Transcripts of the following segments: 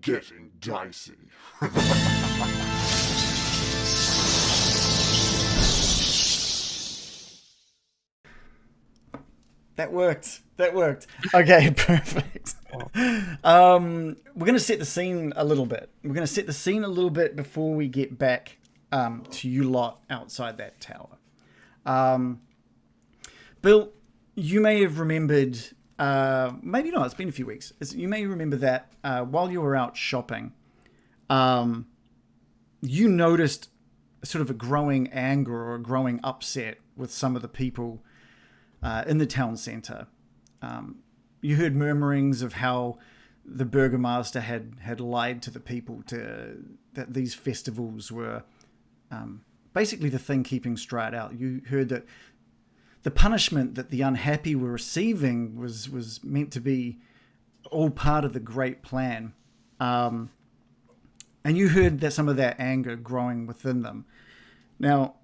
getting dicey. That worked. Okay, perfect. We're going to set the scene a little bit. Before we get back to you lot outside that tower. Bill, you may have remembered, maybe not, it's been a few weeks. You may remember that while you were out shopping, you noticed sort of a growing anger or a growing upset with some of the people in the town centre. You heard murmurings of how the burgomaster had lied to the people that these festivals were basically the thing keeping Strahd out. You heard that the punishment that the unhappy were receiving was meant to be all part of the great plan. And you heard that some of that anger growing within them. Now,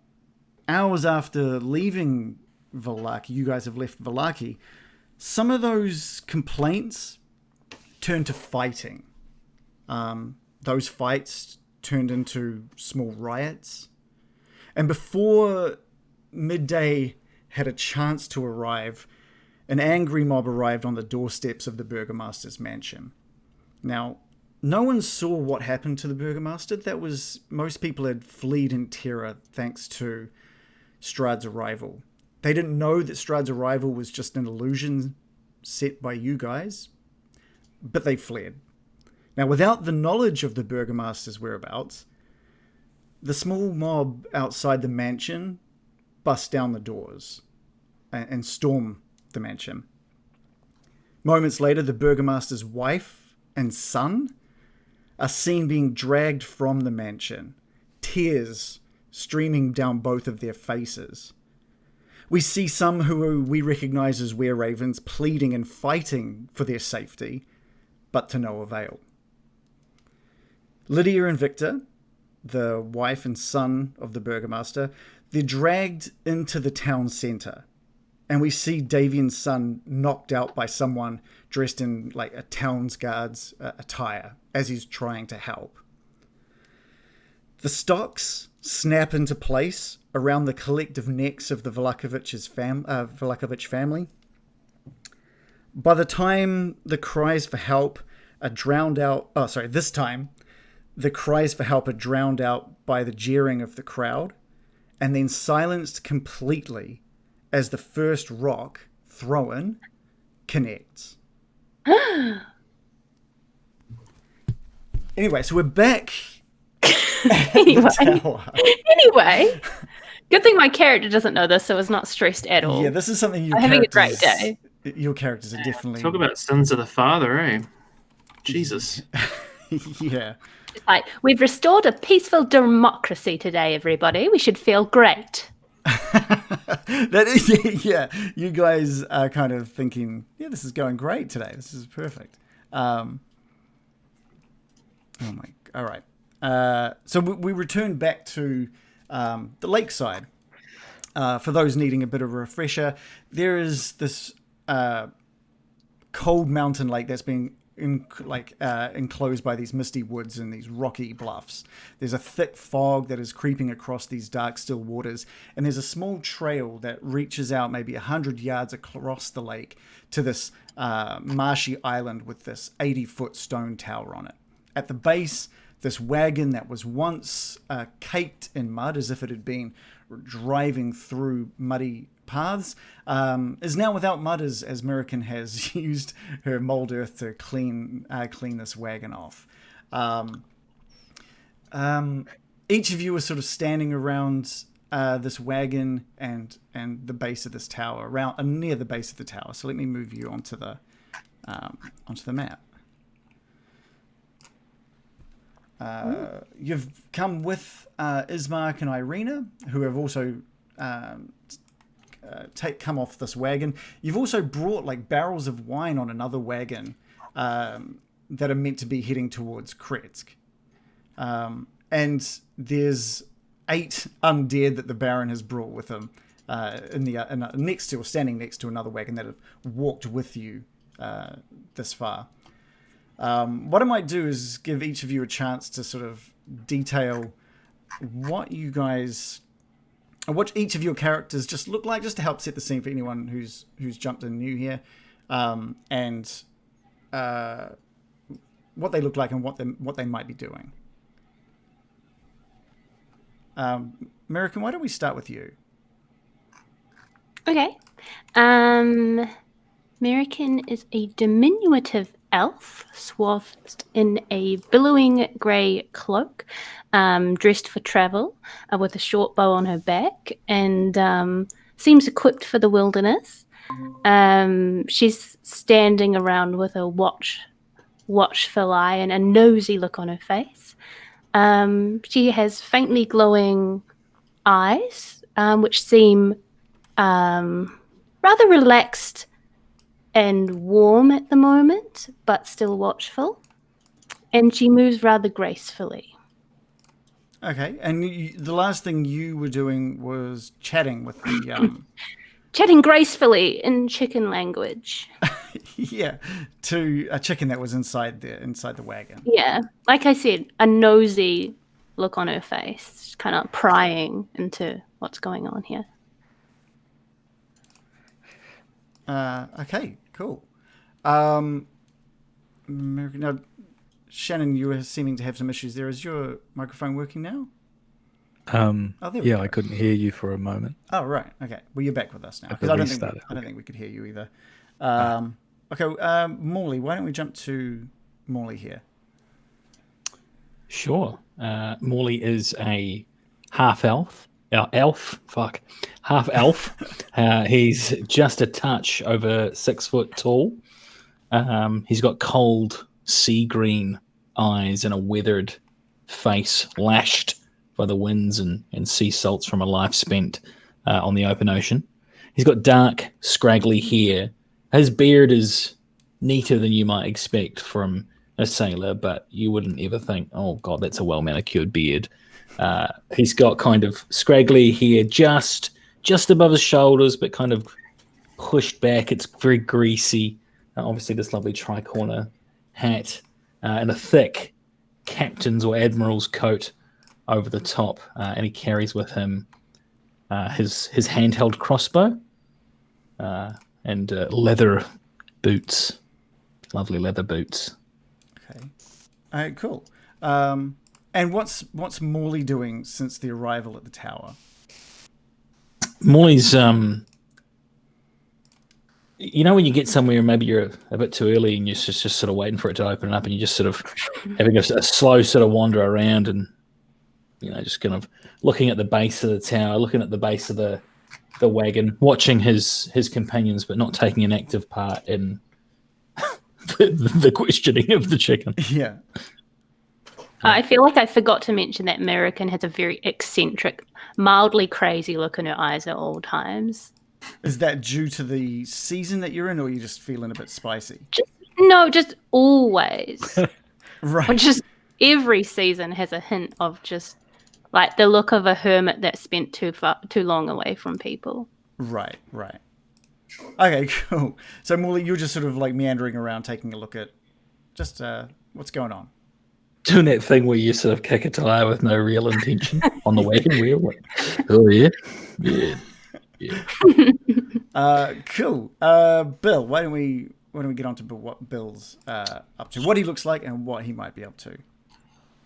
hours after leaving Vallaki, you guys have left Vallaki, some of those complaints turned to fighting. Those fights turned into small riots. And before midday had a chance to arrive, an angry mob arrived on the doorsteps of the burgomaster's mansion. Now, no one saw what happened to the burgomaster. Most people had fled in terror thanks to Strahd's arrival. They didn't know that Strahd's arrival was just an illusion set by you guys, but they fled. Now, without the knowledge of the burgomaster's whereabouts, the small mob outside the mansion bust down the doors and storm the mansion. Moments later, the burgomaster's wife and son are seen being dragged from the mansion, tears streaming down both of their faces. We see some who we recognize as were-ravens pleading and fighting for their safety, but to no avail. Lydia and Victor, the wife and son of the burgomaster, they're dragged into the town centre, and we see Davian's son knocked out by someone dressed in like a town's guard's attire as he's trying to help. The stocks snap into place around the collective necks of the Vlakovich family. By the time the cries for help are drowned out... this time, the cries for help are drowned out by the jeering of the crowd and then silenced completely as the first rock thrown connects. Anyway, so we're back Anyway, good thing my character doesn't know this, so is not stressed at all. Yeah, this is something I'm having a great day. Your characters are definitely... Talk about sins of the father, eh? Jesus. Yeah. It's like, we've restored a peaceful democracy today, everybody. We should feel great. That is, yeah. You guys are kind of thinking, yeah, this is going great today. This is perfect. All right. So we return back to the lakeside. For those needing a bit of a refresher, there is this cold mountain lake that's been enclosed by these misty woods and these rocky bluffs. There's a thick fog that is creeping across these dark, still waters, and there's a small trail that reaches out maybe 100 yards across the lake to this marshy island with this 80-foot stone tower on it. At the base, this wagon that was once caked in mud as if it had been driving through muddy paths is now without mud as Mirakin has used her mold earth to clean this wagon off. Each of you are sort of standing around this wagon and the base of this tower, near the base of the tower. So let me move you onto the map. You've come with Ismark and Irena, who have also come off this wagon. You've also brought like barrels of wine on another wagon that are meant to be heading towards Kretsk. And there's 8 undead that the Baron has brought with him standing next to another wagon that have walked with you this far. What I might do is give each of you a chance to sort of detail what you guys, what each of your characters just look like, just to help set the scene for anyone who's jumped in new here, and what they look like and what they might be doing. American, why don't we start with you? Okay. American is a diminutive elf, swathed in a billowing grey cloak, dressed for travel, with a short bow on her back, and seems equipped for the wilderness. She's standing around with a watchful eye and a nosy look on her face. She has faintly glowing eyes, which seem rather relaxed and warm at the moment, but still watchful. And she moves rather gracefully. Okay, and the last thing you were doing was chatting with the... Chatting gracefully in chicken language. yeah, to a chicken that was inside the wagon. Yeah, like I said, a nosy look on her face, kind of prying into what's going on here. Okay, cool. Now, Shannon, you were seeming to have some issues there. Is your microphone working now? I couldn't hear you for a moment. Oh, right. Okay. Well, you're back with us now. Because I don't think we could hear you either. Okay. Morley, why don't we jump to Morley here? Sure. Morley is a half elf. Half elf. He's just a touch over 6 foot tall. He's got cold sea green eyes and a weathered face lashed by the winds and sea salts from a life spent on the open ocean. He's got dark, scraggly hair. His beard is neater than you might expect from a sailor, but you wouldn't ever think, oh, God, that's a well-manicured beard. He's got kind of scraggly hair just above his shoulders, but kind of pushed back. It's very greasy. Obviously, this lovely tricorner hat and a thick captain's or admiral's coat over the top, and he carries with him his handheld crossbow and leather boots, lovely leather boots. Okay, all right, cool. And what's Morley doing since the arrival at the tower? Morley's, when you get somewhere and maybe you're a bit too early and you're just sort of waiting for it to open up and you're just sort of having a slow sort of wander around and, just kind of looking at the base of the tower, looking at the base of the wagon, watching his companions, but not taking an active part in the questioning of the chicken. Yeah. I feel like I forgot to mention that American has a very eccentric, mildly crazy look in her eyes at all times. Is that due to the season that you're in, or are you just feeling a bit spicy? Just always. Right. Just every season has a hint of just like the look of a hermit that spent too long away from people. Right. Okay, cool. So Morley, you're just sort of like meandering around, taking a look at just what's going on. Doing that thing where you sort of kick a tire with no real intention on the wagon wheel. Like, oh yeah. Cool. Bill, why don't we get on to what Bill's up to, what he looks like, and what he might be up to.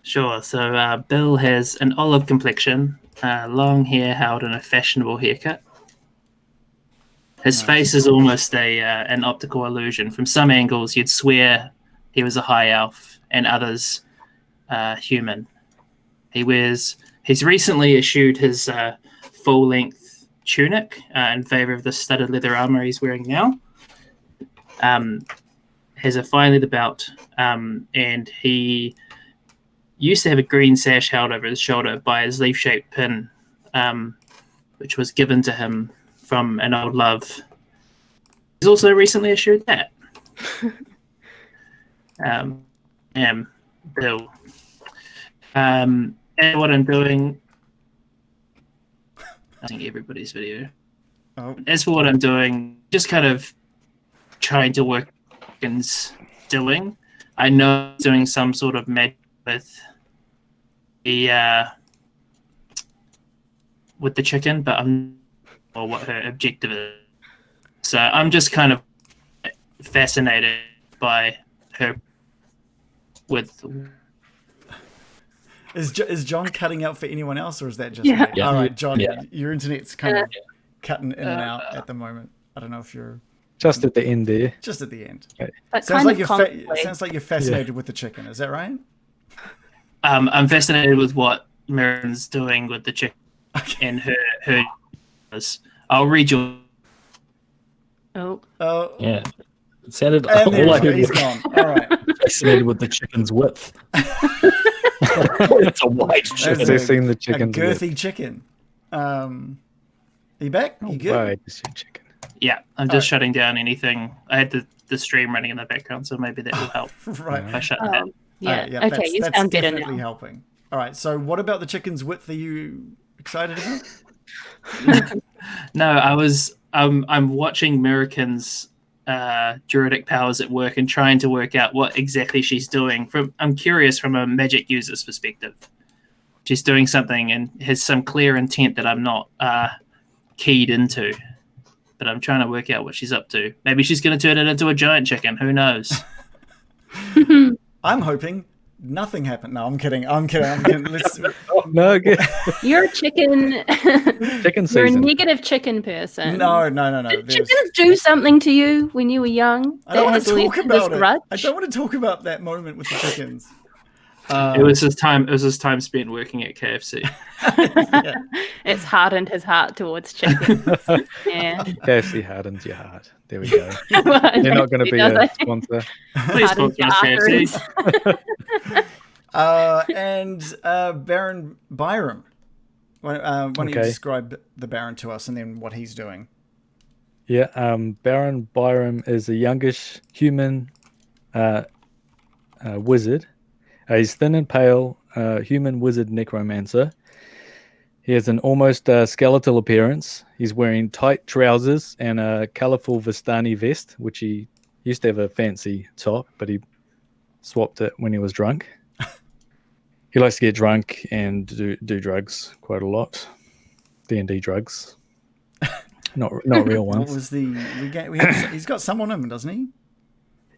Sure. So Bill has an olive complexion, long hair held in a fashionable haircut. His face is almost an optical illusion. From some angles, you'd swear he was a high elf, and others human. He's recently issued his full-length tunic in favor of the studded leather armor he's wearing now. Has a fine leather belt, and he used to have a green sash held over his shoulder by his leaf-shaped pin, which was given to him from an old love. He's also recently issued that. Bill. And what I'm doing, I think everybody's video. Oh. As for what I'm doing, just kind of trying to work and stilling. I know he's doing some sort of magic with the chicken, but I'm not sure what her objective is. So I'm just kind of fascinated by her with. Is John cutting out for anyone else, or is that just Yeah. me? Yeah. All right, John, Yeah. your internet's kind of cutting in and out at the moment. I don't know if you're Just at the end there. just at the end. But Sounds kind like of you're comically. sounds like you're fascinated with the chicken. Is that right? I'm fascinated with what Mirren's doing with the chicken and her. I'll read your. Oh, Oh, Yeah. It sounded and all I there heard he's was gone. All right. fascinated with the chicken's width. It's a wide chicken. Has he seen the A chicken's girthy chicken. Are you back? You good? Right, it's your chicken. Yeah, I'm just shutting down anything. I had the stream running in the background, so maybe that will help. Right. If I shut that. yeah. Yeah, Okay, that's, you that's sound better definitely now. helping. All right. So, what about the chicken's width? Are you excited about? No, I'm watching American's druidic powers at work and trying to work out what exactly she's doing. I'm curious from a magic user's perspective. She's doing something and has some clear intent that I'm not keyed into. But I'm trying to work out what she's up to. Maybe she's going to turn it into a giant chicken. Who knows? I'm hoping nothing happened. No, I'm kidding. Let's, No, good. You're a chicken. Chicken You're a season. negative chicken person. no. Did There's- chickens do something to you when you were young? I don't want has to talk left this about it. grudge? I don't want to talk about that moment with the chickens. It was his time. It was his time spent working at KFC. It's hardened his heart towards chickens. Yeah. KFC hardens your heart. There we go. Well, I You're not don't going to see be does a it. sponsor. Please Hardens sponsor your us, KFC. arteries. And Baron Byrum. Why don't you Okay. describe the Baron to us and then what he's doing? Yeah, Baron Byrum is a youngish human wizard. He's thin and pale, human wizard necromancer. He has an almost skeletal appearance. He's wearing tight trousers and a colourful Vistani vest, which he used to have a fancy top, but he swapped it when he was drunk. He likes to get drunk and do drugs quite a lot. D&D drugs. Not real What ones. was he's got some on him, doesn't he?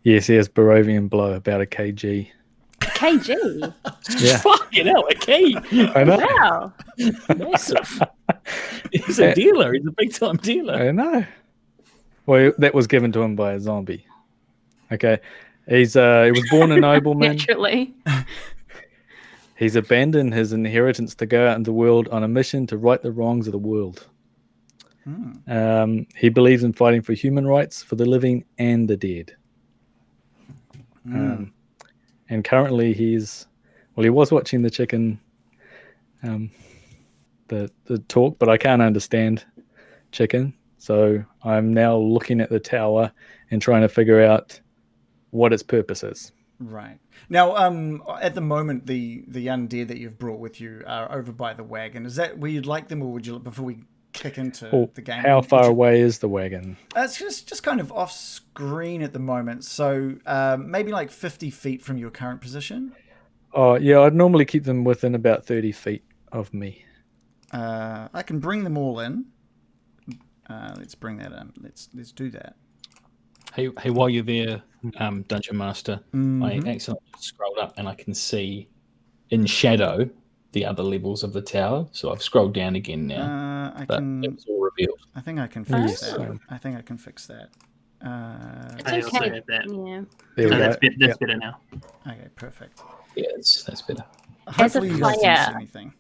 Yes, he has Barovian blow, about a kg. KG. Yeah, Fucking hell, a key. I know. Wow. Massive. He's a dealer. He's a big time dealer. I know. Well, that was given to him by a zombie. Okay, he was born a nobleman. Naturally. He's abandoned his inheritance to go out in the world on a mission to right the wrongs of the world. He believes in fighting for human rights for the living and the dead. And currently he was watching the chicken, the talk, but I can't understand chicken. So I'm now looking at the tower and trying to figure out what its purpose is. Right. Now, at the moment, the undead that you've brought with you are over by the wagon. Is that where you'd like them, or would you, before we kick into the game? How far away is the wagon? It's just kind of off screen at the moment, so maybe like 50 feet from your current position. Oh, yeah, I'd normally keep them within about 30 feet of me. I can bring them all in. Let's bring that in. Let's do that. Hey, while you're there, Dungeon Master, I accidentally scrolled up and I can see in shadow the other levels of the tower. So I've scrolled down again now. It was all revealed. I think I can fix Yes. that. I think I can fix that. It's I also okay. have that. Yeah. There we So go. that's better now. Okay, perfect. Yeah, that's better. Hopefully you guys didn't see player- anything.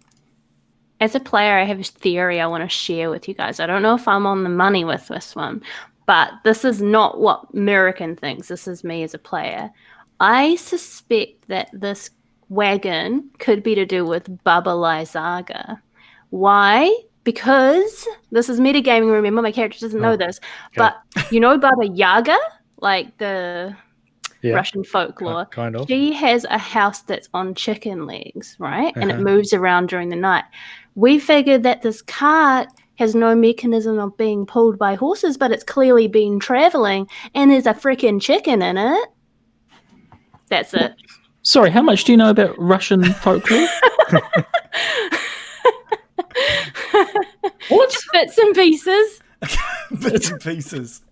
As a player, I have a theory I want to share with you guys. I don't know if I'm on the money with this one, but this is not what American thinks. This is me as a player. I suspect that this wagon could be to do with Baba Lysaga. Why? Because this is metagaming, remember, my character doesn't know this. But you know Baba Yaga? Like the Russian folklore. Kind of. She has a house that's on chicken legs, right? And it moves around during the night. We figured that this cart has no mechanism of being pulled by horses, but it's clearly been traveling, and there's a freaking chicken in it. That's it. Sorry, how much do you know about Russian folklore? What? Just bits and pieces. Bits and pieces.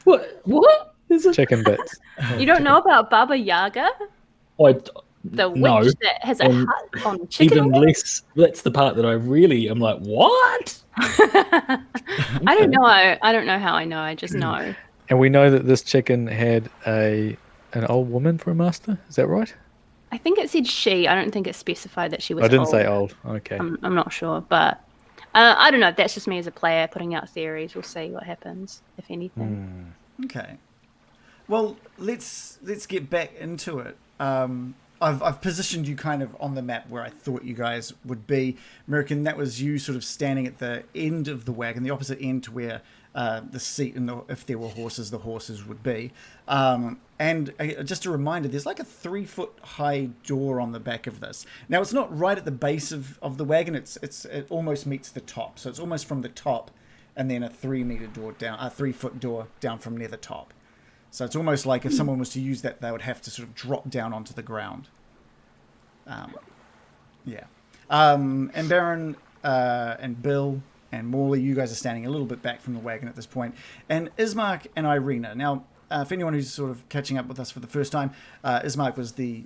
What? Is it? Chicken bits. You don't know about Baba Yaga? The witch No. that has a And hut on chicken Even wings? less. That's the part that I really am like, what? I don't know. I don't know how I know. I just know. And we know that this chicken had an old woman for a master. Is that right? I think it said she. I don't think it specified that she was I didn't old. say old. Okay. I'm not sure, but I don't know. That's just me as a player putting out theories. We'll see what happens, if anything. Okay. Well, let's get back into it. I've positioned you kind of on the map where I thought you guys would be. American, that was you sort of standing at the end of the wagon, the opposite end to where the seat and if there were horses, the horses would be. And just a reminder, there's like a 3-foot high door on the back of this. Now, it's not right at the base of the wagon. It almost meets the top. So it's almost from the top and then a 3-foot door down from near the top. So it's almost like if someone was to use that, they would have to sort of drop down onto the ground. Yeah. And Baron and Bill and Morley, you guys are standing a little bit back from the wagon at this point. And Ismark and Irena. Now, for anyone who's sort of catching up with us for the first time, Ismark was the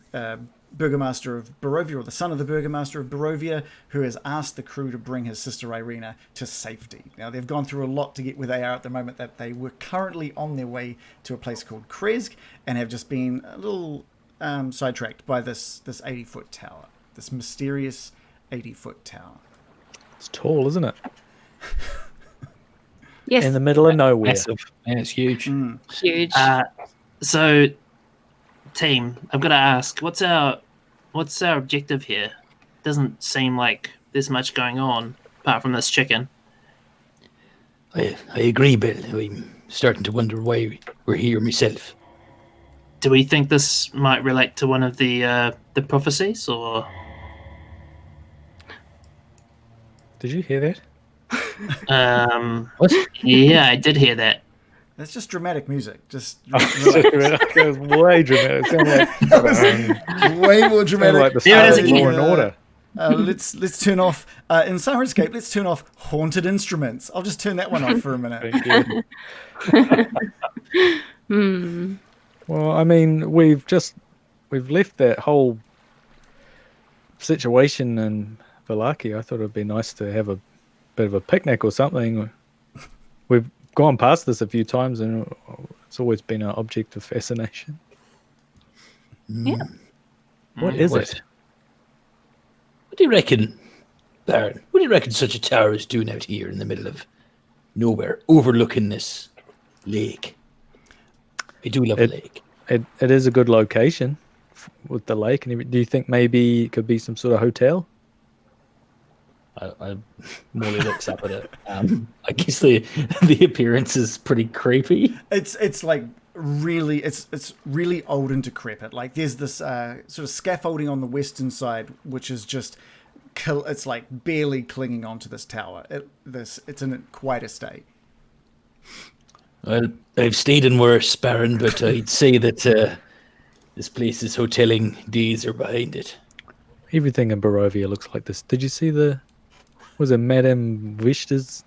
Burgomaster of Barovia, or the son of the Burgomaster of Barovia, who has asked the crew to bring his sister Irena to safety. Now, they've gone through a lot to get where they are at the moment, that they were currently on their way to a place called Kresk and have just been a little sidetracked by this 80-foot tower, this mysterious 80-foot tower. It's tall, isn't it? Yes. In the middle of nowhere. Massive. And it's huge. Huge. So, team, I've got to ask, what's our objective here? Doesn't seem like there's much going on apart from this chicken. I agree, Bill. I'm starting to wonder why we're here myself. Do we think this might relate to one of the prophecies, or? Did you hear that? What? Yeah, I did hear that. That's just dramatic music. Just It was way dramatic. It sounded like, way more dramatic. like the Yeah, it is start of again. Law and Order. Let's turn off in Sirenscape. Let's turn off haunted instruments. I'll just turn that one off for a minute. Thank you. Well, I mean, we've left that whole situation in Vallaki. I thought it'd be nice to have a bit of a picnic or something. We've gone past this a few times, and it's always been an object of fascination. Yeah. What is What? it? What do you reckon, Baron? What do you reckon such a tower is doing out here in the middle of nowhere, overlooking this lake? I do love a lake. It is a good location with the lake. And do you think maybe it could be some sort of hotel? I Morley looks up at it. I guess the appearance is pretty creepy. It's like really it's really old and decrepit. Like there's this sort of scaffolding on the western side, which is just it's like barely clinging onto this tower. It's in quite a state. Well, I've stayed in worse, Baron, but I'd say that this place's hoteling days are behind it. Everything in Barovia looks like this. Did you see was it Madame Vishta's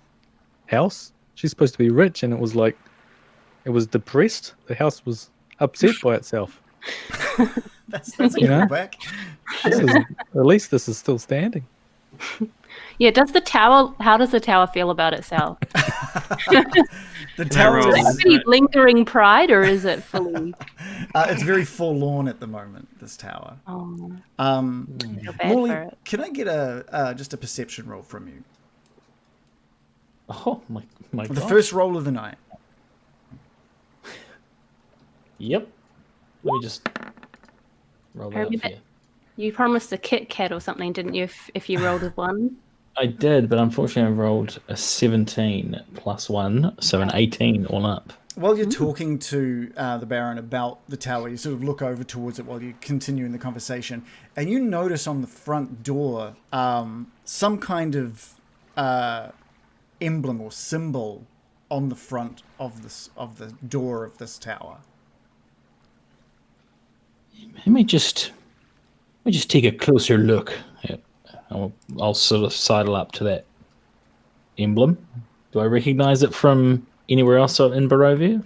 house? She's supposed to be rich, and it was depressed. The house was upset by itself. That's a You know? callback. At least this is still standing. Yeah, how does the tower feel about itself? The tower Is Roll. it is pretty lingering pride, or is it fully... it's very forlorn at the moment, this tower. Oh, I feel bad Morley, for it. can I get just a perception roll from you? Oh my The god! first roll of the night. Yep. Let me just roll that Herbie, up for you. You promised a Kit Kat or something, didn't you, if you rolled a 1? I did, but unfortunately I rolled a 17 plus 1, so an 18 all up. While you're talking to the Baron about the tower, you sort of look over towards it while you continue in the conversation, and you notice on the front door some kind of emblem or symbol on the front of the door of this tower. Let me just take a closer look. I'll sort of sidle up to that emblem. Do I recognize it from anywhere else in Barovia?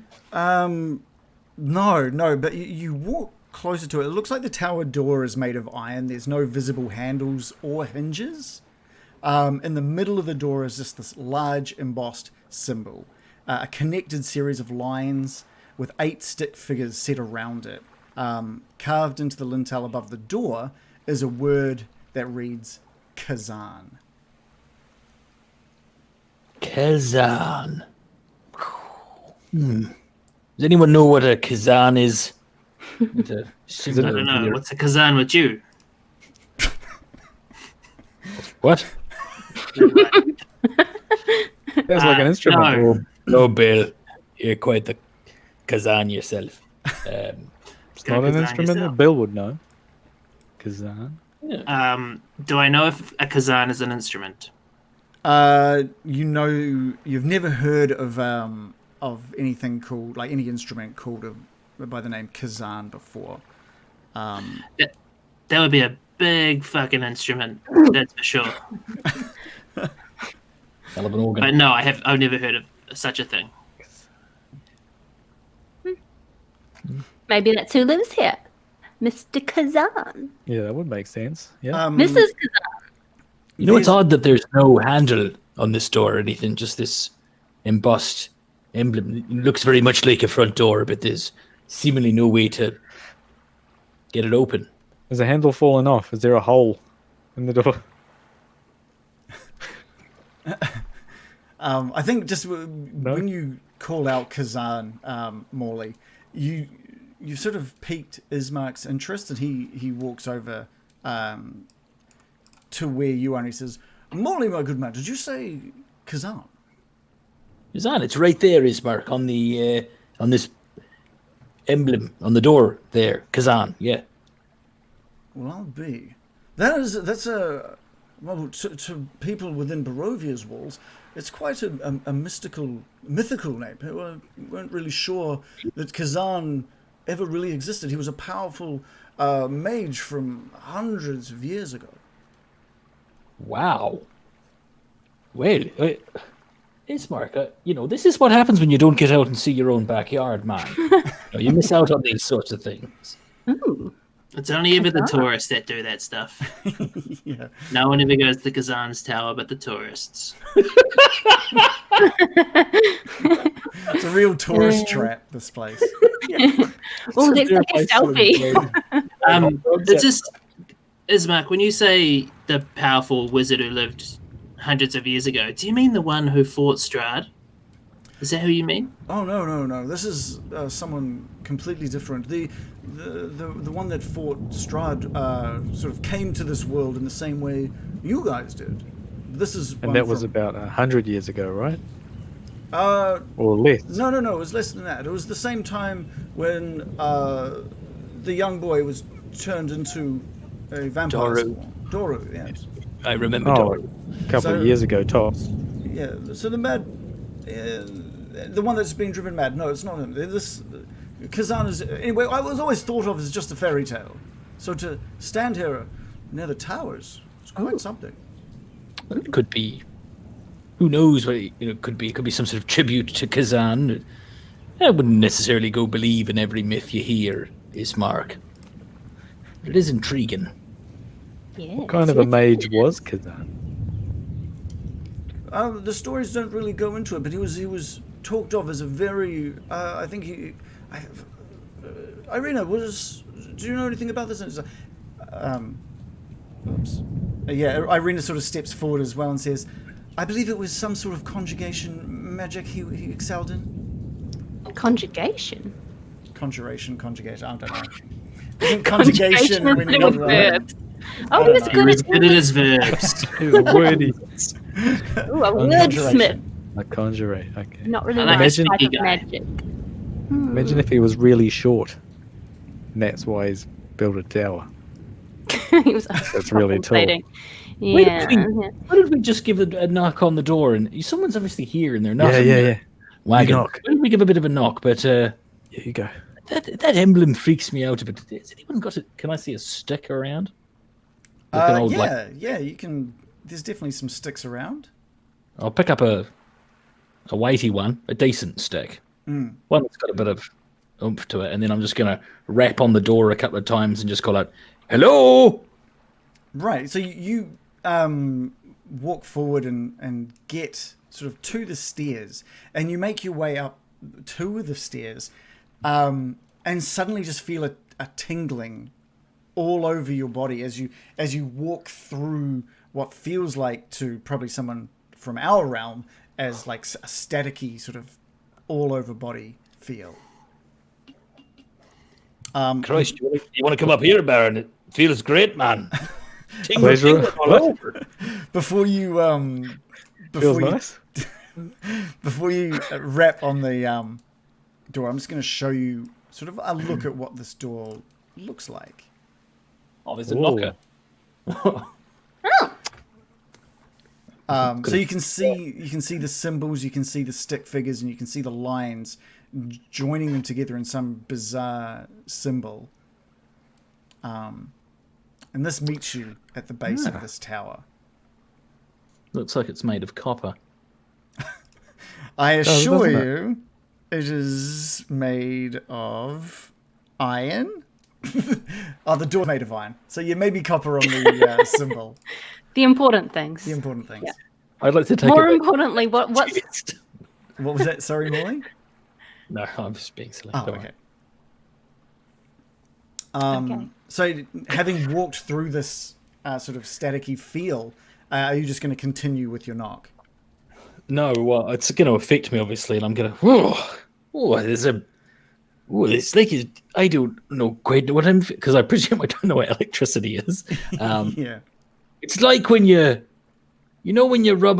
No, but you walk closer to it. It looks like the tower door is made of iron. There's no visible handles or hinges. In the middle of the door is just this large embossed symbol, a connected series of lines with 8 stick figures set around it. Carved into the lintel above the door is a word that reads Kazan. Kazan. Does anyone know what a Kazan is? I don't know. What's a Kazan with you? What? Sounds like an instrument. No, Bill. You're quite the Kazan yourself. It's not an instrument that Bill would know. Kazan. Do I know if a Kazan is an instrument? You've never heard of anything called, like any instrument called by the name Kazan before. That would be a big fucking instrument, that's for sure. Hell of an organ. But no, I've never heard of such a thing. Maybe that's who lives here. Mr. Kazan. Yeah, that would make sense. Yeah. Mrs. Kazan. You know, it's odd that there's no handle on this door or anything, just this embossed emblem. It looks very much like a front door, but there's seemingly no way to get it open. Is the handle fallen off? Is there a hole in the door? I think just when you call out Kazan, Morley, you sort of piqued Ismark's interest, and he walks over to where you are, and he says, "Morley, my good man, did you say Kazan?" Kazan, it's right there, Ismark, on the on this emblem on the door there. Kazan, yeah. Well, I'll be. That's a well to people within Barovia's walls. It's quite a mythical name. We weren't really sure that Kazan ever really existed. He was a powerful mage from hundreds of years ago. Wow. Well, Ismark, this is what happens when you don't get out and see your own backyard, man. You miss out on these sorts of things. Ooh. It's only ever the tourists that do that stuff. Yeah. No one ever goes to Kazan's tower but the tourists. It's a real tourist trap, this place. Well, let's take a selfie. It's just, Ismark, when you say the powerful wizard who lived hundreds of years ago, do you mean the one who fought Strahd? Is that who you mean? Oh, no. This is someone completely different. The one that fought Strahd sort of came to this world in the same way you guys did. This is And that was about 100 years ago, right? Or less. No. It was less than that. It was the same time when the young boy was turned into a vampire. Doru, yes. I remember Doru. A couple of years ago, tops. Yeah, so the one that's being driven mad. No, it's not him. This Kazan is anyway. I was always thought of as just a fairy tale. So to stand here near the towers, it's quite something. It could be. Who knows what it could be? It could be some sort of tribute to Kazan. I wouldn't necessarily go believe in every myth you hear, Ismark. But it is intriguing. Yeah. What kind of a mage was Kazan? The stories don't really go into it, but he was talked of as a very. I think Irena was. Do you know anything about this? Oops. Yeah, Irena sort of steps forward as well and says, "I believe it was some sort of conjugation magic he excelled in." Conjugation? Conjugation, I don't know. Isn't conjugation when you're verbs? Oh, he was good at it is verbs. He was wordy. Ooh, a wordsmith. A conjurate, okay. Not really I like my a type sneaky of guy. magic. Imagine if he was really short. And that's why he's built a tower. He was That's really tall. contemplating. Wait, Yeah. why did we just give a knock on the door? And someone's obviously here and they're knocking. Yeah. Wagon. You knock. Why don't we give a bit of a knock? But Yeah, you go. That emblem freaks me out a bit. Has anyone got it? Can I see a stick around? Like an old, yeah, you can. There's definitely some sticks around. I'll pick up a weighty one, a decent stick. One that's got a bit of oomph to it, and then I'm just going to rap on the door a couple of times and just call out, "Hello!" Right, so you walk forward and get sort of to the stairs, and you make your way up two of the stairs, and suddenly just feel a tingling all over your body as you walk through what feels like to probably someone from our realm as like a staticky sort of all over body feel. Christ, you want to come up here, Baron? It feels great, man. Pleasure. All over. Before you Feels nice. before you rap on the door, I'm just going to show you sort of a look at what this door looks like. Oh, there's a Whoa. knocker. So you can see the symbols, you can see the stick figures, and you can see the lines joining them together in some bizarre symbol. And this meets you at the base of this tower. Looks like it's made of copper. I assure doesn't it? you, it is made of iron. Oh, the door made of iron. So you may be copper on the symbol. The important things. The important things. Yeah. I'd like to take More a importantly, what's What was that? Sorry, Morley? No, I'm just being silly. Oh, Don't okay. Okay. So having walked through this sort of staticky feel, are you just going to continue with your knock? No, well, it's going to affect me, obviously, and I'm going to, it's like, I don't know quite what because I presume I don't know what electricity is. Yeah. It's like when when you rub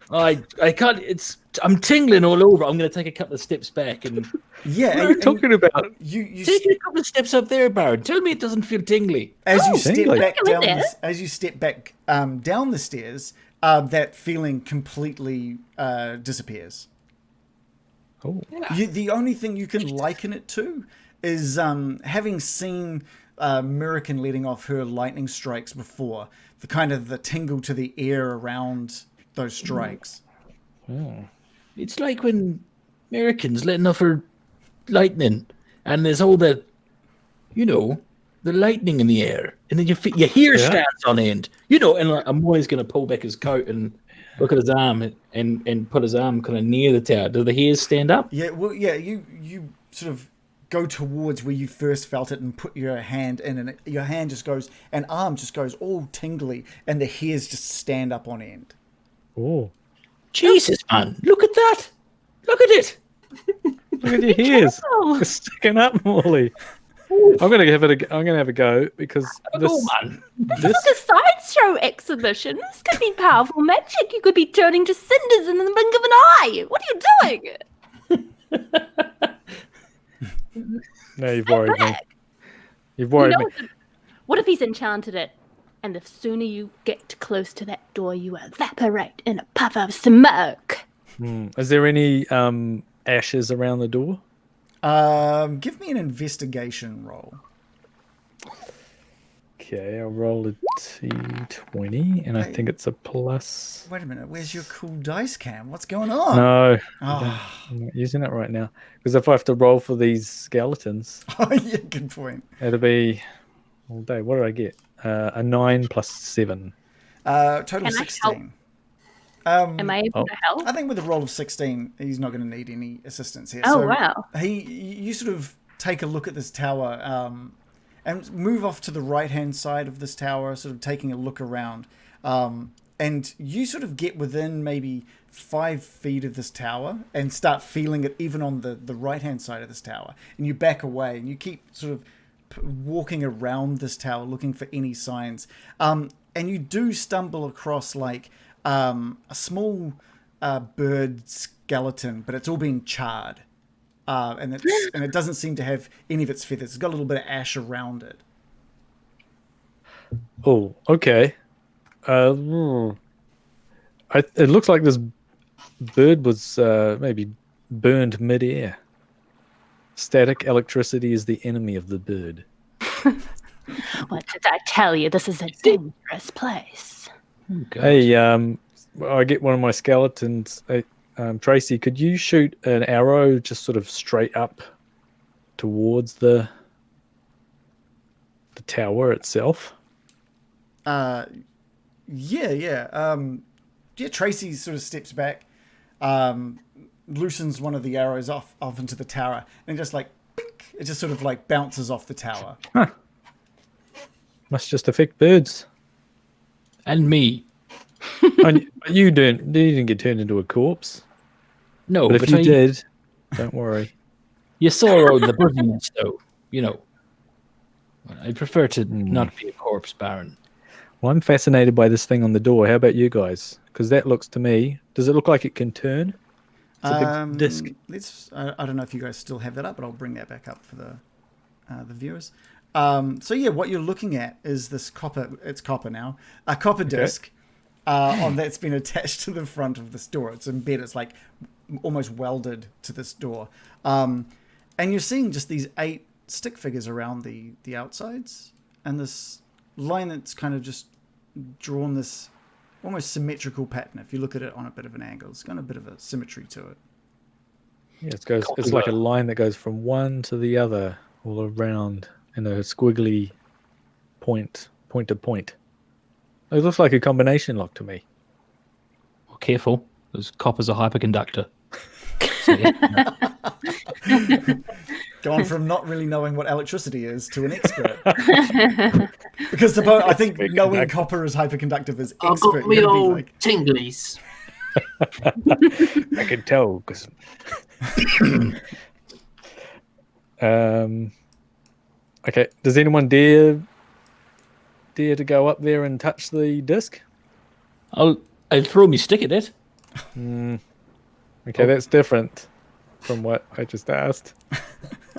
I can't, I'm tingling all over. I'm going to take a couple of steps back and Yeah. What are you talking about? You take a couple of steps up there, Baron. Tell me it doesn't feel tingly. as you step tingly. back Go in down there. as you step back down the stairs, that feeling completely disappears. Oh, The only thing you can liken it to is having seen American letting off her lightning strikes before, the kind of the tingle to the air around those strikes. It's like when Americans letting off her lightning, and there's all the lightning in the air, and then your hair stands on end. And like, I'm always going to pull back his coat and look at his arm and put his arm kind of near the tower. Do the hairs stand up? Yeah, well, yeah, you sort of go towards where you first felt it and put your hand in, and your hand just goes, and arm just goes all tingly, and the hairs just stand up on end. oh! Jesus, man, look at that! Look at it! Look at your ears. Oh. They're sticking up, Morley. I'm gonna have a go because this. Oh, man. This is a sideshow exhibition. This could be powerful magic. You could be turning to cinders in the blink of an eye. What are you doing? No, you've worried me. You've worried me. What if he's enchanted it, and the sooner you get close to that door, you evaporate in a puff of smoke? Is there any ashes around the door? Give me an investigation roll. Okay, I'll roll a t20, and I think it's a plus. Wait a minute, where's your cool dice cam? What's going on? No, Oh, I'm not using it right now because if I have to roll for these skeletons, yeah, good point. it'll be all day. What did I get? A 9 plus 7. Total Can I help? 16. Am I able to help? I think with a roll of 16, he's not going to need any assistance here. Oh, So wow. you sort of take a look at this tower and move off to the right-hand side of this tower, sort of taking a look around. And you sort of get within maybe 5 feet of this tower and start feeling it even on the right-hand side of this tower. And you back away and you keep sort of walking around this tower looking for any signs. And you do stumble across like a small bird skeleton, but it's all been charred. And it doesn't seem to have any of its feathers. It's got a little bit of ash around it. Oh, okay. It looks like this bird was maybe burned mid-air. Static electricity is the enemy of the bird. What did I tell you? This is a dangerous place. Oh, God. Hey, I get one of my skeletons. Hey, Tracy, could you shoot an arrow just sort of straight up towards the tower itself? Yeah. Tracy sort of steps back, loosens one of the arrows off into the tower, and just like it just sort of like bounces off the tower. Huh. Must just affect birds. And me. And you didn't get turned into a corpse. No, But if you did, don't worry. You saw all the buzziness, though. You know. I prefer to not be a corpse, Baron. Well, I'm fascinated by this thing on the door. How about you guys? Because that looks to me. Does it look like it can turn? It's a big disc. I don't know if you guys still have that up, but I'll bring that back up for the viewers. So yeah, what you're looking at is this copper. It's copper now. A copper disc that's been attached to the front of this door. It's embedded. It's like almost welded to this door. And you're seeing just these 8 stick figures around the outsides, and this line that's kind of just drawn this almost symmetrical pattern. If you look at it on a bit of an angle, it's got a bit of a symmetry to it. Yeah, it's like a line that goes from one to the other all around in a squiggly point to point. It looks like a combination lock to me. Well, careful. Because copper's a hyperconductor. So, yeah. Going from not really knowing what electricity is to an expert. Because I think knowing copper is hyperconductive is I've expert. got me old tinglies. I can tell because. Okay. Does anyone dare to go up there and touch the disc? I'll throw me stick at it. Okay, that's different from what I just asked.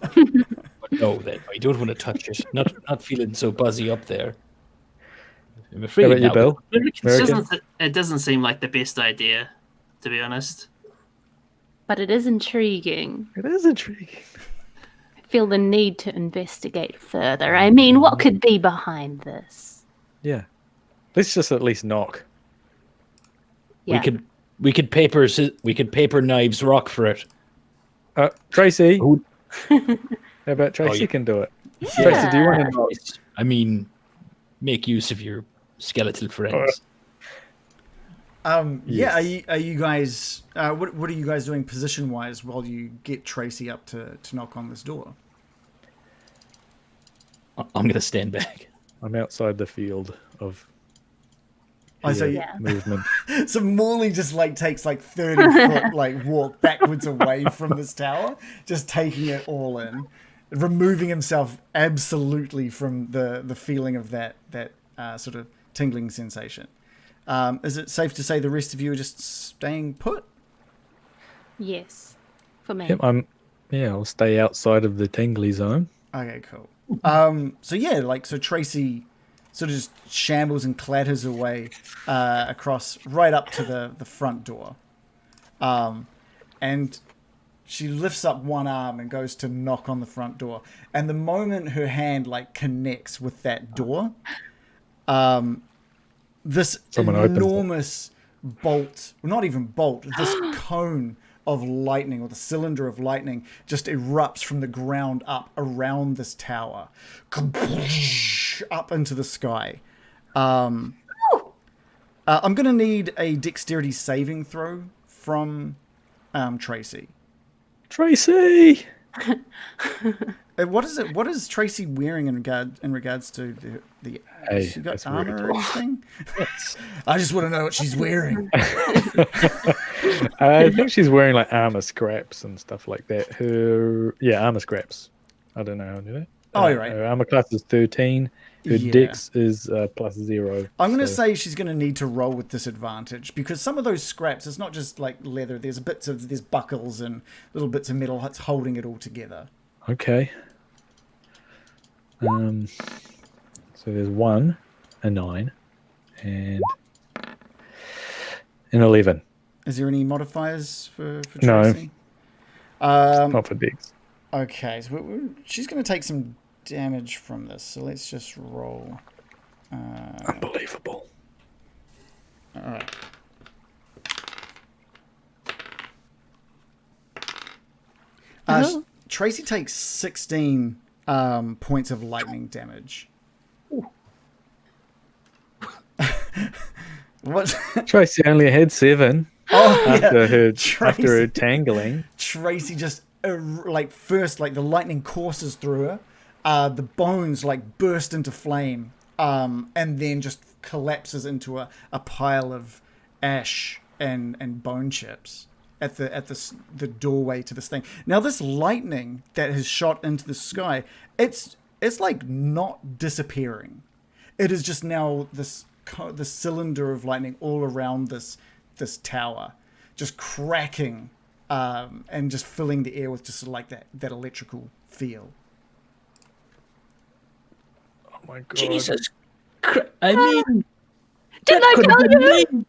But no, then I don't want to touch it. Not feeling so buzzy up there. I'm afraid How about you, now, Bill? It doesn't seem like the best idea, to be honest. But it is intriguing. It is intriguing. I feel the need to investigate further. I mean, what could be behind this? Yeah. Let's just at least knock. Yeah. We could paper knives rock for it. Tracy. Who- How about Tracy you- can do it? Yeah. Tracy, do you want to knock? I mean, make use of your skeletal friends. Yeah, Yes. are you guys? What are you guys doing position wise while you get Tracy up to knock on this door? I'm gonna stand back. I'm outside the field of So movement. So Morley just takes 30 foot walk backwards away from this tower, just taking it all in, removing himself absolutely from the feeling of that sort of tingling sensation. Is it safe to say the rest of you are just staying put? Yes, for me. Yep, I'll stay outside of the tingly zone. Okay, cool. So Tracy sort of just shambles and clatters away across right up to the front door. And she lifts up one arm and goes to knock on the front door. And the moment her hand connects with that door, this Someone opens it. enormous bolt, well, not even bolt, this cone of lightning, or the cylinder of lightning, just erupts from the ground up around this tower, up into the sky. I'm going to need a dexterity saving throw from Tracy. Tracy! What is Tracy wearing in regards to the Hey, she got that's armor weird. or anything? I just want to know what she's wearing. I think she's wearing armor scraps and stuff like that. Armor scraps. I don't know how to do that. Oh, you're right. Her armor class is 13. Her Yeah. dex is +0. I'm going to say she's going to need to roll with disadvantage, because some of those scraps, it's not just leather. There's buckles and little bits of metal that's holding it all together. Okay. So there's 1, a 9, and an 11. Is there any modifiers for No. Tracy? Not for dex. Okay, so she's going to take some damage from this. So let's just roll. Unbelievable. All right. Tracy takes 16 points of lightning damage. What? Tracy only had 7 after her tangling. Tracy just first the lightning courses through her, the bones burst into flame, and then just collapses into a pile of ash and bone chips at the doorway to this thing. Now this lightning that has shot into the sky, it's not disappearing. It is just now the cylinder of lightning all around this tower, just cracking, and just filling the air with just that electrical feel. Oh my god! Jesus Christ! I mean, Didn't I tell you?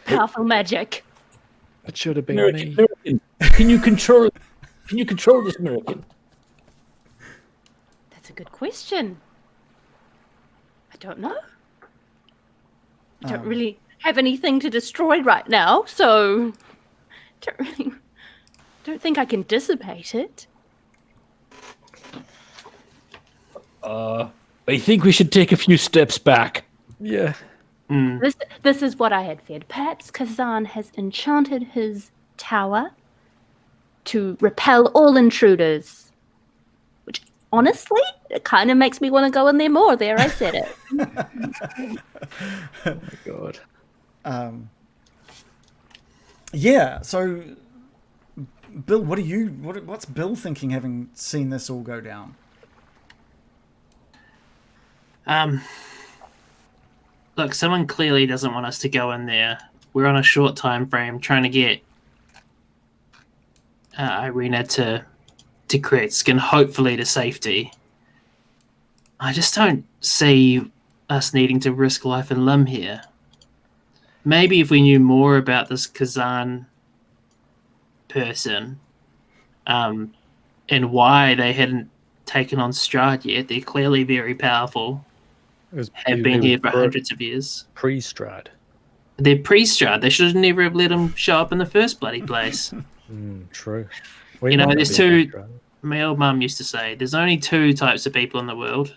Powerful magic. It should have been me. American. Can you control this American? That's a good question. I don't know. I don't really have anything to destroy right now, so don't think I can dissipate it. I think we should take a few steps back. Yeah. This is what I had feared. Perhaps Kazan has enchanted his tower to repel all intruders. Which, honestly, it kind of makes me want to go in there more. There, I said it. Oh my god. Yeah. So, Bill, what's Bill thinking, having seen this all go down? Look, someone clearly doesn't want us to go in there. We're on a short time frame trying to get Irena to Kritsk and hopefully to safety. I just don't see us needing to risk life and limb here. Maybe if we knew more about this Kazan person, and why they hadn't taken on Strahd yet. They're clearly very powerful. Have been here for hundreds of years. Pre-Strahd. They're pre-Strahd. They should never have let them show up in the first bloody place. True. You know, there's two... My old mum used to say, there's only 2 types of people in the world.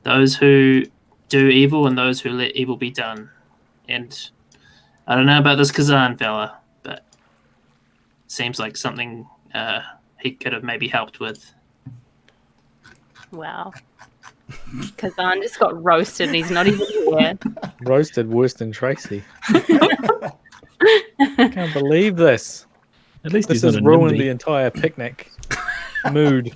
Those who do evil and those who let evil be done. And I don't know about this Kazan fella, but it seems like something he could have maybe helped with. Wow. Kazan just got roasted and he's not even here. Roasted worse than Tracy. I can't believe this. At least this has ruined the entire picnic mood.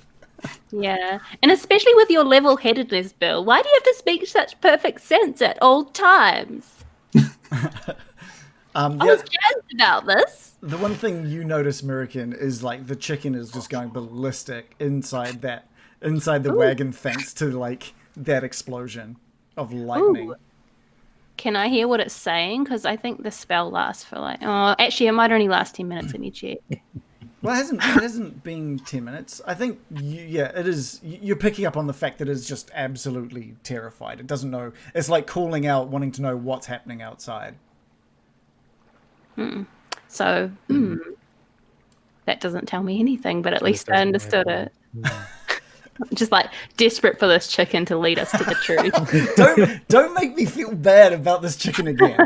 Yeah. And especially with your level-headedness, Bill. Why do you have to speak such perfect sense at all times? I was jazzed about this. The one thing you notice, American, is the chicken is just going ballistic inside the wagon, thanks to that explosion of lightning. Ooh. Can I hear what it's saying? Because I think the spell lasts for actually it might only last 10 minutes. Let me check. Well, it hasn't been 10 minutes. I think it is. You're picking up on the fact that it's just absolutely terrified. It doesn't know. It's like calling out, wanting to know what's happening outside. So that doesn't tell me anything, but at least I understood it. Just desperate for this chicken to lead us to the truth. Don't make me feel bad about this chicken again.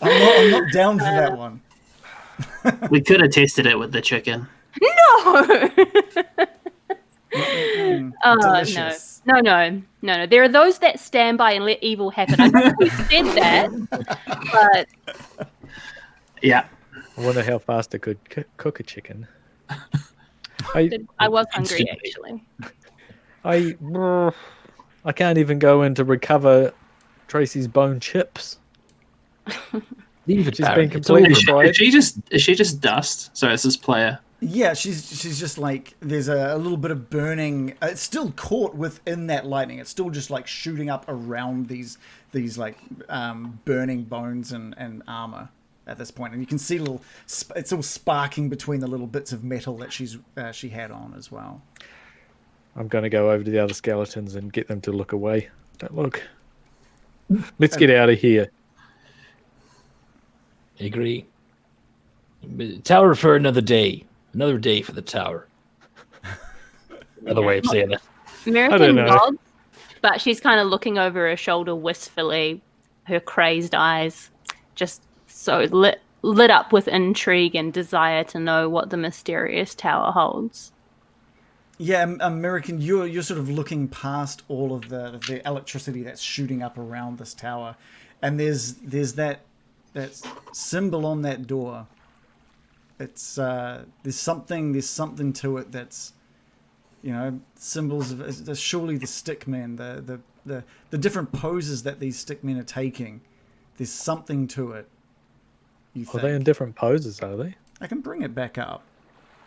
I'm not down for that one. We could have tested it with the chicken. No. Delicious. No. There are those that stand by and let evil happen. I know you said that, but yeah. I wonder how fast it could cook a chicken. I was hungry, actually. I can't even go in to recover Tracy's bone chips. She's been completely fried. Is she just dust? So it's this player. Yeah, she's just there's a little bit of burning. It's still caught within that lightning. It's still just shooting up around these burning bones and armor at this point, and you can see it's all sparking between the little bits of metal that she had on as well. I'm going to go over to the other skeletons and get them to look away. Don't look. Let's get out of here. I agree. Tower for another day. Another day for the tower. Another way of saying it. American nods, but she's kind of looking over her shoulder wistfully, her crazed eyes just so lit up with intrigue and desire to know what the mysterious tower holds. Yeah, American, you're sort of looking past all of the electricity that's shooting up around this tower, and there's that symbol on that door. It's there's something to it that's, you know, symbols of surely the stickmen, the different poses that these stickmen are taking. There's something to it. Are they in different poses? Are they? I can bring it back up.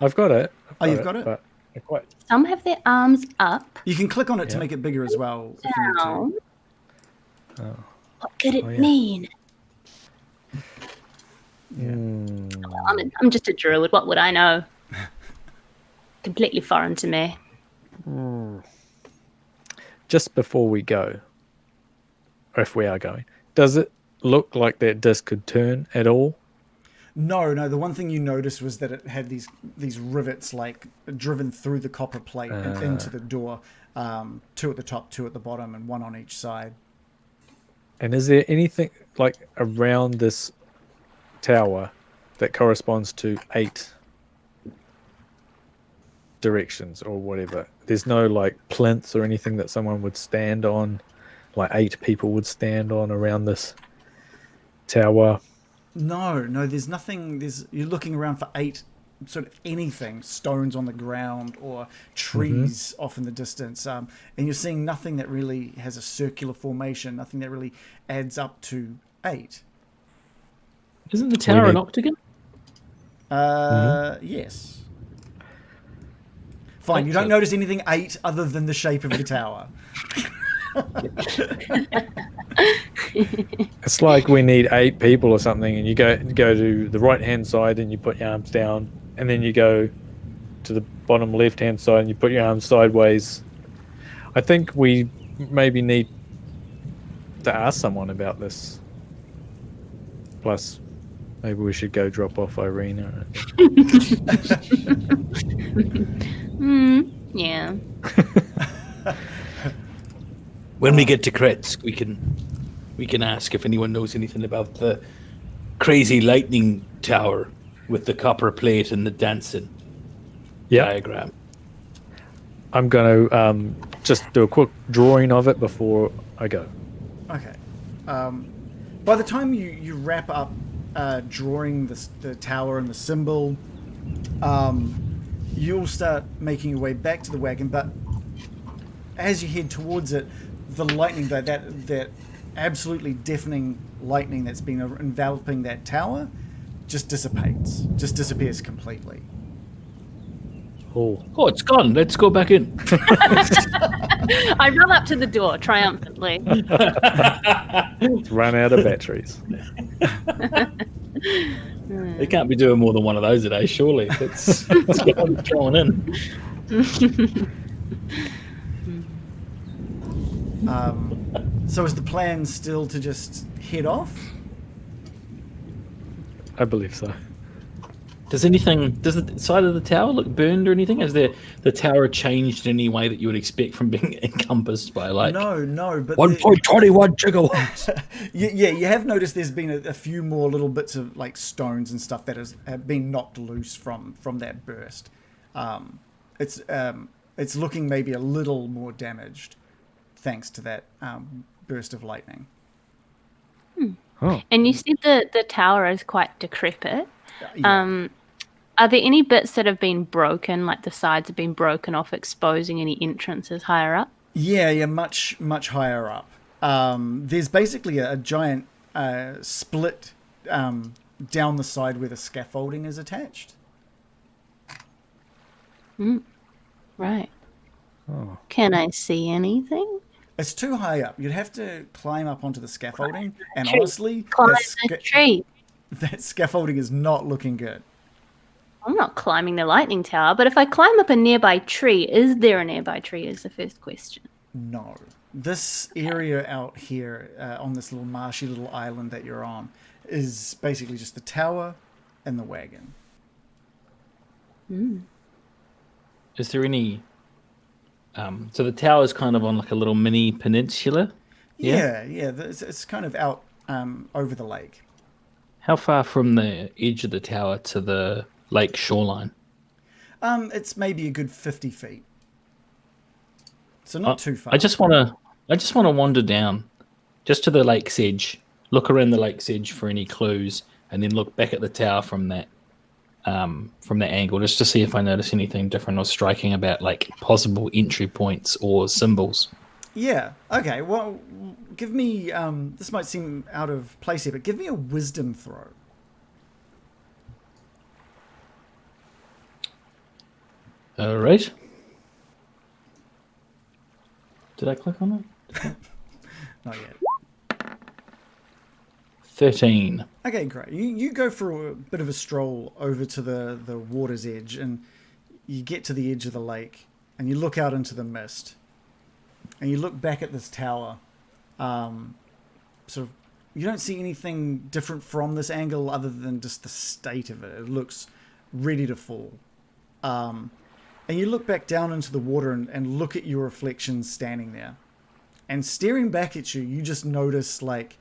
I've got it. You've got it. But quite. Some have their arms up. You can click on it to make it bigger as well. If you need to. Oh. What could it mean? I'm just a druid. What would I know? Completely foreign to me. Just before we go, or if we are going, does it look like that disc could turn at all? No. The one thing you noticed was that it had these rivets like driven through the copper plate and into the door. 2 at the top, 2 at the bottom, and 1 on each side. And is there anything like around this tower that corresponds to 8 directions or whatever? There's no like plinths or anything that someone would stand on, like 8 people would stand on around this tower. No, there's nothing. You're looking around for 8 sort of anything, stones on the ground or trees off in the distance, and you're seeing nothing that really has a circular formation, nothing that really adds up to 8. Isn't the tower an octagon? Yes. Fine, you don't notice anything 8 other than the shape of the tower. It's like we need 8 people or something, and you go to the right hand side and you put your arms down, and then you go to the bottom left hand side and you put your arms sideways. I think we maybe need to ask someone about this. Plus, maybe we should go drop off Irena. Yeah. When we get to Kretsk, we can ask if anyone knows anything about the crazy lightning tower with the copper plate and the dancing diagram. I'm going to just do a quick drawing of it before I go. Okay. By the time you wrap up drawing the tower and the symbol, you'll start making your way back to the wagon, but as you head towards it, the lightning, that absolutely deafening lightning that's been enveloping that tower just disappears completely. Oh, it's gone. Let's go back in. I run up to the door triumphantly. it's run out of batteries. They can't be doing more than one of those a day, surely. It's going in. So is the plan still to just head off? I believe so. Does the side of the tower look burned or anything? Has the tower changed in any way that you would expect from being encompassed by like no, but 1.21 gigawatts? yeah, you have noticed there's been a few more little bits of like stones and stuff that have been knocked loose from that burst. It's looking maybe a little more damaged thanks to that burst of lightning. Oh. And you said the tower is quite decrepit. Yeah. Are there any bits that have been broken, like the sides have been broken off, exposing any entrances higher up? Yeah, much higher up. There's basically a giant split down the side where the scaffolding is attached. Right. Oh. Can I see anything? It's too high up. You'd have to climb up onto the scaffolding, and honestly, Climb the tree. that scaffolding is not looking good. I'm not climbing the lightning tower, but if I climb up a nearby tree, is there a nearby tree is the first question. No. This area out here on this little marshy little island that you're on is basically just the tower and the wagon. Is there any... so the tower is kind of on like a little mini peninsula? Yeah. It's kind of out over the lake. How far from the edge of the tower to the lake shoreline? It's maybe a good 50 feet. So not too far. I just want to wander down just to the lake's edge, look around the lake's edge for any clues, and then look back at the tower from that angle, just to see if I notice anything different or striking about like possible entry points or symbols. Yeah. Okay. Well, give me. This might seem out of place here, but give me a wisdom throw. All right. Did I click on it? Not yet. 13. Okay, great. You go for a bit of a stroll over to the water's edge, and you get to the edge of the lake, and you look out into the mist, and you look back at this tower. Sort of, you don't see anything different from this angle other than just the state of it. It looks ready to fall. And you look back down into the water and look at your reflection standing there. And staring back at you, you just notice, like,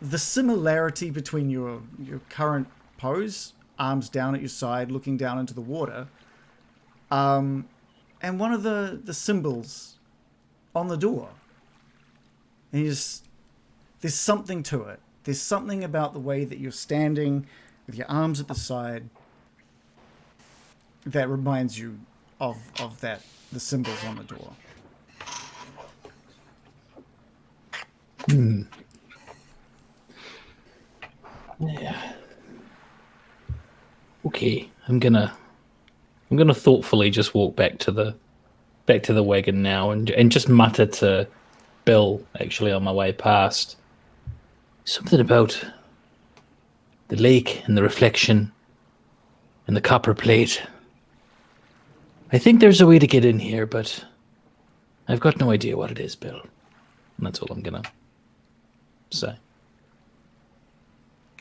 the similarity between your current pose, arms down at your side, looking down into the water, and one of the symbols on the door. And there's something to it. There's something about the way that you're standing with your arms at the side that reminds you of the symbols on the door. Yeah. Okay, I'm gonna thoughtfully just walk back to the wagon now and just mutter to Bill, actually, on my way past. Something about the lake and the reflection and the copper plate. I think there's a way to get in here, but I've got no idea what it is, Bill. And that's all I'm gonna say.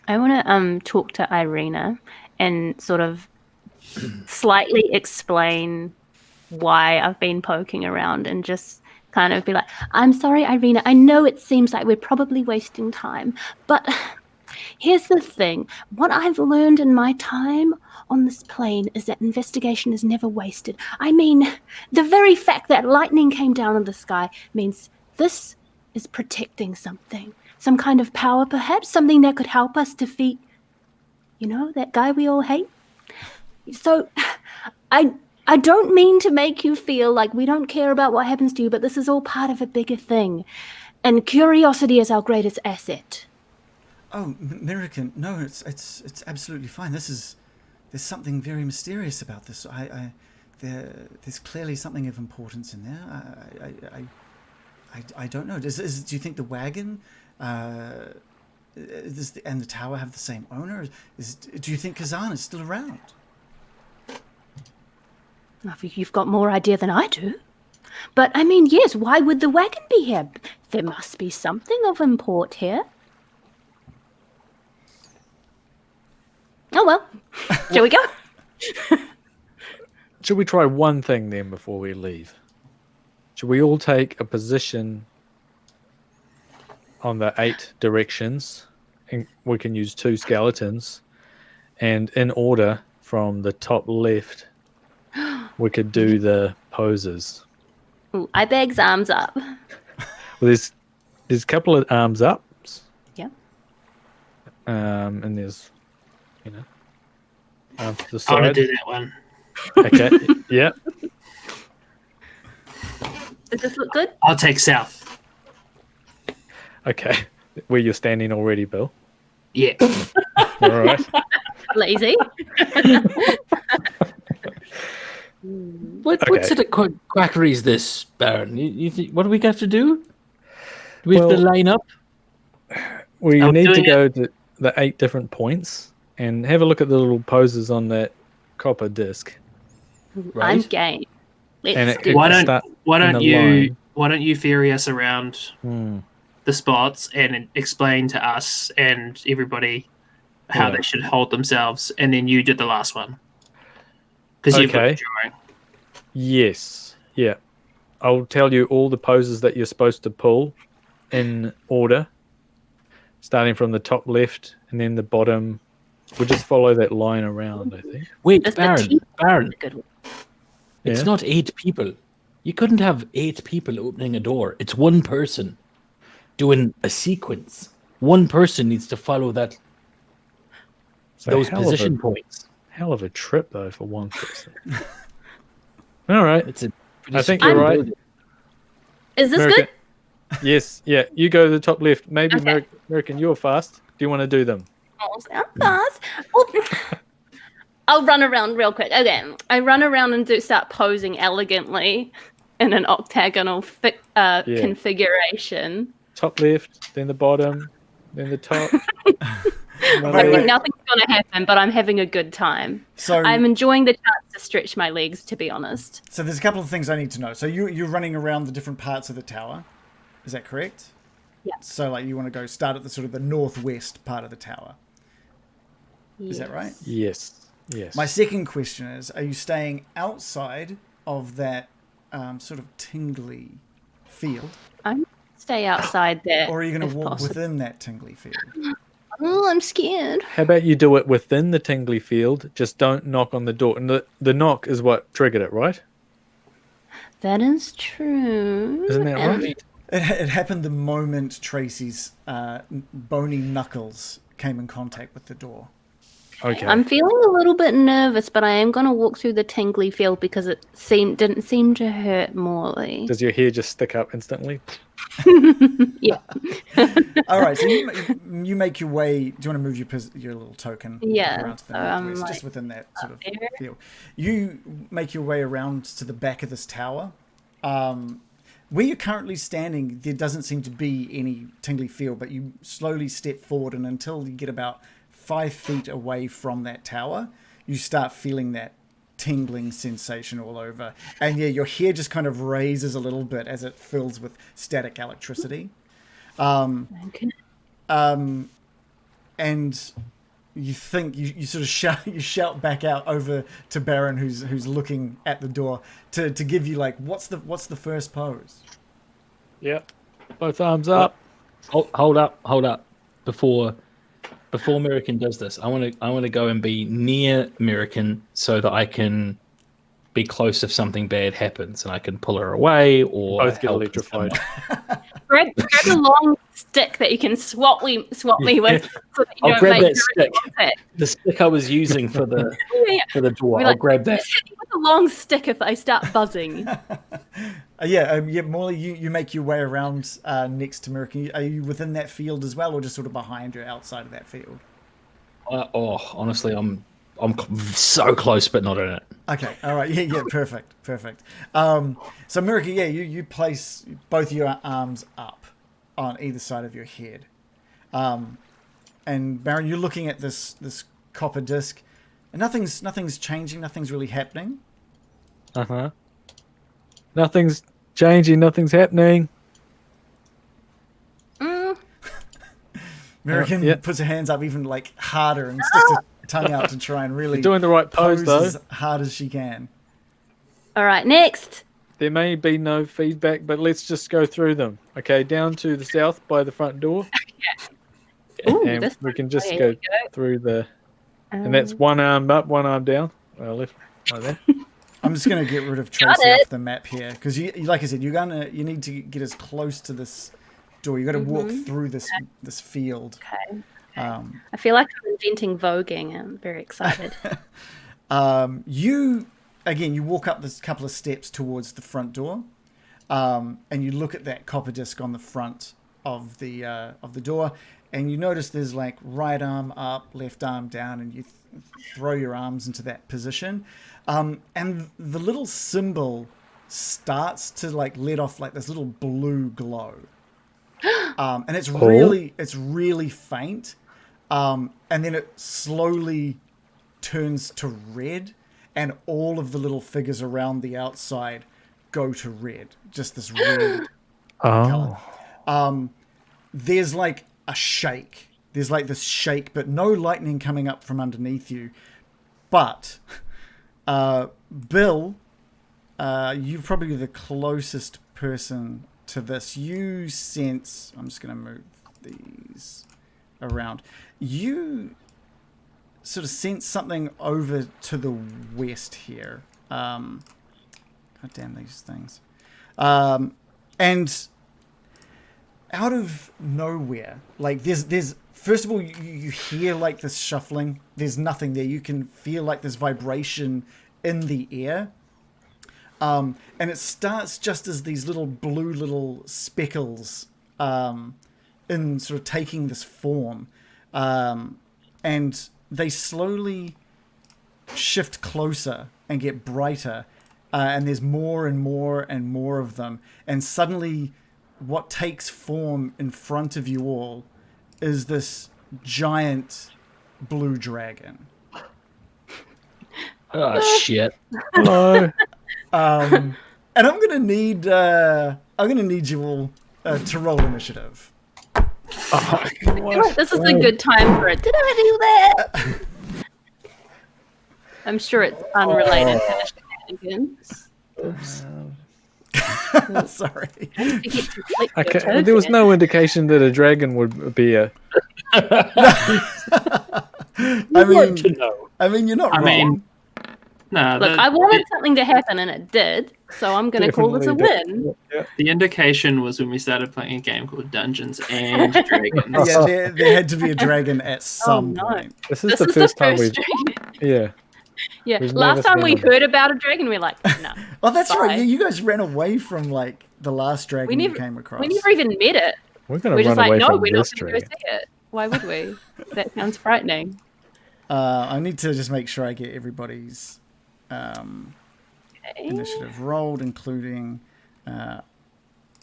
I want to talk to Irena and sort of slightly explain why I've been poking around and just kind of be like, I'm sorry, Irena, I know it seems like we're probably wasting time, but here's the thing. What I've learned in my time on this plane is that investigation is never wasted. I mean, the very fact that lightning came down in the sky means this is protecting something. Some kind of power, perhaps, something that could help us defeat, that guy we all hate. So, I don't mean to make you feel like we don't care about what happens to you, but this is all part of a bigger thing. And curiosity is our greatest asset. Oh, Mirakin, no, it's absolutely fine. There's something very mysterious about this. There's clearly something of importance in there. I don't know. Do you think the wagon and the tower have the same owner? Do you think Kazan is still around? You've got more idea than I do. But, I mean, yes, why would the wagon be here? There must be something of import here. Oh, well. Shall we go? Should we try one thing then before we leave? Should we all take a position on the 8 directions? And we can use 2 skeletons. And in order from the top left, we could do the poses. Ooh, I begs arms up. Well, there's a couple of arms ups. Yeah. And there's, arms to the I side. want to do that one. Okay. Yeah. Does this look good? I'll take south. Okay. Where you're standing already, Bill. Yeah. All right. Lazy. What sort of quackery is this, Baron? You think, what do we have to do? Do we have to line up? Well, you I'm need to doing go to the 8 different points and have a look at the little poses on that copper disc. I'm Right? game. And Let's it- do Why it. don't start why in don't the you line. why don't you ferry us around Hmm. the spots and explain to us and everybody how Yeah. they should hold themselves, and then you did the last one because you've got Okay. the drawing. Yes. Yeah. I'll tell you all the poses that you're supposed to pull in order, starting from the top left and then the bottom. We'll just follow that line around, I think. Wait, Just the Baron, teeth. Baron, Good one. it's Yeah. not 8 people. You couldn't have 8 people opening a door. It's one person doing a sequence. One person needs to follow that It's a those hell position of points. hell of a trip, though, for one person. All right. It's a I think you're right. Is this American. good? Yes. Yeah. You go to the top left. Maybe Okay. American, you're fast. Do you want to do them? Oh, I'm fast. Oh. I'll run around real quick. Okay, I run around and start posing elegantly in an octagonal configuration. Top left, then the bottom, then the top. I think nothing's going to happen, but I'm having a good time. So I'm enjoying the chance to stretch my legs, to be honest. So there's a couple of things I need to know. So you're running around the different parts of the tower. Is that correct? Yeah. So like you want to go start at the sort of the northwest part of the tower. Is that right? Yes. Yes. My second question is, are you staying outside of that sort of tingly field? I'm stay outside there. Or are you going if to walk possible. within that tingly field? Oh, I'm scared. How about you do it within the tingly field? Just don't knock on the door. And the knock is what triggered it, right? That is true. Isn't that And right? It happened the moment Tracy's bony knuckles came in contact with the door. Okay. I'm feeling a little bit nervous, but I am going to walk through the tingly field because it didn't seem to hurt Morley. Does your hair just stick up instantly? Yeah. All right, so you make your way. Do you want to move your little token Yeah, around to the so I'm, northwest, like, just within that sort of there. field? You make your way around to the back of this tower. Where you're currently standing, there doesn't seem to be any tingly field, but you slowly step forward, and until you get about 5 feet away from that tower, you start feeling that tingling sensation all over. And yeah, your hair just kind of raises a little bit as it fills with static electricity. Okay. And you think you sort of shout back out over to Baron, who's looking at the door, to give you like, what's the first pose? Yep. Both arms up. Hold up. Before American does this, I want to go and be near American so that I can be close if something bad happens and I can pull her away or Both get help electrified. Grab a long stick that you can swap me with. So that you I'll don't grab make that stick. contact. The stick I was using for the Yeah. for the door. We're I'll like, grab that. hit you with a long stick if I start buzzing. Yeah, Morley, you make your way around next to American. Are you within that field as well, or just sort of behind or outside of that field? Honestly, I'm so close, but not in it. Okay, all right, yeah, perfect. So America, yeah, you place both your arms up on either side of your head, and Baron, you're looking at this copper disc, and nothing's changing, nothing's really happening. Uh-huh. Nothing's changing, nothing's happening. American yeah. puts her hands up even like harder and sticks her tongue out to try and really You're doing the right pose, though. as hard as she can. All right, next. There may be no feedback, but let's just go through them. Okay, down to the south by the front door. Ooh, And this we can one. just There go you go. through the... And that's one arm up, one arm down. Left, like that. I'm just going to get rid of Tracy off the map here because, like I said, you need to get as close to this door. You got to walk through this field. Okay. I feel like I'm inventing voguing. I'm very excited. You walk up this couple of steps towards the front door, and you look at that copper disc on the front of the door, and you notice there's like right arm up, left arm down, and you throw your arms into that position, and the little symbol starts to like let off like this little blue glow, and it's really faint. and then it slowly turns to red, and all of the little figures around the outside go to red. Just this red color. There's like a shake. There's like this shake, but no lightning coming up from underneath you. But Bill, you're probably the closest person to this. You sense... I'm just going to move these around. You sort of sense something over to the west here. God damn these things. And out of nowhere, like there's first of all, you hear like this shuffling. There's nothing there. You can feel like this vibration in the air. And it starts just as these blue little speckles in sort of taking this form. And they slowly shift closer and get brighter. And there's more and more and more of them. And suddenly what takes form in front of you all is this giant blue dragon. Oh, shit. Hello. And I'm gonna need you all to roll initiative. I feel like this is a good time for it. Did I do that? I'm sure it's unrelated to shenanigans. Sorry. Okay, there was no indication that a dragon would be a... I mean, you're not wrong. No, Look, I wanted something to happen and it did, so I'm going to call this a win. the indication was when we started playing a game called Dungeons and Dragons. Yeah, there had to be a dragon at some point. This is the first time we've... dragon. Yeah. Yeah, We've last never time we seen one. heard about a dragon, we were like, no. Oh, that's Bye. right. Yeah, you guys ran away from like the last dragon you came across. We never even met it. We're going We're to just run like, away no, from we're not this going to go dragon. see it. Why would we? That sounds frightening. I need to just make sure I get everybody's initiative rolled, including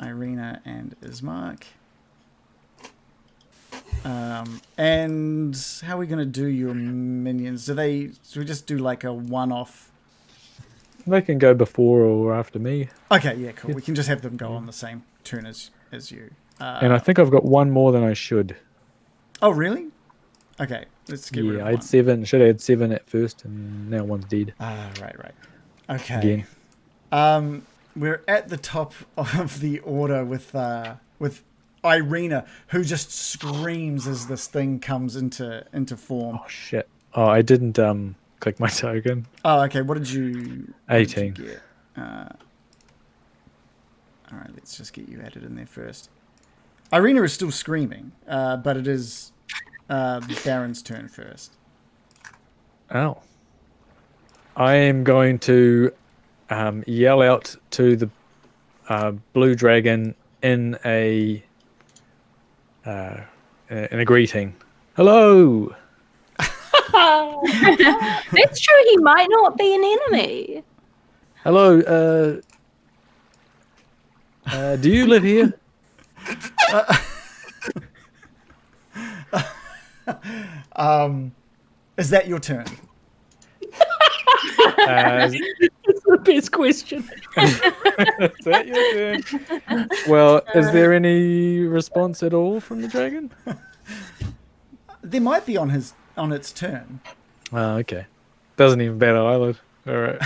Irena and Ismark. And how are we going to do your minions? Do we just do like a one-off? They can go before or after me. Okay, yeah, cool. We can just have them go on the same turn as you. And I think I've got one more than I should. Oh, really? Okay, let's get rid of Yeah, I one. had 7. Should have had 7 at first, and now one's dead. Right. Okay. Again. We're at the top of the order with Irena, who just screams as this thing comes into form. Oh, shit. Oh, I didn't click my token. Oh, okay. What did you 18. get? All right, let's just get you added in there first. Irena is still screaming, but it is Baron's turn first. Oh. I am going to yell out to the blue dragon in a greeting. Hello. That's true. He might not be an enemy. Hello. Do you live here? Is that your turn? That's the best question. Is that your turn? Well, is there any response at all from the dragon? There might be on its turn. Oh, okay. Doesn't even bat an eyelid. All right.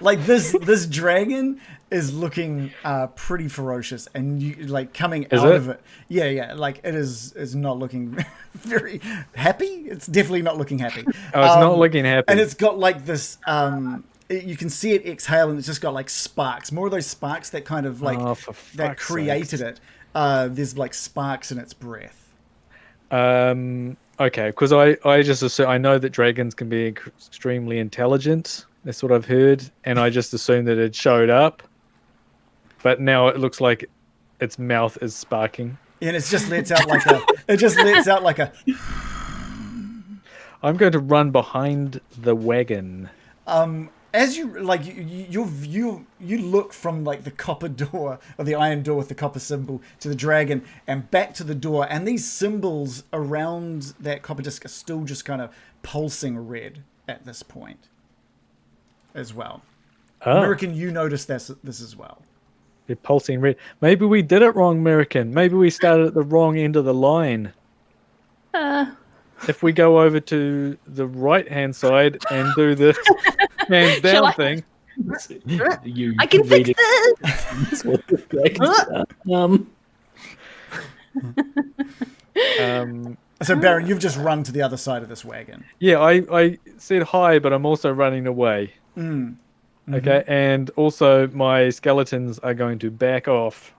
Like this dragon is looking pretty ferocious, and you like coming Is out it? of it. Yeah. Like it is not looking very happy. It's definitely not looking happy. Oh, it's not looking happy. And it's got like this. You can see it exhale, and it's just got like sparks. More of those sparks that kind of like Oh, for that fuck's created sakes. it. There's like sparks in its breath. Okay, because I just assume, I know that dragons can be extremely intelligent. That's what I've heard, and I just assumed that it showed up. But now it looks like its mouth is sparking. And it just lets out like a. It just lets out like a. I'm going to run behind the wagon. as you like you look from like the copper door or the iron door with the copper symbol to the dragon and back to the door, and these symbols around that copper disc are still just kind of pulsing red at this point as well. American, you notice this as well. They're pulsing red. Maybe we did it wrong, American. Maybe we started at the wrong end of the line. If we go over to the right-hand side and do the hands down thing. I can fix this! So, Baron, you've just run to the other side of this wagon. Yeah, I said hi, but I'm also running away. Okay, and also my skeletons are going to back off.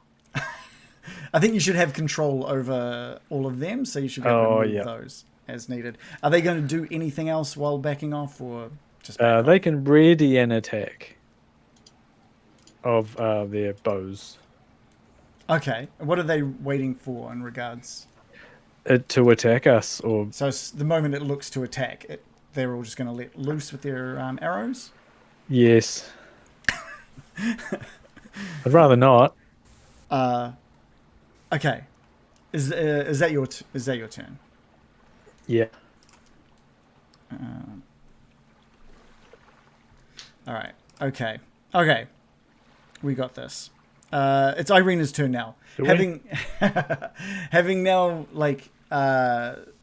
I think you should have control over all of them, so you should be able to move those as needed. Are they going to do anything else while backing off, or just back off? They can ready an attack of their bows. Okay. What are they waiting for in regards? To attack us, or So the moment it looks to attack, they're all just going to let loose with their arrows? yes. I'd rather not. Okay. Is that your turn? Yeah. All right. Okay. We got this. It's Irena's turn now. Having now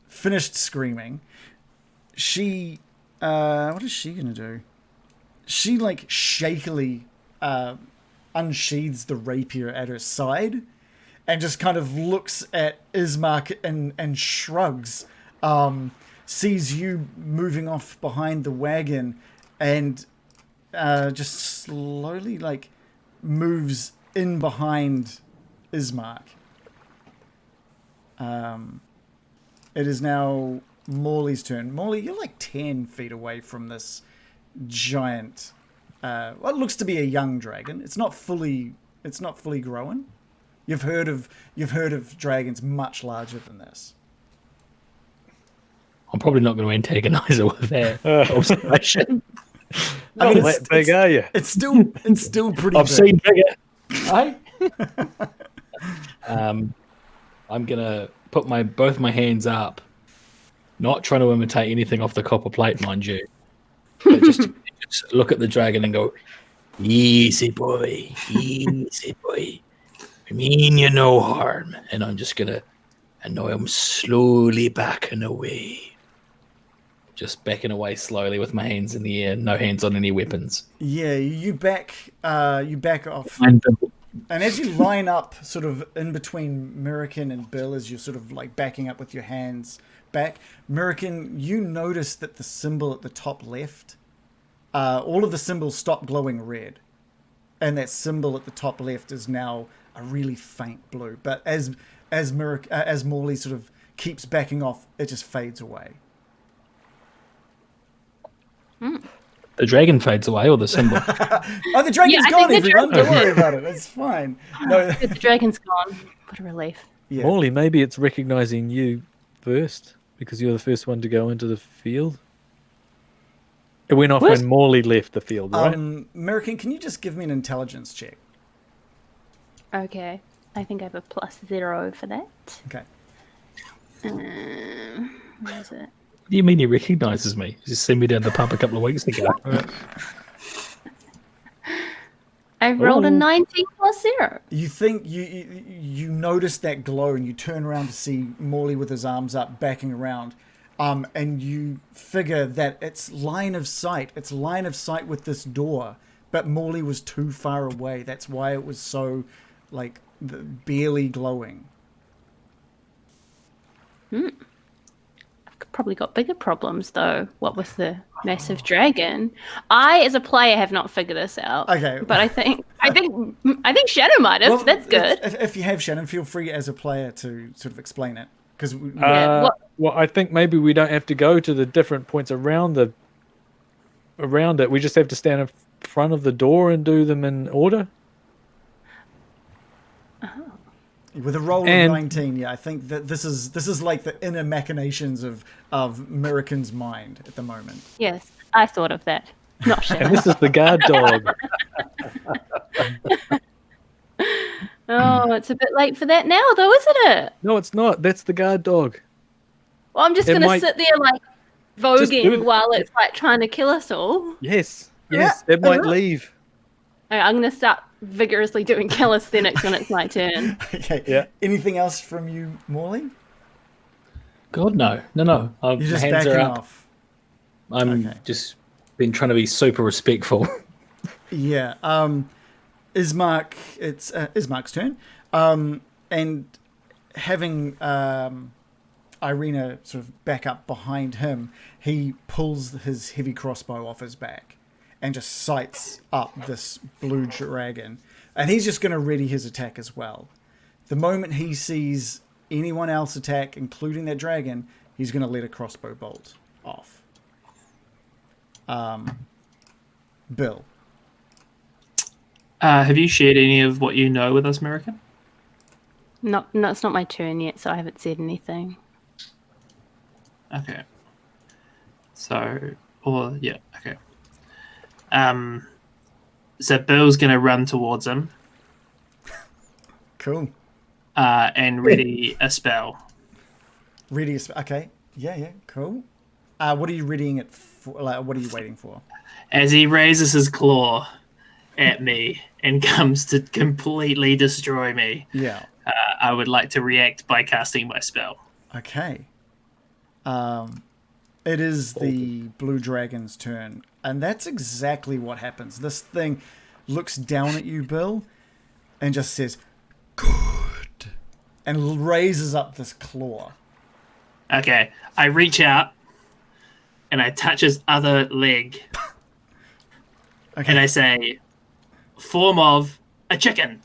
finished screaming, she what is she gonna do? She shakily unsheathes the rapier at her side and just kind of looks at Ismark and shrugs. Sees you moving off behind the wagon and just slowly moves in behind Ismark. It is now Morley's turn. Morley, you're 10 feet away from this giant, what looks to be a young dragon. It's not fully grown. You've heard of dragons much larger than this. I'm probably not going to antagonize her with that observation. I mean, that big, are you? It's still pretty. I've big. seen bigger. Right? I'm gonna put both my hands up, not trying to imitate anything off the copper plate, mind you, but just look at the dragon and go, "Easy boy, easy boy. I mean you no harm." And I'm just gonna, and now I'm slowly backing away. Just backing away slowly with my hands in the air, no hands on any weapons. Yeah, you back off. And as you line up sort of in between Mirakin and Bill, as you're sort of backing up with your hands back, Mirakin, you notice that the symbol at the top left, all of the symbols stop glowing red. And that symbol at the top left is now a really faint blue. But as Morley sort of keeps backing off, it just fades away. The dragon fades away, or the symbol? Oh, the dragon's gone, everyone. Don't worry about it. It's fine. No. The dragon's gone. What a relief. Yeah. Morley, maybe it's recognizing you first because you're the first one to go into the field. It went off when Morley left the field, right? Mirakin, can you just give me an intelligence check? Okay. I think I have a +0 for that. Okay. Where is it? What do you mean he recognises me? He just sent me down the pub a couple of weeks ago. I rolled a 19 +0. You think you notice that glow and you turn around to see Morley with his arms up, backing around, and you figure that it's line of sight. It's line of sight with this door, but Morley was too far away. That's why it was so, barely glowing. Probably got bigger problems though. What with the massive dragon? I, as a player, have not figured this out. Okay, but I think Shadow might have. Well, that's good. If you have, Shannon, feel free as a player to sort of explain it, because well, I think maybe we don't have to go to the different points around it. We just have to stand in front of the door and do them in order. With a roll of 19, yeah, I think that this is like the inner machinations of Mirakin's mind at the moment. Yes, I thought of that. Not And Shannon. this is the guard dog. Oh, it's a bit late for that now, though, isn't it? No, it's not. That's the guard dog. Well, I'm just It going to might- sit there, like, Just do voguing it. while it's, like, trying to kill us all. Yes. It might leave. Okay, I'm going to start vigorously doing calisthenics when it's my turn. Okay. Yeah. Anything else from you, Morley? God, no. You're just hands backing are up. off. I'm Okay. just been trying to be super respectful. Yeah. Ismark, it's Ismark's turn. And having Irena sort of back up behind him, he pulls his heavy crossbow off his back and just sights up this blue dragon. And he's just going to ready his attack as well. The moment he sees anyone else attack, including that dragon, he's going to let a crossbow bolt off. Bill. Have you shared any of what you know with us, American? No, it's not my turn yet, so I haven't said anything. Okay. So, okay. So Bill's gonna run towards him Cool. and ready a spell. Ready. Okay. Yeah. Cool. What are you readying it for? Like, what are you waiting for? As he raises his claw at me and comes to completely destroy me, Yeah. I would like to react by casting my spell. Okay. It is the blue dragon's turn, and that's exactly what happens. This thing looks down at you, Bill, and just says, "Good," and raises up this claw. Okay, I reach out and I touch his other leg Okay. and I say, "Form of a chicken,"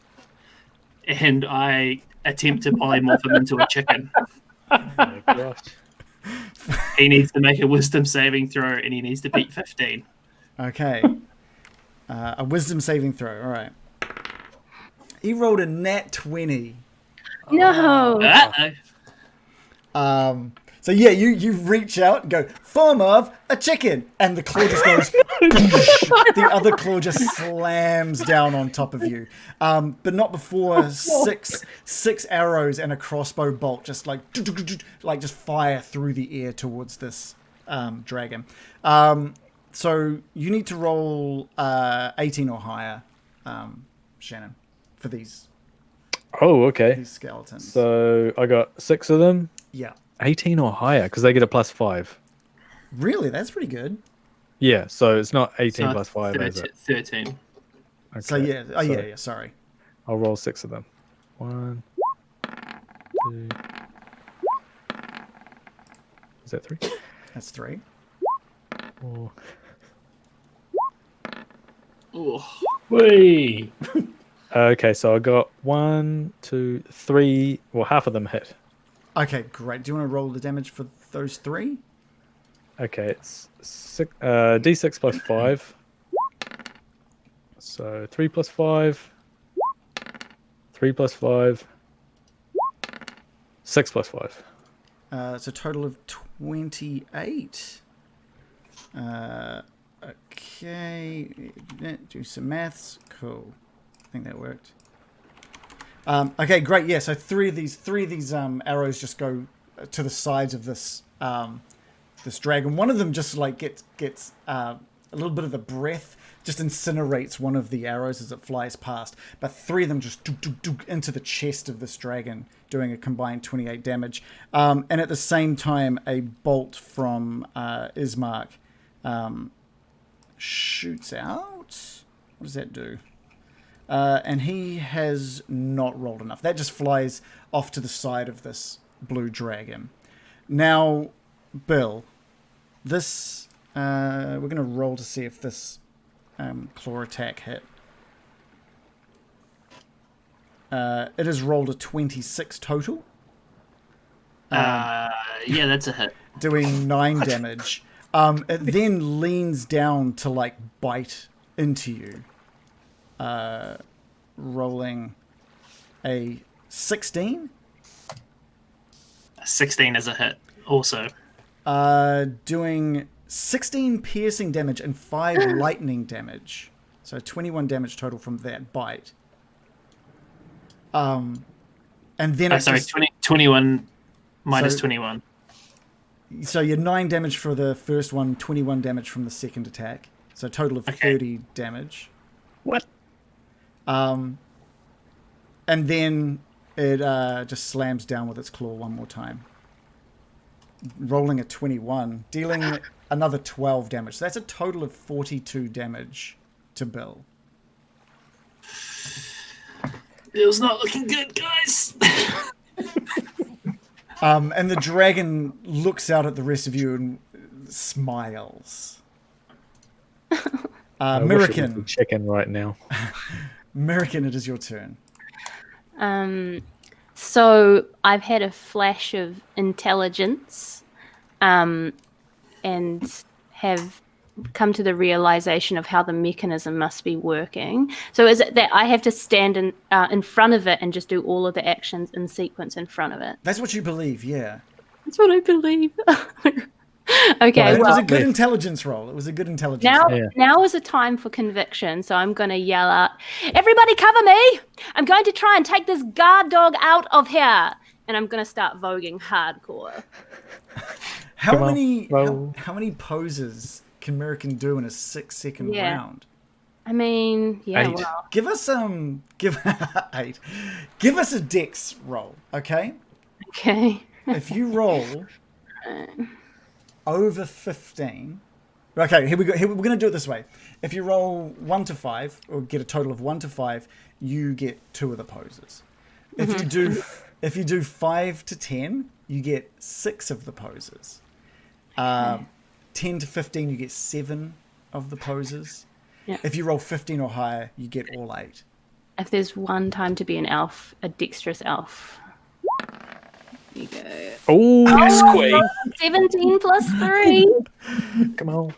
and I attempt to polymorph him into a chicken. Oh my gosh. He needs to make a wisdom saving throw and he needs to beat 15. Okay. A wisdom saving throw. All right. He rolled a nat 20. No. Uh-oh. So yeah, you reach out and go, form of a chicken, and the claw just goes. The other claw just slams down on top of you, but not before six arrows and a crossbow bolt just just fire through the air towards this dragon. So you need to roll 18 or higher, Shannon, for these Oh, okay. skeletons. So I got 6 of them. Yeah, 18 or higher, because they get a +5. really, that's pretty good. Yeah, so it's not 18 So plus 5, is it? 13. Okay. So yeah, so yeah. Sorry. I'll roll 6 of them. 1, 2. Is that 3? That's 3. 4. Ooh. Whee! Okay, so I got 1, 2, 3. Well, half of them hit. Okay, great. Do you want to roll the damage for those 3? Okay, it's D6 plus 5. So 3 plus 5. 3 plus 5. 6 plus 5. It's a total of 28. Okay, do some maths. Cool. I think that worked. Okay, great. Yeah, so three of these arrows just go to the sides of this this dragon. One of them just like gets a little bit of the breath, just incinerates one of the arrows as it flies past. But 3 of them just into the chest of this dragon, doing a combined 28 damage. And at the same time, a bolt from Ismark shoots out. What does that do? And he has not rolled enough. That just flies off to the side of this blue dragon. Now, Bill, this we're going to roll to see if this claw attack hit. It has rolled a 26 total, Yeah, that's a hit. doing 9 damage. It then leans down to like bite into you. Rolling a 16. 16 is a hit also. Doing 16 piercing damage and 5 lightning damage. So 21 damage total from that bite. And then it's 21 minus So- 21. So you're 9 damage for the first one, 21 damage from the second attack. So a total of 30 damage. What? And then it just slams down with its claw one more time. Rolling a 21, dealing another 12 damage. So that's a total of 42 damage to Bill. Bill's not looking good, guys. And the dragon looks out at the rest of you and smiles. I wish it was American, a chicken right now. American, it is your turn. So I've had a flash of intelligence, and have come to the realization of how the mechanism must be working. So is it that I have to stand in front of it and just do all of the actions in sequence in front of it? That's what you believe, yeah. That's what I believe. Okay, It was well, a good intelligence roll. It was a good intelligence now, roll. Yeah. now is a time for conviction, so I'm going to yell out, "Everybody cover me! I'm going to try and take this guard dog out of here!" And I'm going to start voguing hardcore. How Come on, many roll. how many poses can American do in a 6-second Yeah. round? I mean, yeah, 8. well, Give us 8. Give us a dex roll, okay? okay. If you roll over 15. Okay, here we go. We're going to do it this way. If you roll 1 to 5 or get a total of 1 to 5, you get 2 of the poses. If you do 5 to 10, you get 6 of the poses. 10 to 15, you get 7 of the poses. Yeah. If you roll 15 or higher, you get all 8. If there's one time to be an elf, a dexterous elf. There you go. Oh, squeak. 17 plus 3. Come on.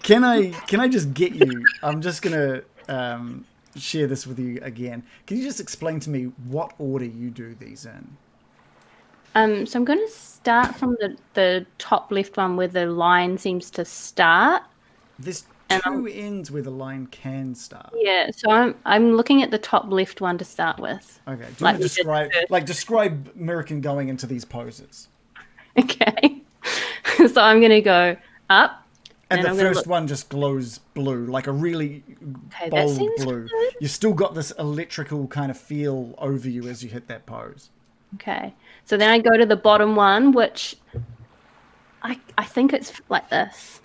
Can I just get you? I'm just gonna share this with you again. Can you just explain to me what order you do these in? So I'm going to start from the top left one where the line seems to start. There's And 2 ends where the line can start. Yeah, so I'm looking at the top left one to start with. Okay. Do you Like want to describe American going into these poses? Okay. So I'm going to go up. And the I'm gonna first look- one just glows blue, like a really Okay, that bold seems blue. good. You've still got this electrical kind of feel over you as you hit that pose. Okay. So then I go to the bottom one, which I think it's like this.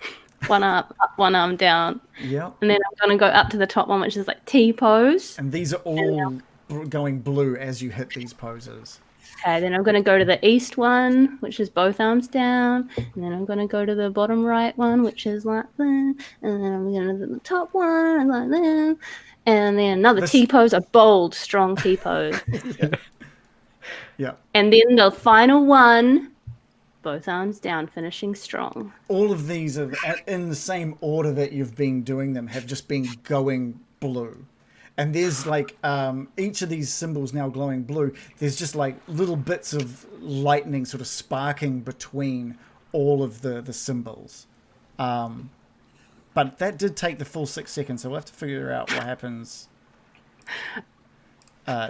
One up, one arm down. Yep. And then I'm going to go up to the top one, which is like T pose. And these are all going blue as you hit these poses. Okay, then I'm going to go to the east one, which is both arms down. And then I'm going to go to the bottom right one, which is like that. And then I'm going to the top one, like that. And then another T pose, a bold, strong T pose. Yeah. And then the final one, both arms down, finishing strong. All of these are in the same order that you've been doing them, have just been going blue. And there's like each of these symbols now glowing blue. There's just like little bits of lightning sort of sparking between all of the symbols. But that did take the full 6 seconds, so we'll have to figure out what happens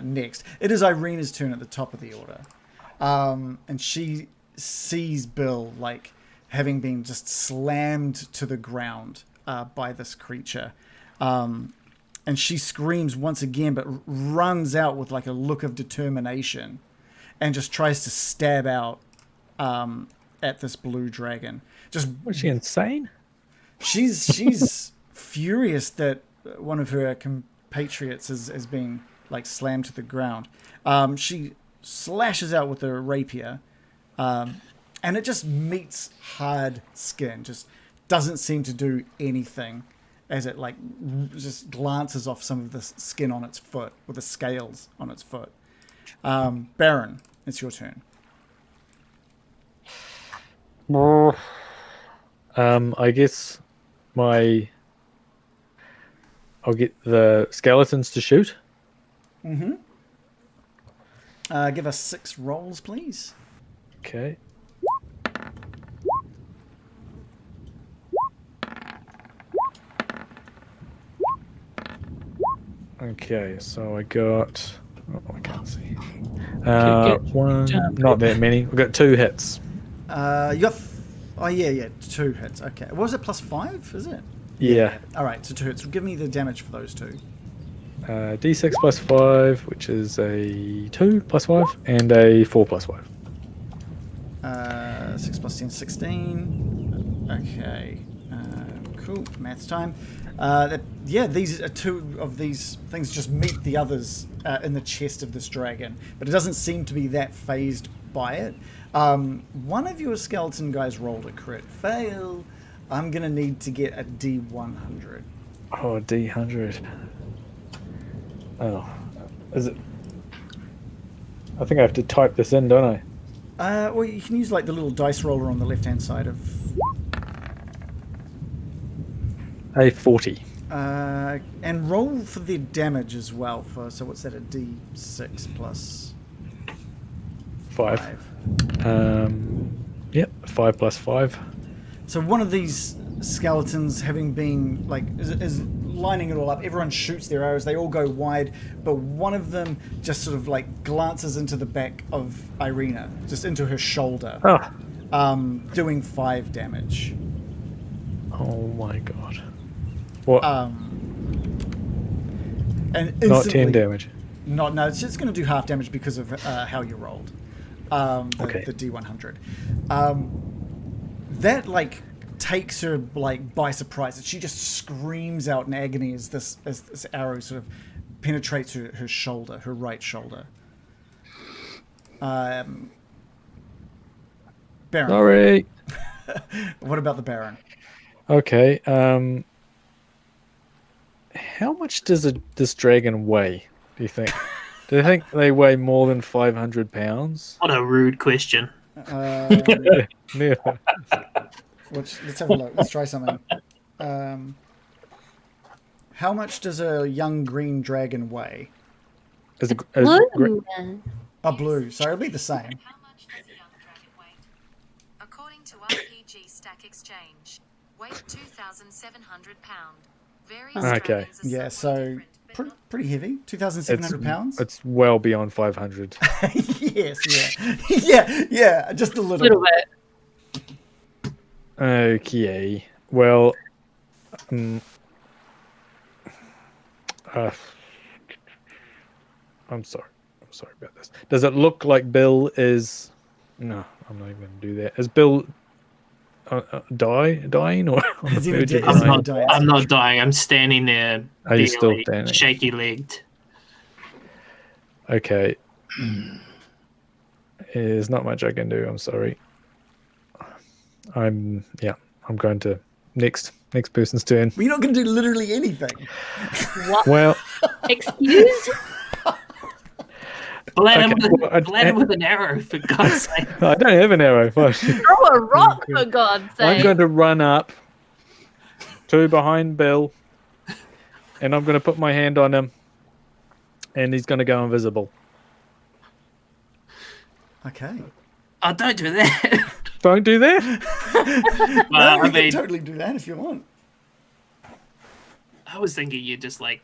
next. It is Irena's turn at the top of the order. And she sees Bill like having been just slammed to the ground by this creature. And she screams once again, but runs out with like a look of determination and just tries to stab out at this blue dragon. Just Was she insane? she's furious that one of her compatriots has been like slammed to the ground. She slashes out with her rapier, and it just meets hard skin. Just doesn't seem to do anything as it like just glances off some of the skin on its foot, or the scales on its foot. Baron, it's your turn. I guess I'll get the skeletons to shoot. Give us 6 rolls, please. Okay. Okay, so I got. Oh, I can't see. Get One, jump. not that many. We've got 2 hits. You got. Oh yeah, 2 hits. Okay. What was it? +5? Is it? Yeah. All right. So 2 hits. Give me the damage for those 2. D6 plus 5, which is a 2 plus 5, and a 4 plus 5. 6 plus 10, 16. Okay. Cool. Maths time. These are 2 of these things just meet the others in the chest of this dragon, but it doesn't seem to be that phased by it. One of your skeleton guys rolled a crit fail. I'm going to need to get a D100. Oh, D100. Oh, is it? I think I have to type this in, don't I? Well, you can use like the little dice roller on the left-hand side of... A 40. And roll for the damage as well. So what's that, a D6 plus 5. Yep, 5 plus 5. So one of these skeletons, having been like is lining it all up, everyone shoots their arrows, they all go wide, but one of them just sort of like glances into the back of Irena, just into her shoulder, doing 5 damage. Oh my god. What? And Not 10 damage. No, it's just going to do half damage because of how you rolled. Okay. The D100. That like takes her like by surprise, and she just screams out in agony as this arrow sort of penetrates her shoulder, her right shoulder. Baron. Sorry. What about the Baron? Okay. How much does this dragon weigh, do you think? Do you think they weigh more than 500 pounds? What a rude question. Yeah. Let's have a look. Let's try something. How much does a young green dragon weigh? Blue. A blue, so it'll be the same. How much does a young dragon weigh? According to RPG Stack Exchange, weight 2,700 pound. Various Okay. dragons are Yeah, somewhat so different, but not pretty heavy. 2,700 pounds. It's well beyond 500. Yes, yeah, just a A little. little bit. Okay. Well, I'm sorry. I'm sorry about this. Does it look like Bill is? No, I'm not even going to do that. Is Bill dying or on the Is he verge of dead? Is he dying? dying? I'm not dying. I'm standing there, Are you still barely standing? shaky-legged. Okay. There's not much I can do. I'm sorry. I'm going to next person's turn. Well, you're not going to do literally anything. What? Well, Excuse? Blend him Okay, with, well, blend him with an arrow, for God's sake. I don't have an arrow. Fuck. Throw a rock, for God's I'm sake. going to run up to behind Bill, and I'm going to put my hand on him, and he's going to go invisible. Okay. Oh, don't do that. Don't do that. Well, You I can mean, totally do that if you want. I was thinking you'd just like,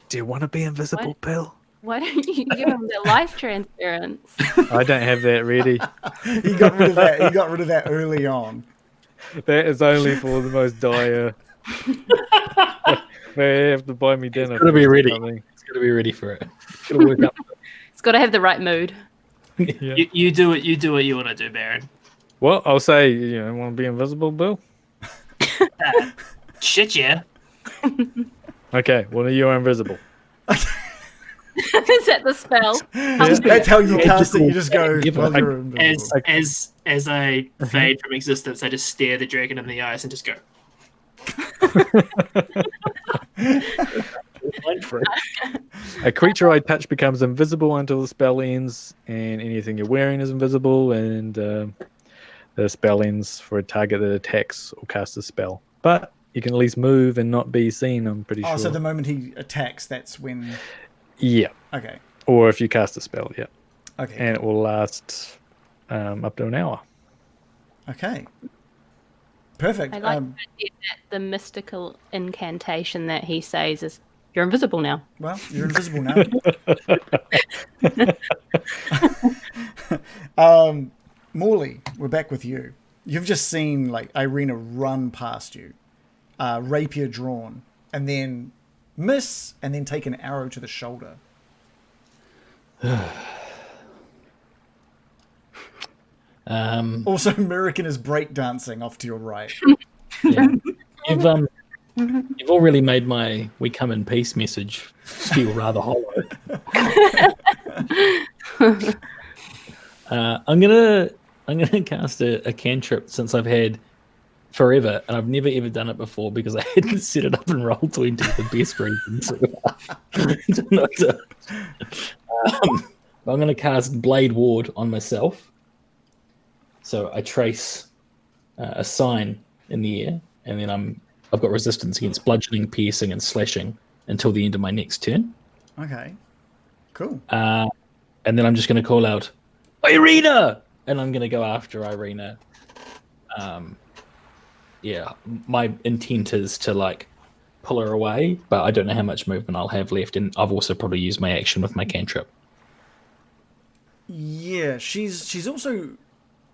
Do you want to be invisible, What? Bill? Why don't you give him the life transference? I don't have that ready. You got rid of that. You got rid of that early on. That is only for the most dire. They have to buy me dinner. gotta be first or ready. something. It's got to be ready for it. It's got to work up. It's got to have the right mood. Yeah. you do what you want to do, Baron. Well, I'll say, want to be invisible, Bill? Shit, yeah. Okay, well, you're invisible. Is that the spell? That's how you cast it. You just go. Give it Well, a- you're invisible. As I fade from existence, I just stare the dragon in the eyes and just go. A creature I touch becomes invisible until the spell ends, and anything you're wearing is invisible, and the spell ends for a target that attacks or casts a spell. But you can at least move and not be seen, I'm pretty Oh, sure. so the moment he attacks, that's when. Yeah, Okay. or if you cast a spell, yeah. Okay. And it will last up to an hour. Okay. Perfect. I like the idea that the mystical incantation that he says is You're invisible now. Well, you're invisible now. Morley, we're back with you. You've just seen like Irena run past you, rapier drawn, and then miss, and then take an arrow to the shoulder. Also, American is breakdancing off to your right. Yeah. You've all really made my "we come in peace" message feel rather hollow. I'm gonna cast a cantrip since I've had forever, and I've never ever done it before because I hadn't set it up in Roll20 for the best reasons. I'm gonna cast Blade Ward on myself. So I trace a sign in the air, and then I've got resistance against bludgeoning, piercing, and slashing until the end of my next turn. Okay, cool. And then I'm just going to call out, Irena! And I'm going to go after Irena. Yeah, my intent is to, like, pull her away, but I don't know how much movement I'll have left, and I've also probably used my action with my cantrip. Yeah, she's also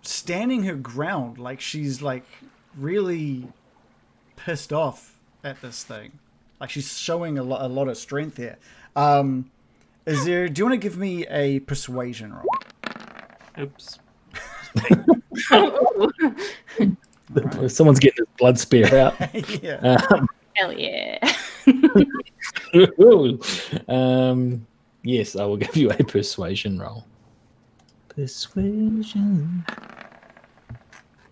standing her ground, like she's like really pissed off at this thing. Like she's showing a lot of strength here. Do you want to give me a persuasion roll? Oops. Right. Someone's getting his blood spear out. Yeah. Hell yeah. Yes, I will give you a persuasion roll. Persuasion.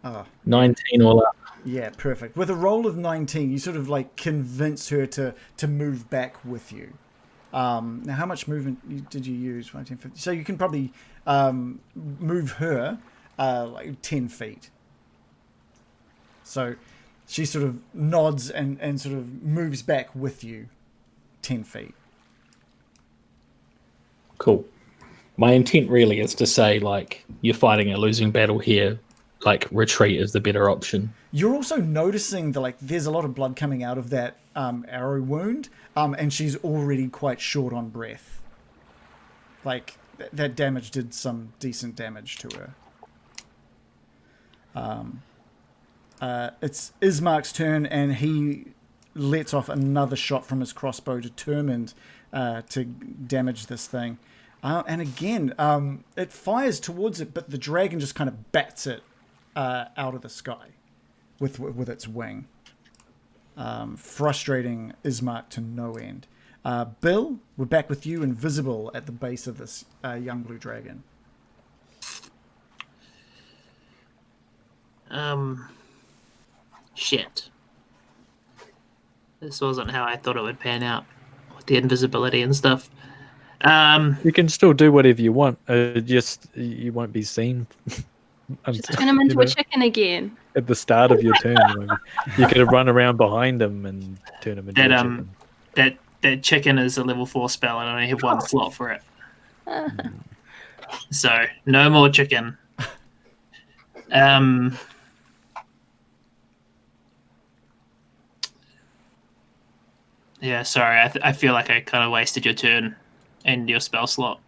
Oh. 19 all up. Yeah, perfect. With a roll of 19, you sort of like convince her to move back with you. Now, how much movement did you use? 15, 50. So you can probably move her like 10 feet. So she sort of nods and sort of moves back with you 10 feet. Cool. My intent really is to say, like, you're fighting a losing battle here. Like, retreat is the better option. You're also noticing that, like, there's a lot of blood coming out of that arrow wound, and she's already quite short on breath. Like, that damage did some decent damage to her. It's Ismark's turn, and he lets off another shot from his crossbow, determined to damage this thing. And again, it fires towards it, but the dragon just kind of bats it out of the sky with its wing, frustrating Ismark to no end. Bill, we're back with you, invisible at the base of this young blue dragon. Shit. This wasn't how I thought it would pan out with the invisibility and stuff. You can still do whatever you want. Just you won't be seen. Just turn him into a chicken again. At the start of your turn, you could have run around behind him and turn him into a chicken. That chicken is a level 4 spell, and I only have one slot for it. So no more chicken. Yeah, sorry. I feel like I kind of wasted your turn and your spell slot.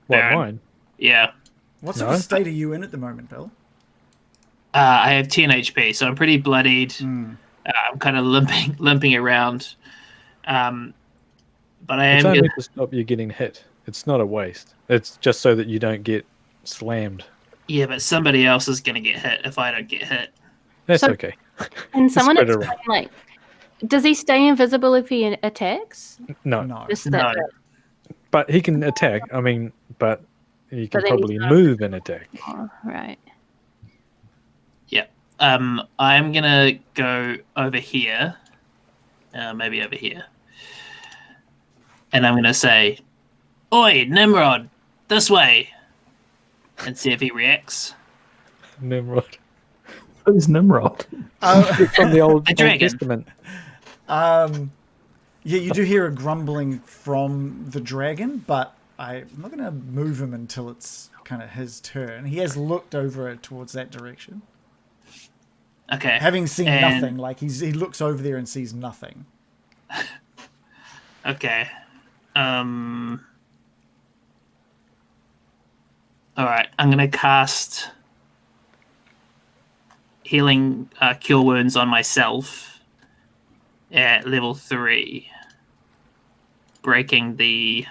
What, Baron. mine? Yeah. What sort of state are you in at the moment, Bill? I have 10 HP, so I'm pretty bloodied. Mm. I'm kind of limping around. But I It's am only good. to stop you getting hit. It's not a waste. It's just so that you don't get slammed. Yeah, but somebody else is going to get hit if I don't get hit. That's So- okay. And someone Spread it explain, like, does he stay invisible if he attacks? No, No. Just No. that. but he can attack. I mean, but he can But then he's probably not- move and attack. Oh, right. Yeah. I'm going to go over here. Maybe over here. And I'm going to say, Oi, Nimrod, this way. And see if he reacts. Nimrod. Who's Nimrod? From the Old dragon. Testament. Yeah, you do hear a grumbling from the dragon, but I'm not going to move him until it's kind of his turn. He has looked over towards that direction, Okay. having seen And- nothing. Like he looks over there and sees nothing. Okay. All right. I'm gonna cast healing cure wounds on myself at level 3, breaking the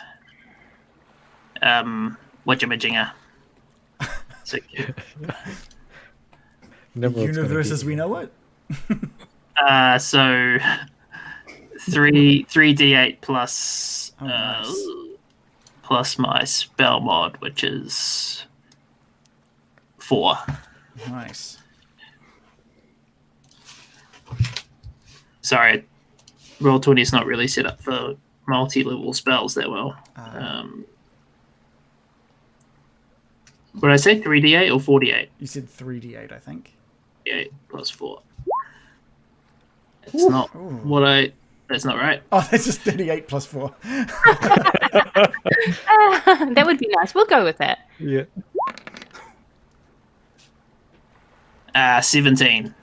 whatchamajinger. So, The universe as we know it. so 3d8 plus Oh, nice. plus my spell mod, which is 4. Nice. Sorry, Roll20 is not really set up for multi-level spells that well. What did I say? 3d8 or 4d8? You said 3d8, I think. 8 plus 4. It's not what I... That's not right. Oh, that's just 38 plus 4. That would be nice. We'll go with that. Yeah. 17.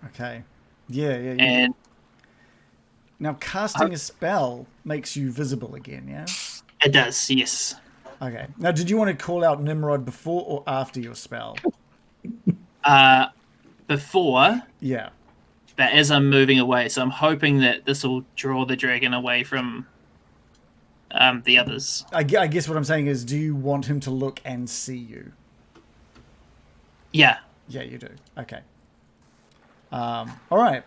Okay. Yeah. And Now, casting a spell makes you visible again, yeah? it does, yes. Okay. Now, did you want to call out Nimrod before or after your spell? Before, Yeah. but as I'm moving away, so I'm hoping that this will draw the dragon away from the others. I guess what I'm saying is, do you want him to look and see you? Yeah. Yeah, you do. Okay. All right.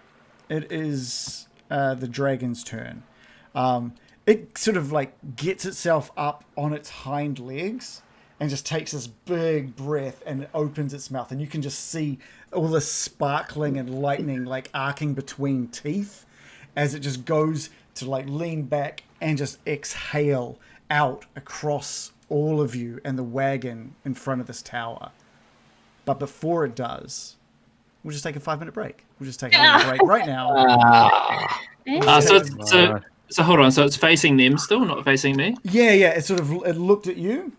It is the dragon's turn. It sort of like gets itself up on its hind legs and just takes this big breath and it opens its mouth, and you can just see all the sparkling and lightning like arcing between teeth as it just goes to like lean back and just exhale out across all of you and the wagon in front of this tower. But before it does, we'll just take a 5-minute break. We'll just take a little break right now. So hold on. So it's facing them still, not facing me? Yeah. It sort of it looked at you,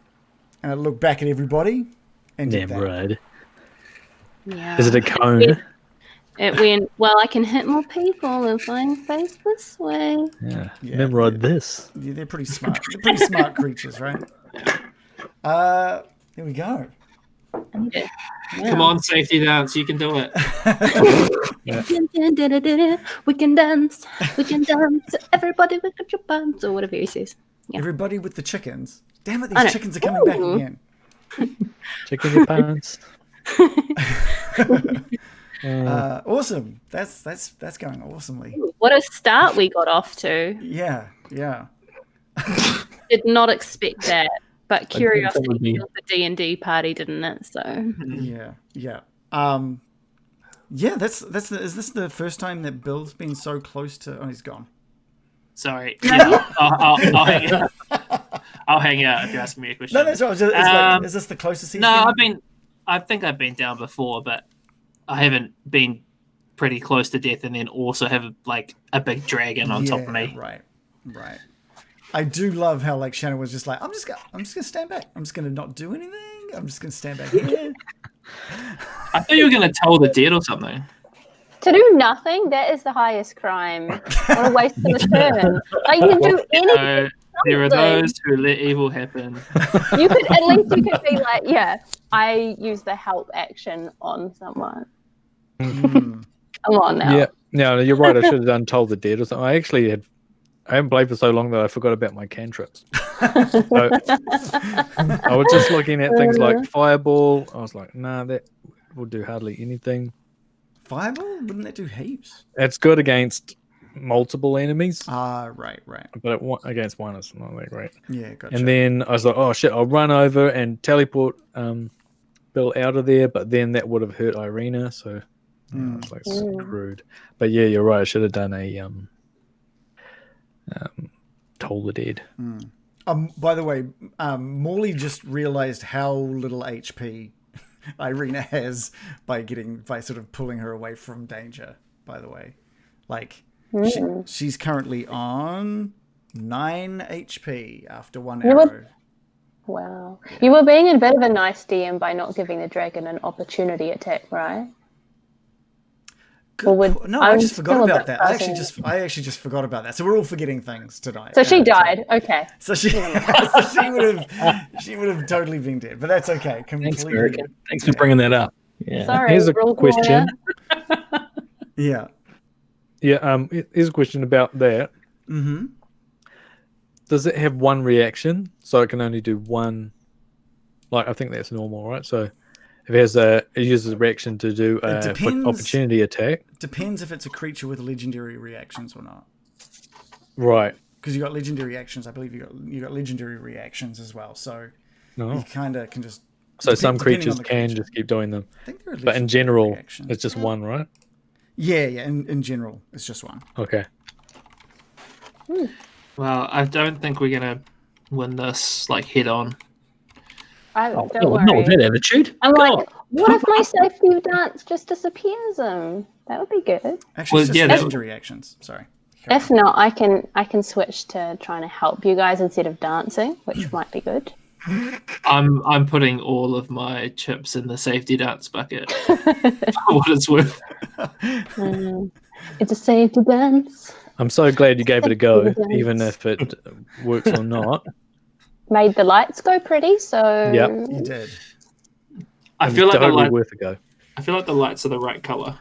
and it looked back at everybody, and did that. Nimrod. Yeah. Is it a cone? It went, well, I can hit more people if I face this way. Yeah. Yeah, Nimrod this. Yeah, they're pretty smart. They're pretty smart creatures, right? Here we go. Yeah. Come on, safety dance. You can do it. We can dance. We can dance. Everybody with your buns, or whatever he says. Yeah. Everybody with the chickens. Damn it, I know. these chickens are coming back Ooh. again. Chicken your pants. Awesome. That's going awesomely. What a start we got off to. Yeah. Did not expect that, but that curiosity would be- killed the D&D party, didn't it? So Yeah. Is this the first time that Bill's been so close to? Oh, he's gone. Sorry. Yeah, I'll hang out. I'll hang out if you're asking me a question. No, that's right. It's like, is this the closest he's been? I think I've been down before, but I haven't been pretty close to death and then also have like a big dragon on top of me. Right. I do love how like Shannon was just like, I'm just gonna stand back. I'm just gonna not do anything. I'm just gonna stand back here. I thought you were going to tell the dead or something. To do nothing, that is the highest crime. What a waste of a turn. Like, you can do anything. There are those who let evil happen. At least you could be like, yeah, I use the help action on someone. Come on now. Yeah. No, you're right. I should have done told the dead or something. I haven't played for so long that I forgot about my cantrips. So I was just looking at things like fireball. I was like, nah, that will do hardly anything. Fireball? Wouldn't that do heaps? It's good against multiple enemies, Right. but against one, it's not that great. Yeah, gotcha. And then I was like, oh shit, I'll run over and teleport Bill out of there, but then that would have hurt Irena, so I was like screwed. But yeah, you're right. I should have done a Toll the Dead. By the way, Morley just realized how little HP Irena has by sort of pulling her away from danger. By the way, like she's currently on 9 HP after one arrow. Wow. You were being a bit of a nice DM by not giving the dragon an opportunity attack, right? Or would No, I I'm just forgot still a about bit that. fuzzy. I actually just forgot about that. So we're all forgetting things tonight. So she died. Okay. So she would have totally been dead, but that's okay. Thanks, Completely. American. Thanks for bringing that up. Yeah. Sorry. Here's a rules question. lawyer. Yeah. Yeah, here's a question about that. Mm-hmm. Does it have one reaction, so it can only do one? Like, I think that's normal, right? So if it uses a reaction to do a depends. opportunity attack. Depends if it's a creature with legendary reactions or not. Right. Because you got legendary actions. I believe you got legendary reactions as well. So No. you kind of can just. So some depending creatures on the can creature. just keep doing them. I think there are But in legendary general, reactions. it's just one, right? Yeah. In general, it's just one. Okay. Well, I don't think we're gonna win this like head on. Don't Not with worry. that attitude. I'm Come like, what if my safety dance just disappears? That would be good. Actually, Well, it's just yeah, that- legendary actions. Sorry. If not, I can switch to trying to help you guys instead of dancing, which might be good. I'm putting all of my chips in the safety dance bucket for what it's worth. It's a safety dance. I'm so glad you gave it a go, Safety dance. even if it works or not. Made the lights go pretty, so Yep. You did. I feel like totally worth a go. I feel like the lights are the right color.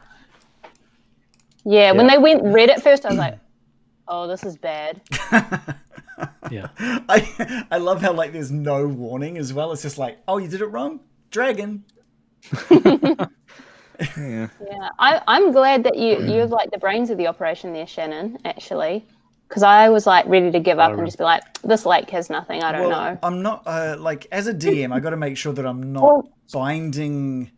yeah. When Yeah. they went red at first, I was like, "Oh, this is bad." Yeah. I love how like there's no warning as well. It's just like, oh, you did it wrong, dragon. Yeah. Yeah, I'm glad that you're like the brains of the operation there, Shannon. Actually, because I was like ready to give up and Byrum. just be like, "This lake has nothing. I don't know." I'm not like as a DM. I got to make sure that I'm not Well- binding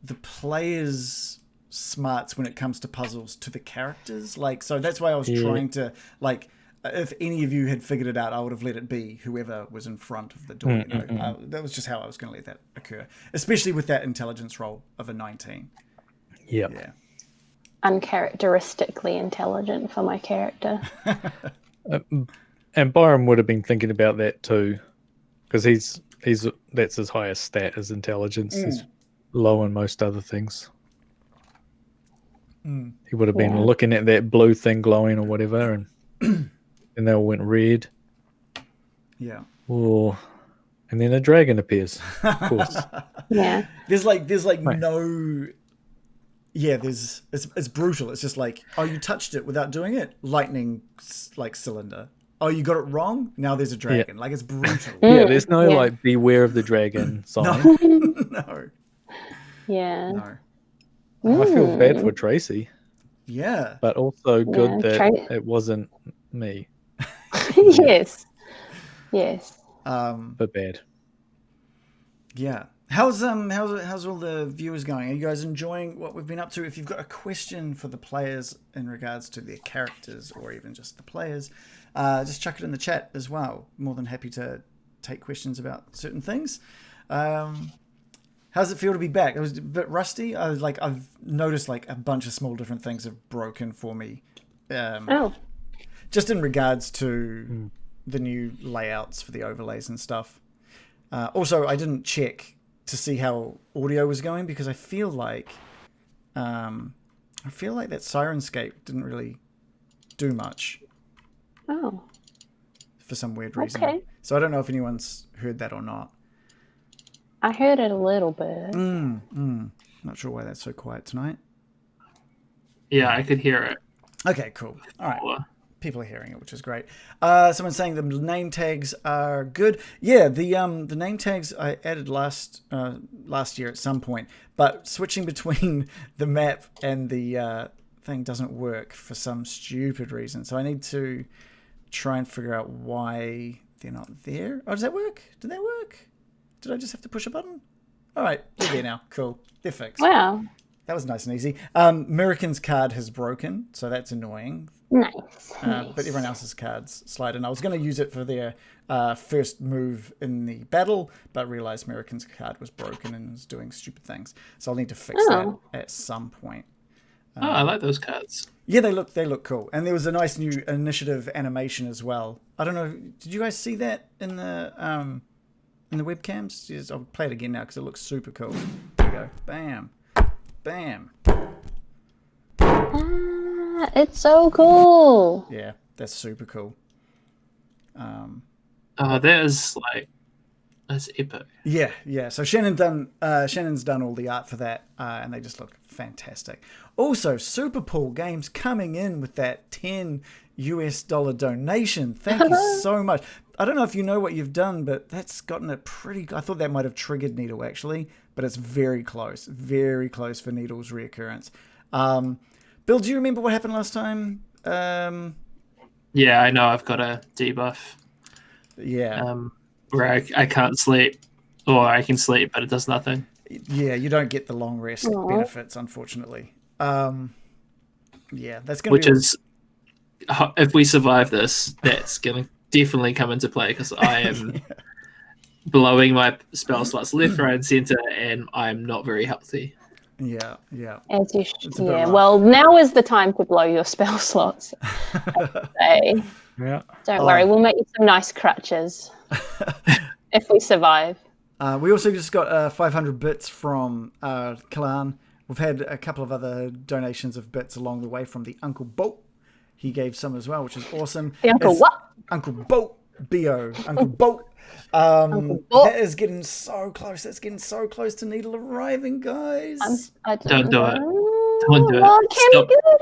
the players' smarts when it comes to puzzles to the characters. Like, so that's why I was trying to like. If any of you had figured it out, I would have let it be whoever was in front of the door. You know? That was just how I was going to let that occur, especially with that intelligence roll of a 19. Yep. Yeah. Uncharacteristically intelligent for my character. And Byrum would have been thinking about that too, because that's his highest stat is intelligence. He's low in most other things. He would have been Yeah. looking at that blue thing glowing or whatever, and and they all went red. Yeah. Oh, and then a dragon appears. Of course. Yeah. There's like Right. no. Yeah, it's brutal. It's just like, oh, you touched it without doing it. Lightning like cylinder. Oh, you got it wrong. Now there's a dragon. Like it's brutal. Yeah, there's no Yeah. like beware of the dragon sign. No. Yeah. No. I feel bad for Tracy, Yeah. but also good Yeah, that it wasn't me, Yes. Yes. but bad. Yeah. How's all the viewers going? Are you guys enjoying what we've been up to? If you've got a question for the players in regards to their characters or even just the players, just chuck it in the chat as well. More than happy to take questions about certain things. How's it feel to be back? It was a bit rusty. I've noticed like a bunch of small different things have broken for me. Just in regards to the new layouts for the overlays and stuff. Also, I didn't check to see how audio was going because I feel like that Sirenscape didn't really do much Oh. for some weird reason. Okay. So I don't know if anyone's heard that or not. I heard it a little bit. Not sure why that's so quiet tonight. Yeah, I could hear it. Okay, cool. All right. Well, People are hearing it, which is great. Someone's saying the name tags are good. Yeah, the name tags I added last year at some point, but switching between the map and the thing doesn't work for some stupid reason. So I need to try and figure out why they're not there. Oh, does that work? Did that work? Did I just have to push a button? All right, they're there now. Cool. They're fixed. Wow. That was nice and easy. American's card has broken, so that's annoying. Nice. But everyone else's cards slide in. I was going to use it for their first move in the battle, but realized American's card was broken and was doing stupid things. So I'll need to fix that at some point. I like those cards. Yeah, they look cool. And there was a nice new initiative animation as well. I don't know. Did you guys see that in the webcams? Yes, I'll play it again now because it looks super cool. There we go. Bam. Bam. It's so cool. Yeah, that's super cool. Oh, that is like that's epic. Yeah. So Shannon's done all the art for that, and they just look fantastic. Also, Superpool Games coming in with that $10 donation. Thank you so much. I don't know if you know what you've done, but that's gotten it pretty. I thought that might have triggered Needle actually, but it's very close for Needle's reoccurrence. Bill, do you remember what happened last time? Yeah, I know. I've got a debuff. Yeah. Where I can't sleep, or I can sleep, but it does nothing. Yeah, you don't get the long rest benefits, unfortunately. Yeah, that's going to Which is, if we survive this, that's going to definitely come into play because I am blowing my spell slots left, right, and center, and I'm not very healthy. Yeah. As you well, now is the time to blow your spell slots. Say. Yeah. Don't worry, we'll make you some nice crutches if we survive. We also just got 500 bits from Kalan. We've had a couple of other donations of bits along the way from the Uncle Boat. He gave some as well, which is awesome. The Uncle what? Uncle Boat. B.O. Uncle Boat. Uncle Boat. That is getting so close. That's getting so close to Needle arriving, guys. Don't do it. Don't do it. Oh, can be good.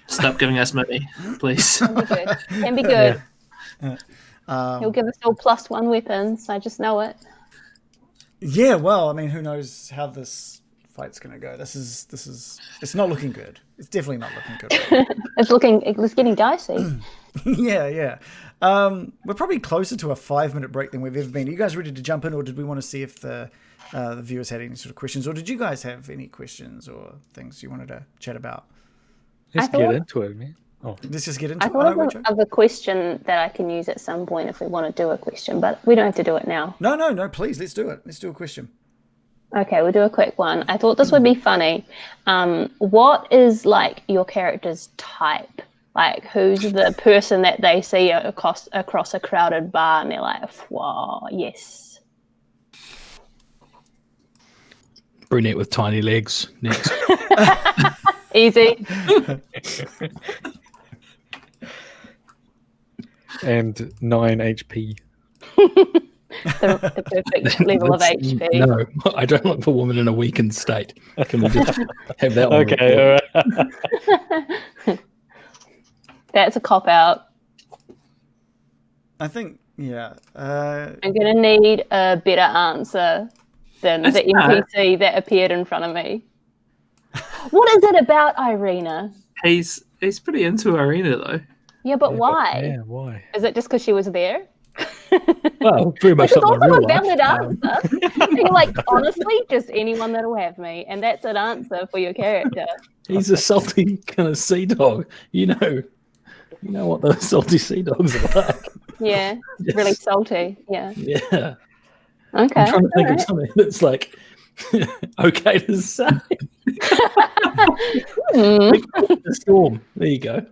Stop giving us money, please. Can be good. He'll give us all +1 weapons. I just know it. Yeah, well, I mean, who knows how this fight's going to go? This is. It's not looking good. It's definitely not looking good. It's getting dicey. Yeah. We're probably closer to a 5-minute break than we've ever been. Are you guys ready to jump in, or did we want to see if the viewers had any sort of questions, or did you guys have any questions or things you wanted to chat about? Let's get into it, man. Oh. Let's just get into it. I thought of a question that I can use at some point if we want to do a question, but we don't have to do it now. No, please, let's do it. Let's do a question. Okay, we'll do a quick one. I thought this would be funny. What is like your character's type? Like, who's the person that they see across a crowded bar and they're like, wow, yes. Brunette with tiny legs. Next. Easy. And 9 HP. the perfect level of HP. No, I don't look for a woman in a weakened state. Can we just have that one? Okay, all right. That's a cop-out. I think, yeah. I'm going to need a better answer than the NPC that appeared in front of me. What is it about Irena? He's pretty into Irena, though. Yeah, but why? Yeah, why? Is it just because she was there? Well, very much It's like also my a real valid life. answer. You're like, honestly, just anyone that'll have me. And that's an answer for your character. He's a salty kind of sea dog. You know what those salty sea dogs are like. Yeah, Yes. really salty. Yeah. Yeah. Okay. I'm trying to think of something that's like okay to say. The storm. There you go.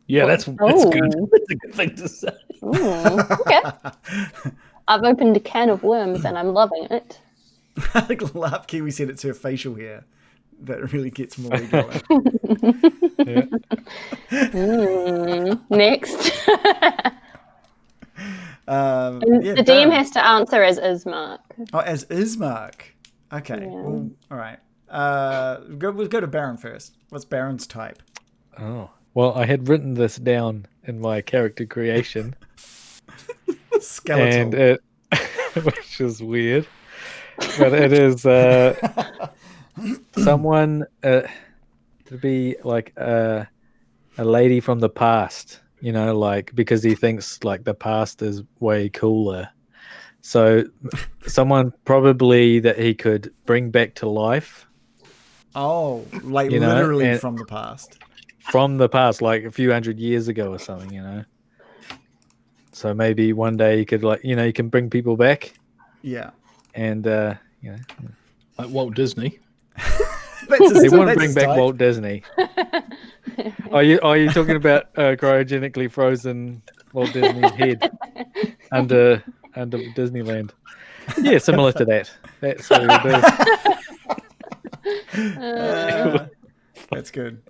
Yeah, that's good. That's a good thing to say. Okay. I've opened a can of worms and I'm loving it. I love Kiwi said it's her facial hair that really gets Morley going. Next. The DM has to answer as Ismark. Oh, as Ismark. Okay. Yeah. Well, all right. We'll go to Byrum first. What's Byron's type? Oh, well, I had written this down in my character creation. Skeletal. And it, which is weird, but it is someone to be like a lady from the past, like because he thinks like the past is way cooler. So someone probably that he could bring back to life. Oh, like literally and from the past. From the past, like a few hundred years ago or something, So maybe one day you could you can bring people back. Yeah. And, Like Walt Disney. They want to bring back Walt Disney. Are you talking about cryogenically frozen Walt Disney's head under Disneyland? Yeah, similar to that. That's what we'll do. That's good.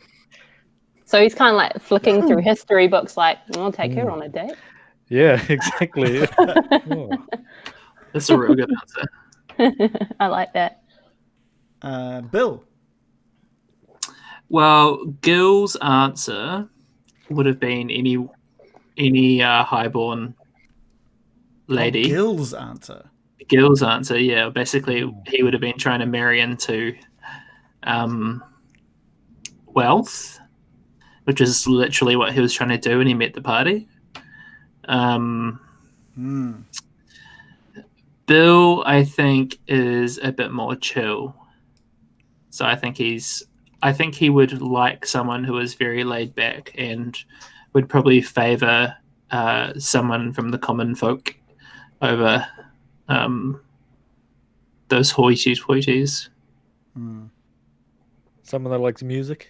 So he's kind of like flicking through history books, like, I'll take her on a date. Yeah, exactly. Oh. That's a real good answer. I like that. Bill. Well, Gil's answer would have been any highborn lady. Gil's answer. Gil's answer, yeah. Basically, he would have been trying to marry into wealth, which is literally what he was trying to do when he met the party. Bill, I think, is a bit more chill. So I think he would like someone who is very laid back and would probably favor someone from the common folk over those hoity-toities. Someone that likes music.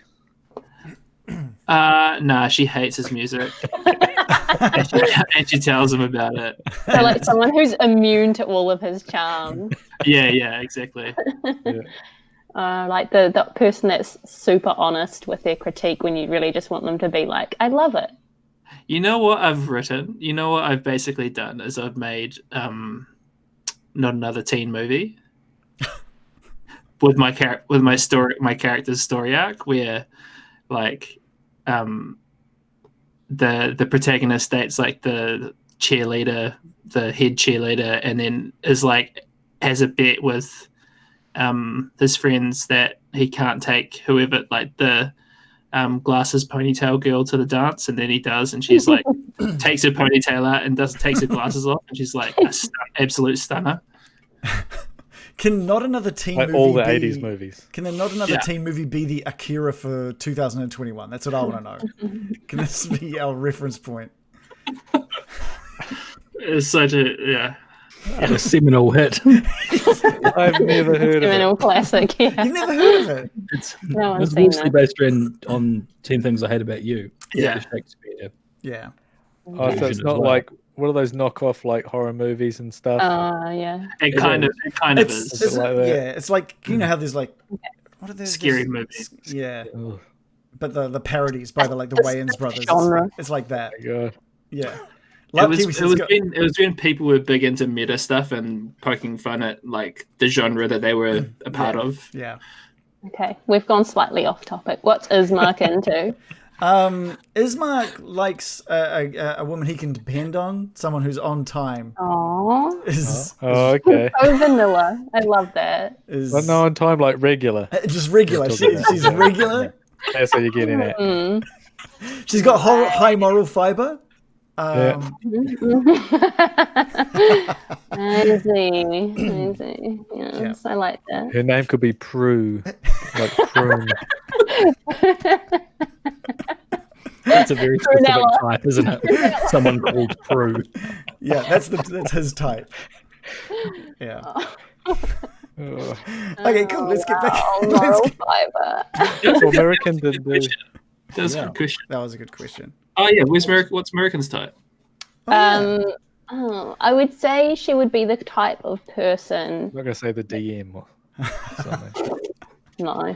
Nah, she hates his music. and she tells him about it. So like someone who's immune to all of his charms. Yeah, exactly. Yeah. Like the person that's super honest with their critique when you really just want them to be like, I love it. You know what I've written? You know what I've basically done is I've made not another teen movie with my character's story arc where like the protagonist dates like the cheerleader, the head cheerleader, and then is like has a bet with his friends that he can't take whoever like the glasses ponytail girl to the dance, and then he does, and she's like takes her ponytail out and takes her glasses off, and she's like absolute stunner. Can not another teen Like movie all the be, 80s movies. Can there not another teen movie be the Akira for 2021? That's what I want to know. Can this be our reference point? It's such a A seminal hit. I've never heard of it. Seminal classic, yeah. You've never heard of it? No one's It's seen mostly that. based on 10 Things I Hate About You. Yeah. Shakespeare. Yeah. Oh, so it's as not well. like what are those knockoff like horror movies and stuff? Yeah. It kind of It's, is. like that. yeah, it's like, you know how there's like, what are those? Scary movies. Yeah. Oh But the parodies by the Wayans brothers. genre. It's like that. my god. Yeah. It was when people were big into meta stuff and poking fun at like the genre that they were a part of. Yeah. Okay, we've gone slightly off topic. What's Ismark into? Ismark likes a woman he can depend on, someone who's on time. Aww. Oh, okay. So vanilla. I love that. But no on time, like regular. Just regular. She's regular. That's what you're getting at. She's got high moral fiber. Easy. Yes, I like that. Her name could be Prue, like prune. That's a very specific Prunella. type, isn't it? Someone called Prue. Yeah, that's his type. Yeah. Oh. Okay, cool. Let's get back. Moral fiber. So American did the That's a good question. That was a good question. Oh yeah, what's American's type? I would say she would be the type of person. I'm not gonna say the DM or something. No.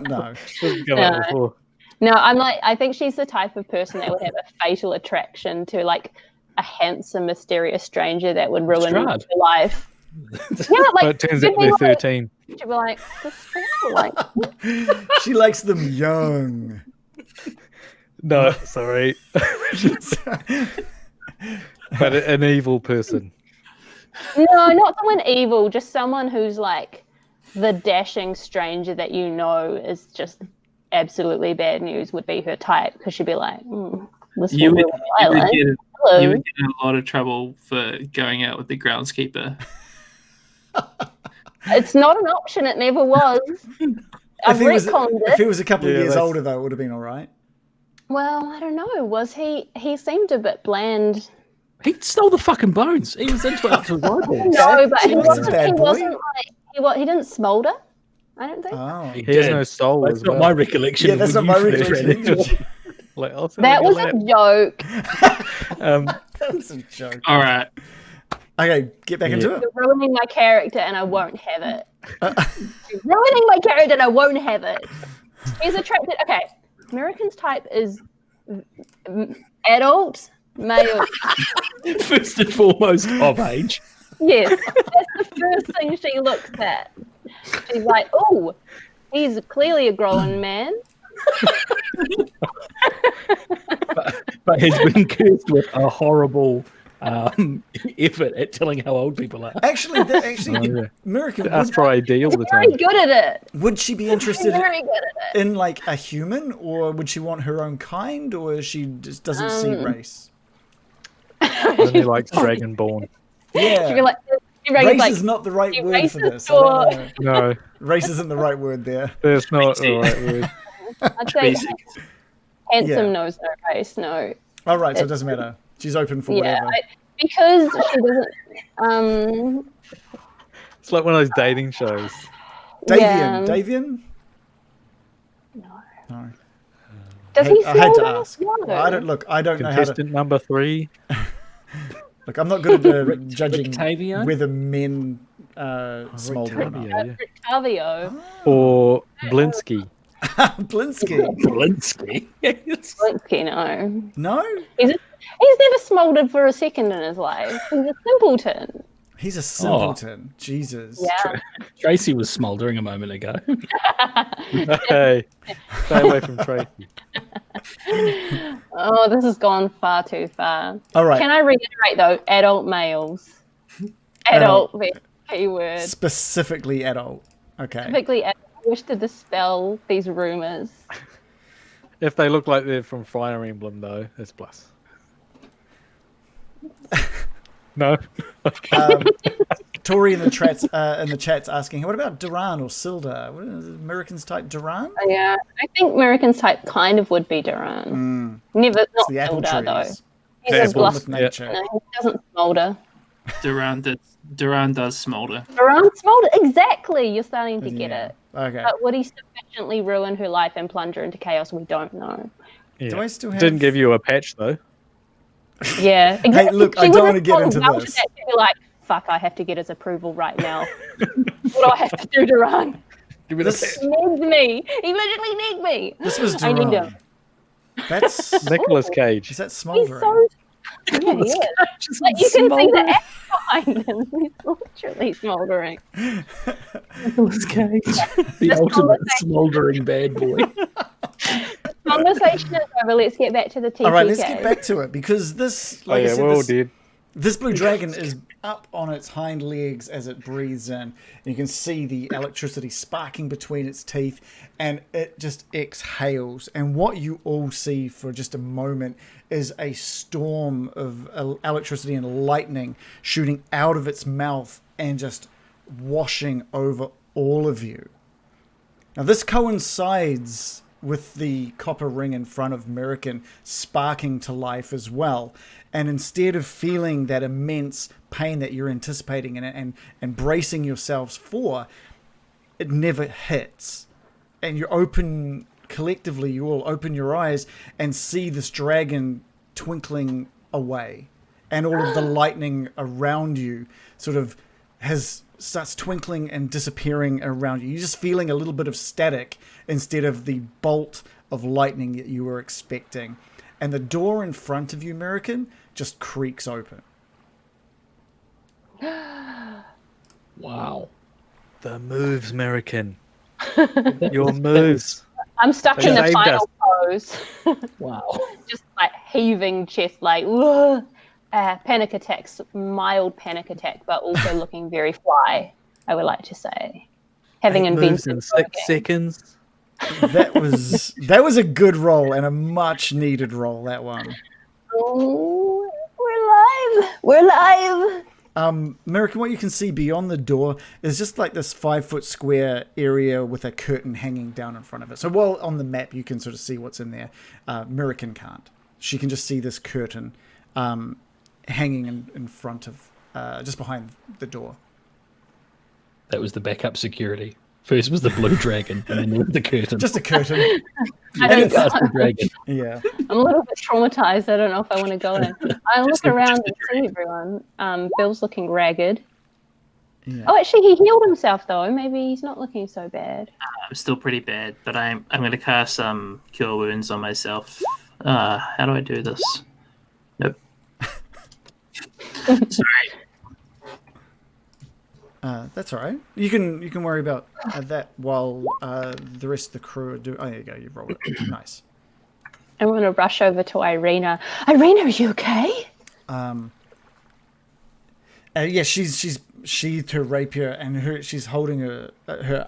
No. Doesn't come up before. No, I think she's the type of person that would have a fatal attraction to like a handsome, mysterious stranger that would ruin her Strahd. life. Yeah, But like it turns she'd out be they're like, 13. she'd be like, this girl, like, She likes them young. No, sorry. But an evil person. no, not someone evil, just someone who's like the dashing stranger that you know is just absolutely bad news would be her type, because she'd be like, this You will would, ruin my life. you Hello. would get in a lot of trouble for going out with the groundskeeper. It's not an option. It never was. I've retconned if he it. was a couple of Yeah, years that's- older, though, it would have been all right. Well, I don't know. Was he? He seemed a bit bland. He stole the fucking bones. He was into it up to his eyeballs. No, but he was a wasn't. bad He boy. wasn't like he didn't smolder. I don't think. Oh. He has no soul That's as not well. my recollection. Yeah, of that's when not my you first read it. recollection. Like, I'll send That him was a a joke. lap. That was a joke. All right. Okay, get back into it. You're ruining my character and I won't have it. You're ruining my character and I won't have it. He's attracted. Okay, American's type is adult, male. First and foremost, of age. Yes, that's the first thing she looks at. She's like, oh, he's clearly a grown man. But has been cursed with a horrible effort at telling how old people are. Actually, American. Ask for ID all the Very time. good at it. Would she be interested Very good at it. in like a human, or would she want her own kind, or she just doesn't see race? Only likes Dragonborn. Yeah. She'd be like, Race like, is not the right she word for racist this. I don't know. No, Race isn't the right word there. that's not the right word. I'd say Basic. handsome Yeah. knows no race, no. All right, so it doesn't matter. She's open for Yeah, whatever. because she doesn't. It's like one of those dating shows. Davian. Yeah. Davian? No. No. Does he? I had to smell ask. No. I don't look. I don't know how to. Contestant number 3. Look, I'm not good at judging Rictavio? whether men smolder or not. Rictavio, yeah. Rictavio. Or Blinsky. Blinsky. Blinsky. Blinsky, no. No, He's never smoldered for a second in his life. He's a simpleton. he's a simpleton. Jesus. Yeah. Tracy was smouldering a moment ago. Hey, stay away from Tracy. Oh, this has gone far too far. All right. Can I reiterate though? Adult males. Adult, very key word. Specifically adult. Okay. Typically, I wish to dispel these rumors. If they look like they're from Fire Emblem, though, that's plus. No. Tori in the chat's asking, what about Duran or Silda? What is Americans type Duran? Yeah, I think American's type kind of would be Duran. Never, It's not the apple Hilda though. trees. He's The a apples, bluff. With yeah. nature. No, he doesn't smolder. Duran does smolder. Duran smolder, exactly. You're starting to get Yeah. it. Okay. But would he sufficiently ruin her life and plunge her into chaos? We don't know. Yeah. Do I still have... Didn't give you a patch, though. Yeah, exactly. Hey, look, I She don't wouldn't want to get have into gone down to this. that to be like, fuck, I have to get his approval right now. What do I have to do, Duran? Give me the This- patch. He needs me. He literally needs me. This was I need Duran. him. That's... Nicolas Cage. Is that He's smoldering? so... Yeah, he is. Like, you can see the act behind him. He's literally smouldering. Nicolas Cage. The ultimate smouldering bad boy. Conversation is over. Let's get back to the TPK. All right, let's get back to it, because this, Oh, like I yeah, said, we're all this, dead. this blue dragon is up on its hind legs as it breathes in. And you can see the electricity sparking between its teeth, and it just exhales. And what you all see for just a moment is a storm of electricity and lightning shooting out of its mouth and just washing over all of you. Now, this coincides with the copper ring in front of American sparking to life as well. And instead of feeling that immense pain that you're anticipating and bracing yourselves for, it never hits. And you open, collectively, you all open your eyes and see this dragon twinkling away. And all of the lightning around you sort of starts twinkling and disappearing around you. You're just feeling a little bit of static instead of the bolt of lightning that you were expecting. And the door in front of you, American, just creaks open. Wow. The moves, American. Your moves. I'm stuck in the Saved final us. pose. Wow. Just like heaving chest, like, "Ugh." Panic attacks, mild panic attack, but also looking very fly, I would like to say. Having 8 moves invented in 6 smoking. seconds. That was a good roll and a much needed roll, that one. Oh, we're live! We're live! American, what you can see beyond the door is just like this 5-foot square area with a curtain hanging down in front of it. So while on the map you can sort of see what's in there, American can't. She can just see this curtain hanging in front of, just behind the door. That was the backup security. First was the blue dragon, and then there was the curtain. Just a curtain. I don't That's the dragon. Yeah. I'm a little bit traumatized. I don't know if I want to go in. I look around and see everyone. Bill's looking ragged. Yeah. Oh, actually, he healed himself, though. Maybe he's not looking so bad. I'm still pretty bad, but I'm going to cast some Cure Wounds on myself. How do I do this? Nope. Sorry. That's all right. You can worry about that while the rest of the crew are doing. Oh, there you go. You rolled it. Nice. I want to rush over to Irena. Irena, are you okay? Yeah, she's sheathed her rapier, and she's holding her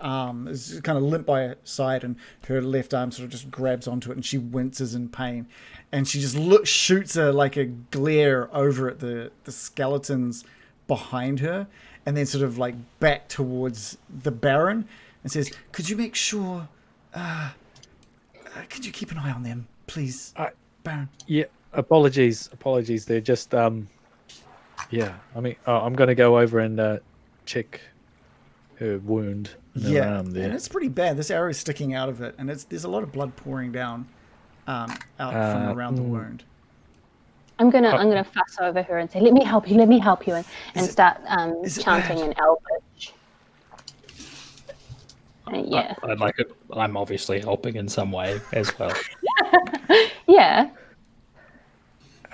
arm is kind of limp by her side, and her left arm sort of just grabs onto it, and she winces in pain, and she just shoots like a glare over at the skeletons behind her, and then sort of like back towards the Baron, and says, "Could you make sure? Could you keep an eye on them, please, Baron?" Yeah, apologies. They're just yeah. I mean, I'm going to go over and check her wound in her arm there. And it's pretty bad. This arrow is sticking out of it, and there's a lot of blood pouring down out from around the wound. I'm gonna fuss over her and say, "Let me help you," and start chanting in Elvish. Yeah. I'd like it. I'm obviously helping in some way as well. Yeah.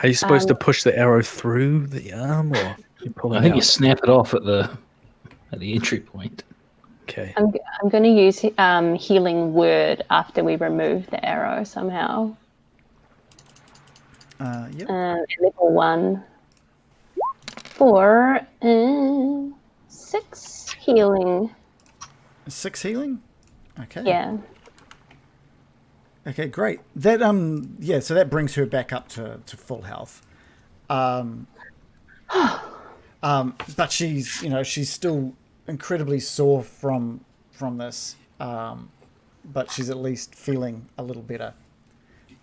Are you supposed to push the arrow through the arm, or you pull it I think out? you snap it off at the entry point. Okay. I'm going to use healing word after we remove the arrow somehow. Yep. Level 1 for 6 healing. 6 healing? Okay. Yeah. Okay, great. That so that brings her back up to full health. But she's still incredibly sore from this. But she's at least feeling a little better.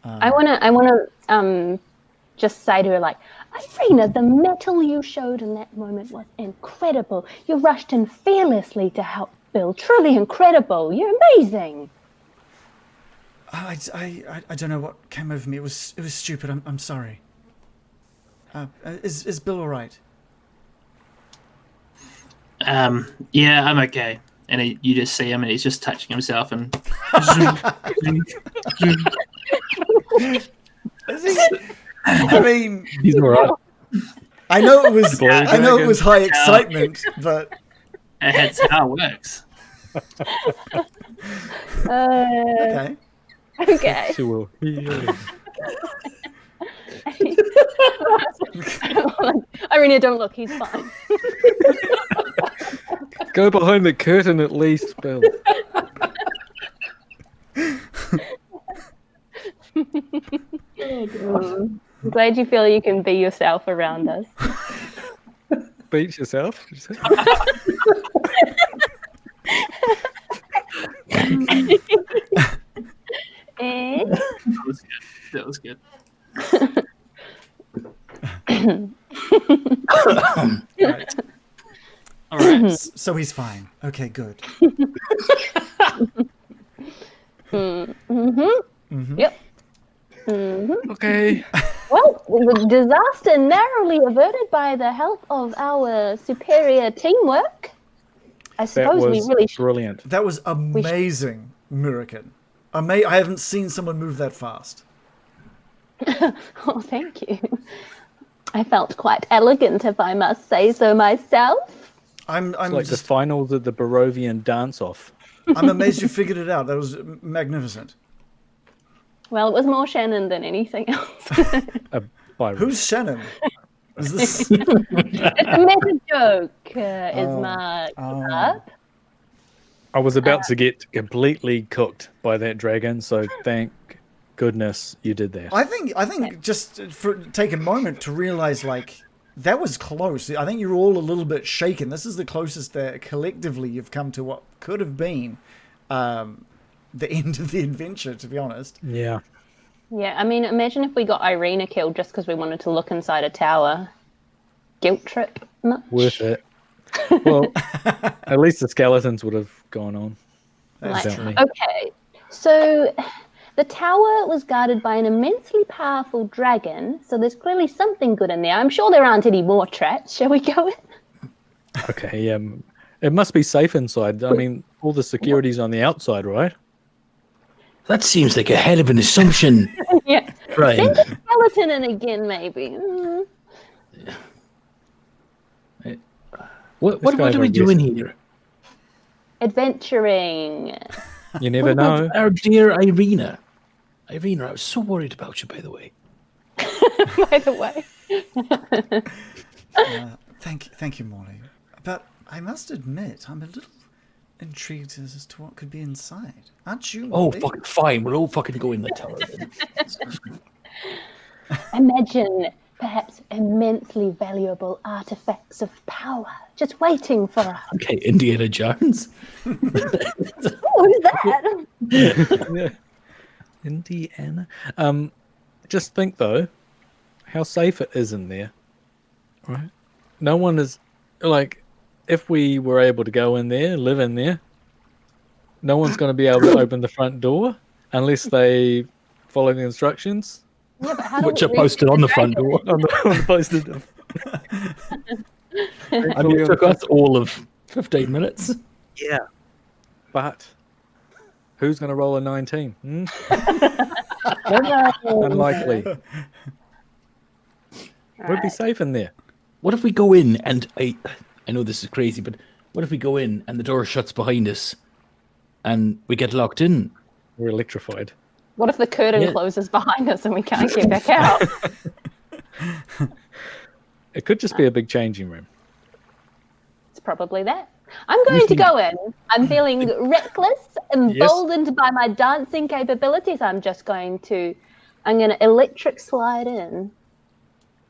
I wanna just say to her, like, Irena, the mettle you showed in that moment was incredible. You rushed in fearlessly to help Bill. Truly incredible. You're amazing. I don't know what came over me. It was stupid. I'm sorry. Is Bill all right? Yeah, I'm okay. And you just see him, and he's just touching himself, and I mean, He's all right. I know it was high excitement, but that's how it works. okay. Okay. She will heal. Irena, don't look. He's fine. Go behind the curtain at least, Bill. I'm glad you feel you can be yourself around us. Beat yourself. That was good. Right. All right. So he's fine. Okay, good. Yep. Okay. Well, the disaster narrowly averted by the help of our superior teamwork. I That suppose we was really should. brilliant. That was amazing, Murican. I haven't seen someone move that fast. Oh, thank you. I felt quite elegant, if I must say so myself. I'm It's like the finals of the Barovian dance-off. I'm amazed you figured it out. That was magnificent. Well, it was more Shannon than anything else. Byrum. Who's Shannon? Is this? It's a meta joke, Ismark. Up. I was about to get completely cooked by that dragon, so thank goodness you did that. I think just take a moment to realize, like, that was close. I think you're all a little bit shaken. This is the closest that collectively you've come to what could have been the end of the adventure, to be honest. Yeah. Yeah, I mean, imagine if we got Irena killed just because we wanted to look inside a tower. Guilt trip much? Worth it. Well, at least the skeletons would have gone on. Like, Definitely. okay, so the tower was guarded by an immensely powerful dragon, so there's clearly something good in there. I'm sure there aren't any more traps. Shall we go in? Okay, it must be safe inside. I mean, all the security's on the outside, right? That seems like a hell of an assumption, Yeah. Brian. Send a skeleton in again, maybe. What go are over we and doing guess. here? Adventuring. You never What about know. our dear Irena? Irena, I was so worried about you, by the way. By the way. Thank you, Morley. But I must admit, I'm a little intrigued as to what could be inside. Aren't you? Oh, Morley? fucking fine. We'll all fucking go in the tower then. Imagine perhaps immensely valuable artifacts of power just waiting for us. Okay, Indiana Jones. Oh, who's that? Yeah. Indiana. Just think though, how safe it is in there, right? No one is like, if we were able to go in there, live in there, no one's going to be able to open the front door unless they follow the instructions Yeah, but how do Which we are reach posted the on the dragon? front door. on the posted. I mean, it took us all of 15 minutes. Yeah, but who's going to roll a 19? Unlikely. We'd be safe in there. What if we go in and I know this is crazy, but what if we go in and the door shuts behind us and we get locked in? We're electrified. What if the curtain Yeah. closes behind us and we can't get back out? It could just be a big changing room. It's probably that. I'm going to go in. I'm feeling reckless, emboldened by my dancing capabilities. I'm going to electric slide in.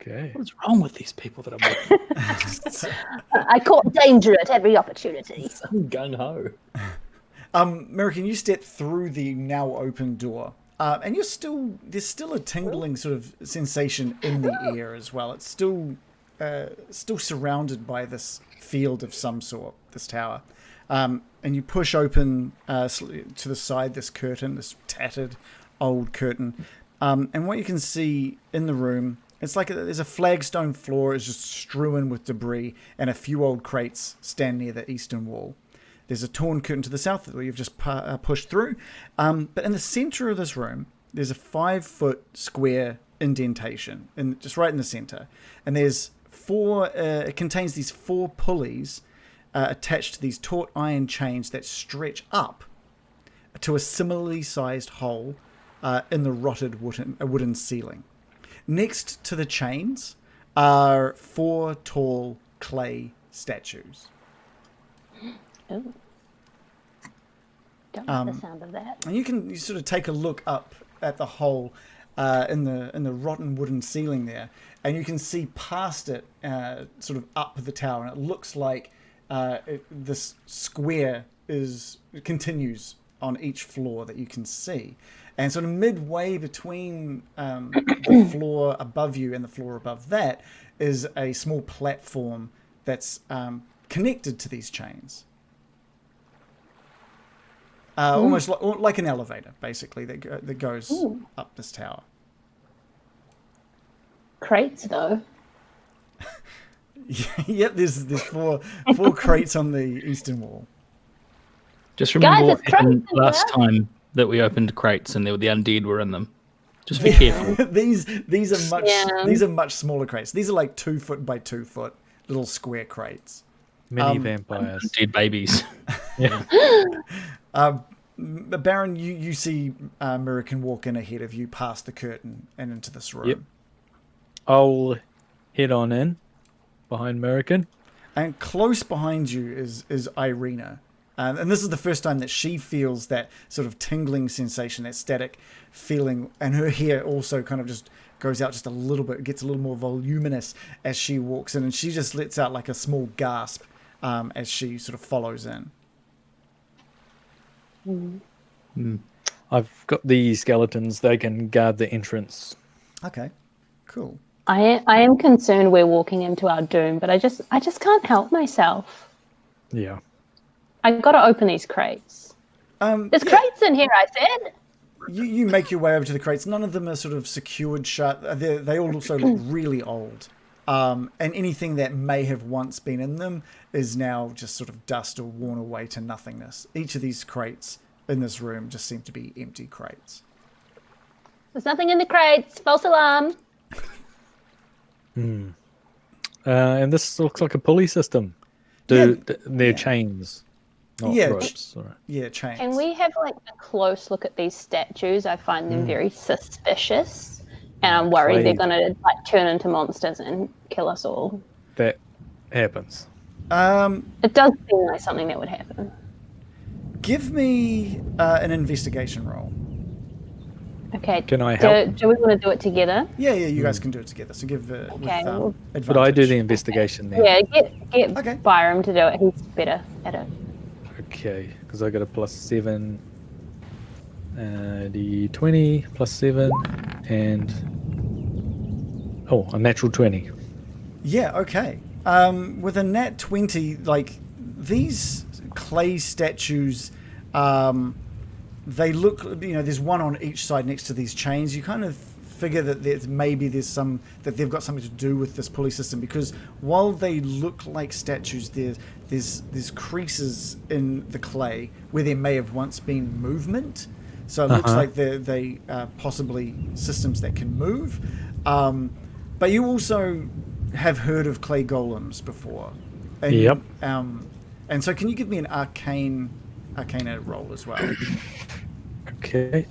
Okay. What's wrong with these people that I'm with? I court danger at every opportunity. So gung-ho. American, you step through the now open door, and there's still a tingling sort of sensation in the air as well. It's still surrounded by this field of some sort, this tower. And you push open to the side this curtain, this tattered old curtain. And what you can see in the room, it's like there's a flagstone floor, it's just strewn with debris, and a few old crates stand near the eastern wall. There's a torn curtain to the south that you've just pushed through. But in the center of this room, there's a 5-foot square indentation, just right in the center. And there's it contains these 4 pulleys attached to these taut iron chains that stretch up to a similarly sized hole in the rotted wooden ceiling. Next to the chains are 4 tall clay statues. Oh. Don't like the sound of that. And you sort of take a look up at the hole in the rotten wooden ceiling there, and you can see past it, sort of up the tower, and it looks like this square continues on each floor that you can see, and sort of midway between the floor above you and the floor above that is a small platform that's connected to these chains. Almost like an elevator, basically, that goes up this tower. Crates, though. Yep, there's 4 crates on the eastern wall. Just remember Guys, what it's happened crates, last time that we opened crates and the undead were in them. Just be careful. these are much smaller crates. These are like 2 foot by 2 foot little square crates. Mini vampires. Undead babies. Yeah. Baron, you see American walk in ahead of you past the curtain and into this room. Yep. I'll head on in behind American. And close behind you is Irena. And this is the first time that she feels that sort of tingling sensation, that static feeling. And her hair also kind of just goes out just a little bit, gets a little more voluminous as she walks in. And she just lets out like a small gasp as she sort of follows in. I've got the skeletons. They can guard the entrance. Okay, cool. I am concerned we're walking into our doom, but I just can't help myself. Yeah. I've got to open these crates. There's crates in here, I said. You make your way over to the crates. None of them are sort of secured shut. They all also look really old. And anything that may have once been in them is now just sort of dust or worn away to nothingness. Each of these crates in this room just seem to be empty crates. There's nothing in the crates. False alarm. And this looks like a pulley system. They're chains, not ropes. Chains. Can we have like a close look at these statues? I find them very suspicious, and I'm worried they're going to like turn into monsters and kill us all. That happens. It does seem like something that would happen. Give me an investigation roll. Okay. Can I help? Do we want to do it together? Yeah, you guys can do it together. So give with advantage. But I do the investigation then. Yeah, get Byrum to do it. He's better at it. Okay, because I got a +7, the 20 +7, and a natural 20. Yeah, okay. With a nat 20, like these clay statues, they look, there's one on each side next to these chains. You kind of figure that there's that they've got something to do with this pulley system, because while they look like statues, there's creases in the clay where there may have once been movement. So it looks like they are possibly systems that can move. But you also have heard of clay golems before. And, yep. And so can you give me an arcana roll as well? Okay.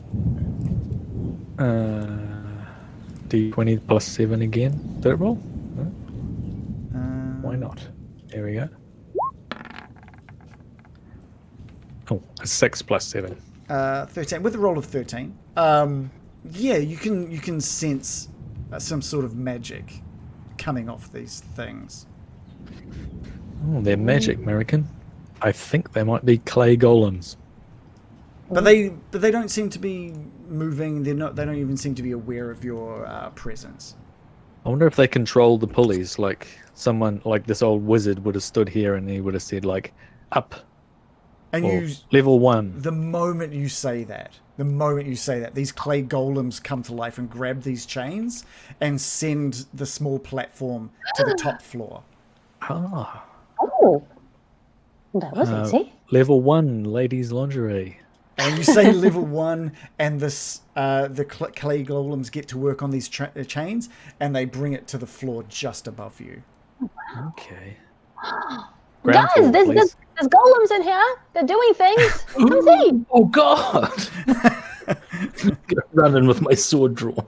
D20 +7 again. Did it roll? No? Why not? There we go. A 6 +7. 13. With a roll of 13. You can sense some sort of magic coming off these things. Oh, they're magic, American. I think they might be clay golems. But they don't seem to be moving. They don't even seem to be aware of your presence. I wonder if they control the pulleys, like someone like this old wizard would have stood here and he would have said like up. And level 1. The moment you say that, these clay golems come to life and grab these chains and send the small platform to the top floor. Ah. Oh, that was easy. Level 1, ladies' lingerie. And you say level 1, and this the clay golems get to work on these chains, and they bring it to the floor just above you. Okay. Guys, there's golems in here. They're doing things. Come see. Oh God! Running with my sword drawn.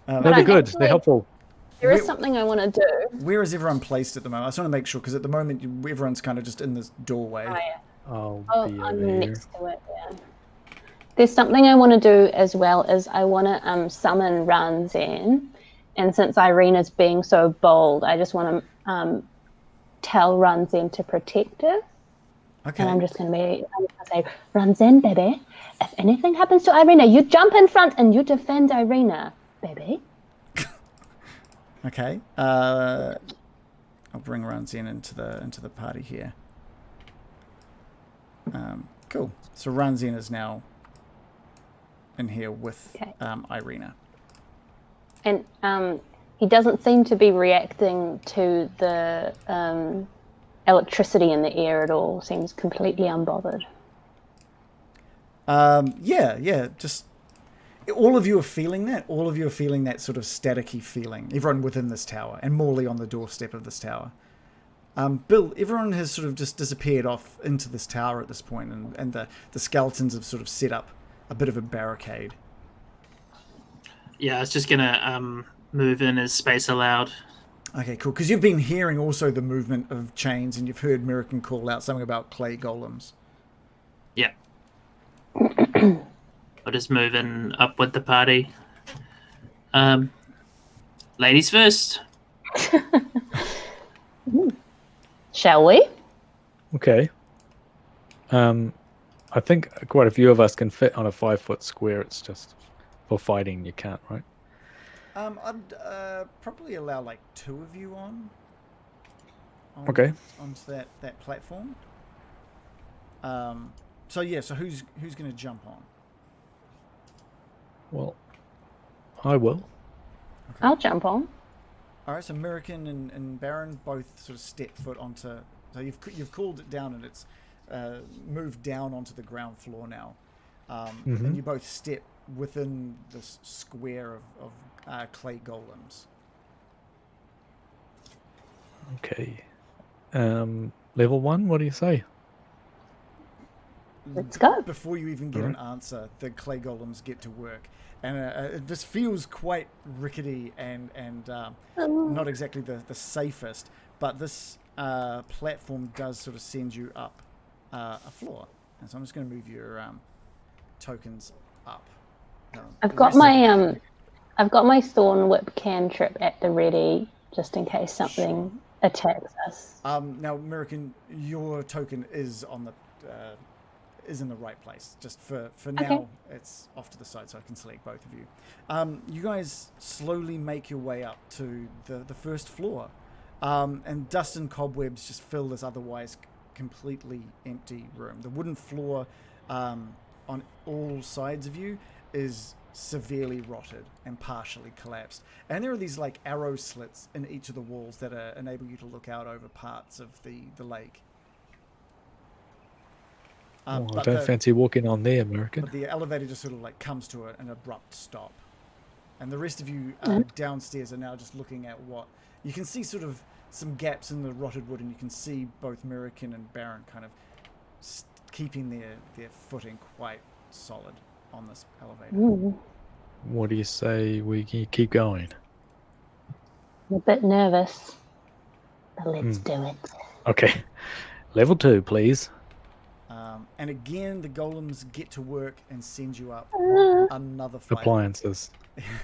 They're good. They're helpful. There is something I want to do. Where is everyone placed at the moment? I just want to make sure, because at the moment everyone's kind of just in this doorway. Oh, I'm next to it. Yeah. There's something I want to do as well, is I want to summon Ranzan, and since Irena's being so bold, I just want to tell Ranzan to protect her. Okay. And I'm just going to say, Ranzan, baby, if anything happens to Irena, you jump in front and you defend Irena, baby. Okay. I'll bring Ranzan into the party here. Cool. So Ranzan is now in here with Irena. And he doesn't seem to be reacting to the electricity in the air at all. Seems completely unbothered. Just all of you are feeling that. All of you are feeling that sort of staticky feeling. Everyone within this tower, and Morley on the doorstep of this tower. Bill, everyone has sort of just disappeared off into this tower at this point, and the skeletons have sort of set up a bit of a barricade. Yeah, I was just gonna move in as space allowed. Okay, cool. Because you've been hearing also the movement of chains, and you've heard American call out something about clay golems. Yeah. I'll just move in up with the party. Ladies first. Shall we? Okay. I think quite a few of us can fit on a 5-foot square. It's just for fighting you can't, right? I'd probably allow like 2 of you on okay. onto that platform. So who's going to jump on? Well, I will. I'll jump on. All right, so American and Baron both sort of step foot onto. So you've cooled it down and it's moved down onto the ground floor now, and you both step within this square of clay golems. Okay. Level 1. What do you say? Let's go. Before you even get an answer, the clay golems get to work, and this feels quite rickety and not exactly the safest. But this platform does sort of send you up a floor, and so I'm just going to move your tokens up. I've got my thorn whip cantrip at the ready, just in case something attacks us. Now, American, your token is on the is in the right place. Just for now, it's off to the side, so I can select both of you. You guys slowly make your way up to the first floor, and dust and cobwebs just fill this otherwise completely empty room. The wooden floor on all sides of you is severely rotted and partially collapsed, and there are these like arrow slits in each of the walls that enable you to look out over parts of the lake. I don't fancy walking on there, American. But the elevator just sort of like comes to an abrupt stop, and the rest of you downstairs are now just looking at what you can see, sort of some gaps in the rotted wood, and you can see both American and Baron kind of keeping their footing quite solid on this elevator. What do you say we keep going? I'm a bit nervous, but let's do it. Okay. Level 2, please. And again, the golems get to work and send you up another flight. Appliances.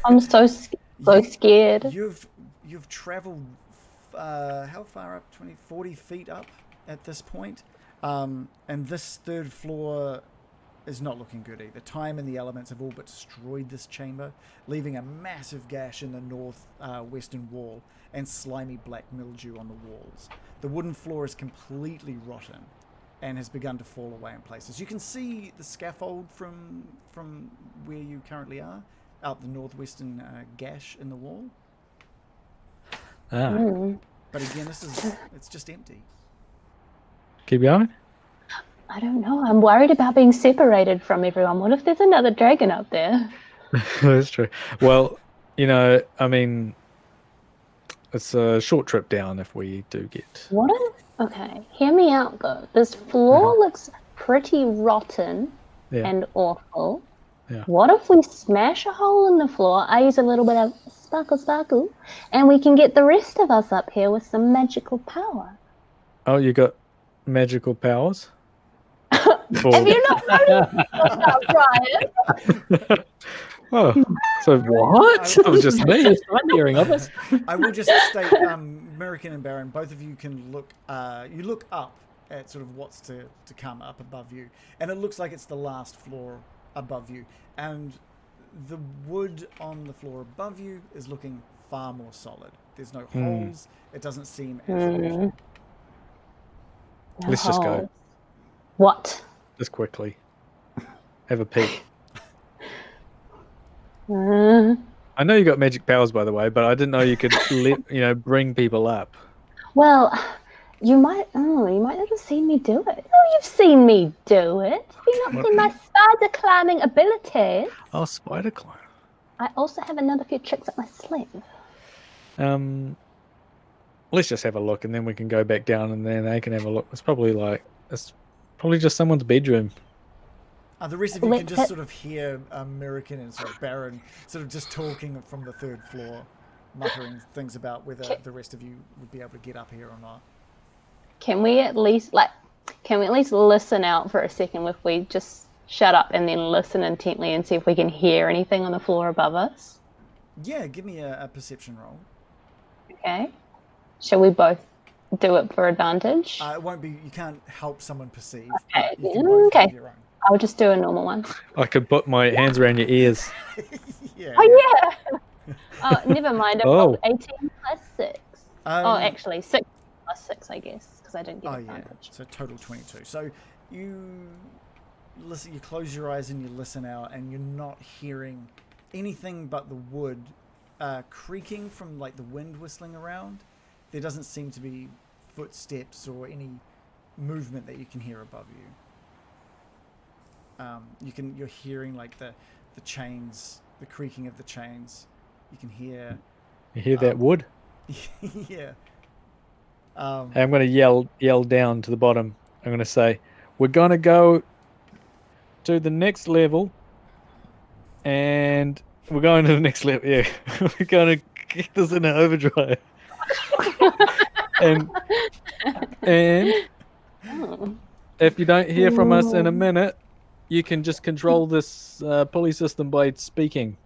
I'm so scared. You've traveled how far up? 40 feet up at this point. And this third floor is not looking good either. Time and the elements have all but destroyed this chamber, leaving a massive gash in the north western wall and slimy black mildew on the walls. The wooden floor is completely rotten and has begun to fall away in places. You can see the scaffold from where you currently are, out the northwestern gash in the wall. But again, it's just empty. Keep going? I don't know. I'm worried about being separated from everyone. What if there's another dragon up there? That's true. Well, I mean, it's a short trip down if we do get... What if... Okay, hear me out though. This floor looks pretty rotten and awful. Yeah. What if we smash a hole in the floor? I use a little bit of sparkle, and we can get the rest of us up here with some magical power. Oh, you got magical powers? Have you not noticed Brian? Oh, so what? It was just me. I'm hearing of us. I will just state, American and Baron, both of you can look. You look up at sort of what's to come up above you, and it looks like it's the last floor above you, and the wood on the floor above you is looking far more solid. There's no holes. It doesn't seem as rotted. Let's just go. What? Just quickly. Have a peek. I know you got magic powers, by the way, but I didn't know you could bring people up. Well, you might not have seen me do it. Oh, you've seen me do it. Have you not seen my spider climbing abilities? Oh, spider climb. I also have another few tricks up my sleeve. Let's just have a look, and then we can go back down, and then they can have a look. It's probably just someone's bedroom. The rest of you can just sort of hear American and sort of Baron sort of just talking from the third floor, muttering things about whether the rest of you would be able to get up here or not. Can we at least listen out for a second if we just shut up and then listen intently and see if we can hear anything on the floor above us? Yeah, give me a perception roll. Okay. Shall we both do it for advantage? It won't be. You can't help someone perceive. Okay. You can both have your own. I'll just do a normal one. I could put my hands around your ears. Yeah. Oh, yeah. Oh, never mind. I rolled 18 plus 6. Actually, 6 plus 6, I guess, because I didn't get advantage. Yeah. So total 22. So you listen. You close your eyes and you listen out, and you're not hearing anything but the wood creaking from like the wind whistling around. There doesn't seem to be footsteps or any movement that you can hear above you. You're hearing like the chains, the creaking of the chains. You can hear. You hear that wood? Yeah. Hey, I'm going to yell down to the bottom. I'm going to say, we're going to go to the next level, and we're going to the next level. Yeah, we're going to kick this in an overdrive. and if you don't hear from us in a minute, you can just control this pulley system by speaking.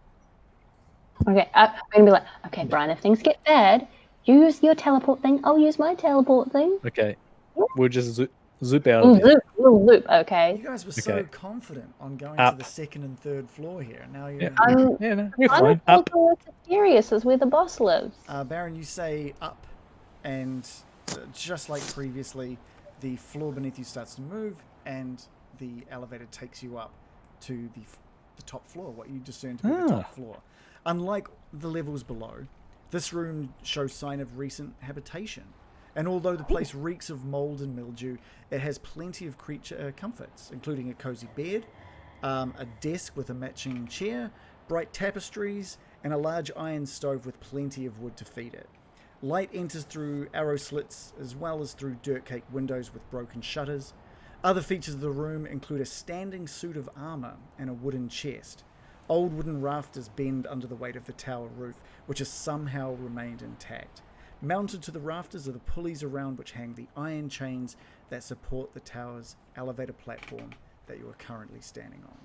Okay, I'm gonna be like, okay, Brian, if things get bad, use your teleport thing. I'll use my teleport thing. Okay, we'll just zoop out of here. Loop, okay. You guys were so confident on going Up. to the second and third floor here. Now you're. Yeah, no, we're I'm fine. Up. Sirius is where the boss lives. Baron, you say up, and just like previously, the floor beneath you starts to move, and the elevator takes you up to the top floor, what you discern to be the top floor. Unlike the levels below, this room shows sign of recent habitation. And although the place reeks of mold and mildew, it has plenty of creature comforts, including a cozy bed, a desk with a matching chair, bright tapestries, and a large iron stove with plenty of wood to feed it. Light enters through arrow slits as well as through dirt-caked windows with broken shutters. Other features of the room include a standing suit of armor and a wooden chest. Old wooden rafters bend under the weight of the tower roof, which has somehow remained intact. Mounted to the rafters are the pulleys around which hang the iron chains that support the tower's elevator platform that you are currently standing on.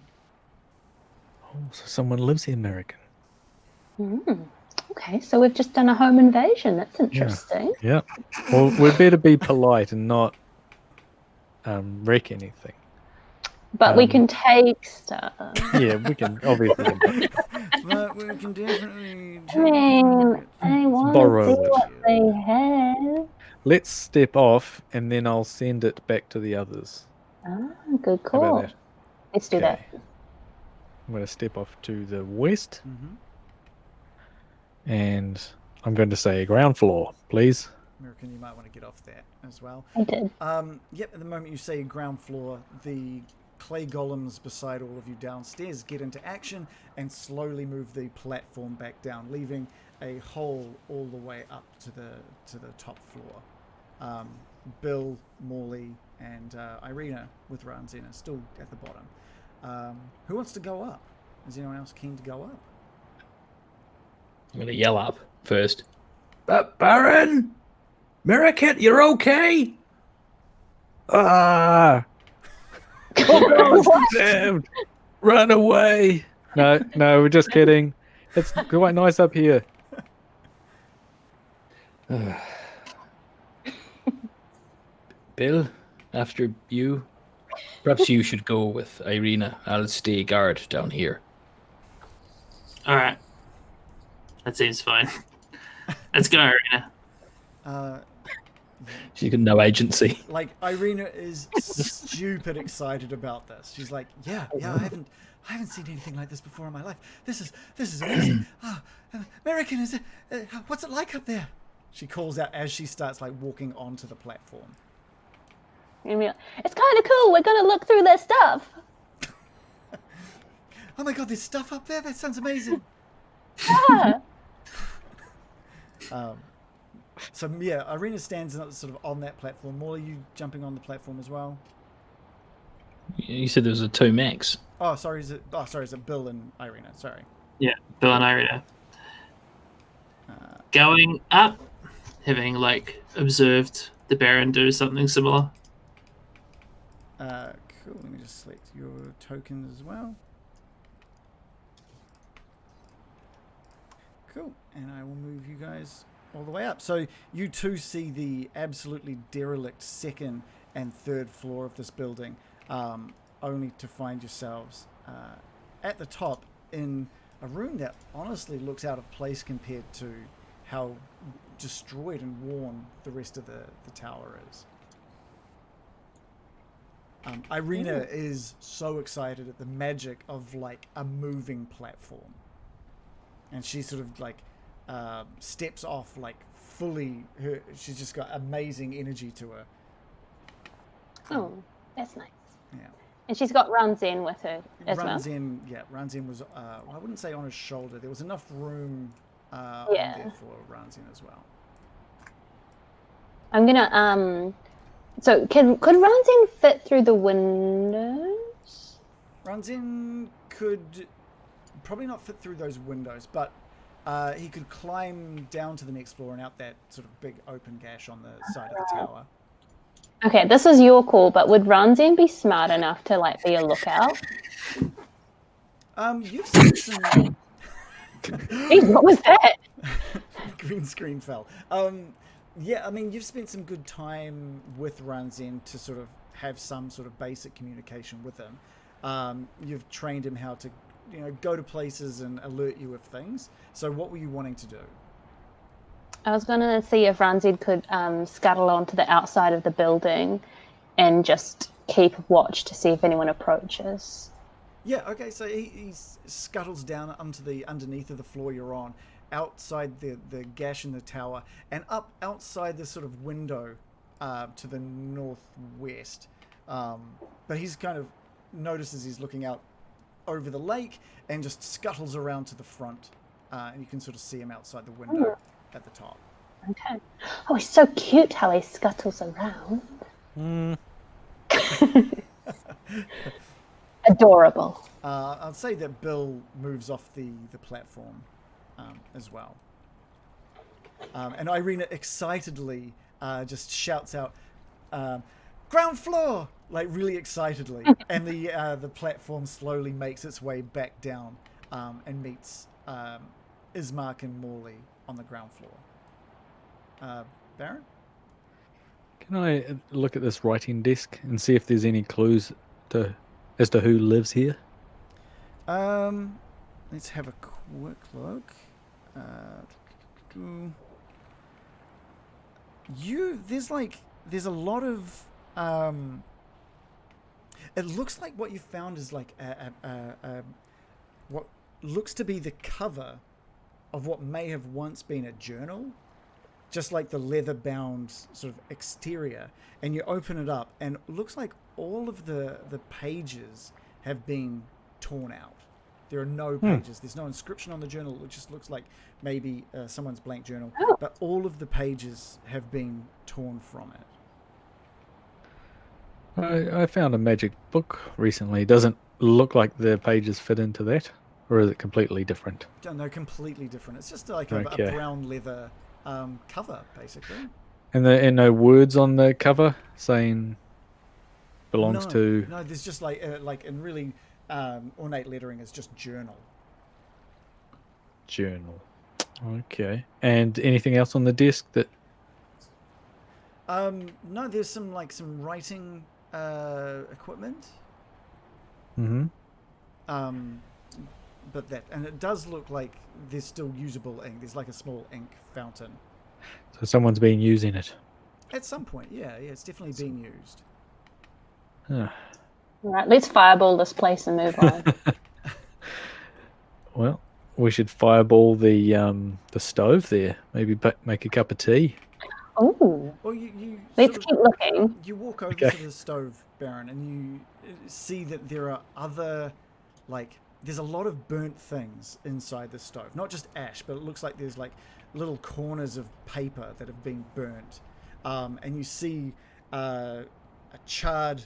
Oh, so someone lives here, American. Okay, so we've just done a home invasion. That's interesting. Yeah. Well, we better be polite and not wreck anything. But we can take stuff. Yeah, we can obviously. But we can definitely I want Borrow to see it. what they have. Let's step off, and then I'll send it back to the others. Ah, good How about call. that? Let's do that. I'm going to step off to the west, and I'm going to say ground floor, please. American, you might want to get off that as well. I did. Yep, at the moment you say ground floor, the clay golems beside all of you downstairs get into action and slowly move the platform back down, leaving a hole all the way up to the top floor. Bill, Morley, and Irena with Ranzina still at the bottom. Who wants to go up? Is anyone else keen to go up? I'm going to yell up first. Baron! Miraket, you're okay? Ah! Oh, damn! Run away! No, we're just kidding. It's quite nice up here. Bill, after you, perhaps you should go with Irena. I'll stay guard down here. All right. That seems fine. Let's go, Irena. She's got no agency. Like, Irena is stupid excited about this. She's like, yeah, I haven't seen anything like this before in my life. This is amazing. American, is it? What's it like up there? She calls out as she starts like walking onto the platform. It's kind of cool. We're gonna look through their stuff. Oh my god, there's stuff up there. That sounds amazing. Yeah. So yeah, Irena stands sort of on that platform. Morley, you jumping on the platform as well? You said there was a 2 max. Oh, sorry. Is it Bill and Irena? Sorry. Yeah, Bill and Irena. Going up, having like observed the Baron do something similar. Cool. Let me just select your tokens as well. Cool. And I will move you guys all the way up. So you two see the absolutely derelict second and third floor of this building, only to find yourselves at the top in a room that honestly looks out of place compared to how destroyed and worn the rest of the tower is. Irena is so excited at the magic of like a moving platform, and she sort of like steps off like fully. She's just got amazing energy to her. Oh, that's nice. Yeah. And she's got Ranzin with her as well. Ranzin was. I wouldn't say on his shoulder. There was enough room on there for Ranzin as well. I'm gonna So could Ranzin fit through the windows? Ranzin could probably not fit through those windows, but he could climb down to the next floor and out that sort of big open gash on the side of the tower. Okay, this is your call, but would Ranzin be smart enough to like be a lookout? You've seen some. Jeez, what was that? Green screen fell. Yeah, I mean, you've spent some good time with Ranzin to sort of have some sort of basic communication with him. You've trained him how to, go to places and alert you of things. So what were you wanting to do? I was going to see if Ranzin could scuttle onto the outside of the building and just keep watch to see if anyone approaches. Yeah, okay, so he scuttles down underneath of the floor you're on, outside the gash in the tower, and up outside the sort of window to the northwest. But he's kind of notices he's looking out over the lake and just scuttles around to the front. And you can sort of see him outside the window at the top. Okay. Oh, it's so cute how he scuttles around. Adorable. I'd say that Bill moves off the platform as well. And Irena excitedly just shouts out, ground floor! Like really excitedly. And the platform slowly makes its way back down and meets Ismark and Morley on the ground floor. Byrum? Can I look at this writing desk and see if there's any clues as to who lives here? Let's have a quick look. There's a lot of it looks like what you found is like what looks to be the cover of what may have once been a journal, just like the leather-bound sort of exterior, and you open it up and it looks like all of the pages have been torn out. There are no pages. There's no inscription on the journal. It just looks like maybe someone's blank journal. But all of the pages have been torn from it. I found a magic book recently. It doesn't look like the pages fit into that, or is it completely different? No, completely different. It's just like a brown leather cover, basically. And no words on the cover saying belongs to... No, there's just like in really ornate lettering, it's just journal. Journal. Okay. And anything else on the desk that... No, there's some writing equipment. Mm-hmm. But it does look like there's still usable ink. There's like a small ink fountain. So someone's been using it. At some point, yeah, it's definitely being used. Huh. All right, let's fireball this place and move on. Well, we should fireball the stove there. Maybe make a cup of tea. Oh. Well, you let's keep looking. You walk over to the stove, Byrum, and you see that there are other, there's a lot of burnt things inside the stove. Not just ash, but it looks like there's little corners of paper that have been burnt. And you see a charred,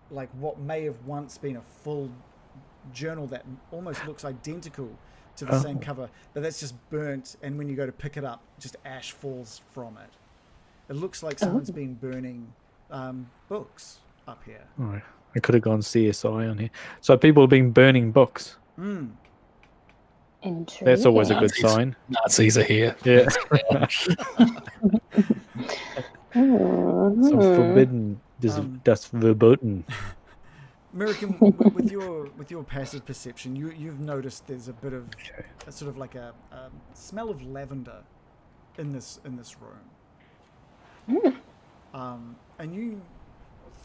what may have once been a full journal that almost looks identical to the same cover, but that's just burnt, and when you go to pick it up, just ash falls from it. It looks like someone's been burning books up here. All right. I could have gone CSI on here. So people have been burning books. Intrigue. That's always a good sign. Nazis are here. Yeah. Some forbidden, that's verboten. American, with your passive perception, you've noticed there's a bit of a sort of like a smell of lavender in this room. And you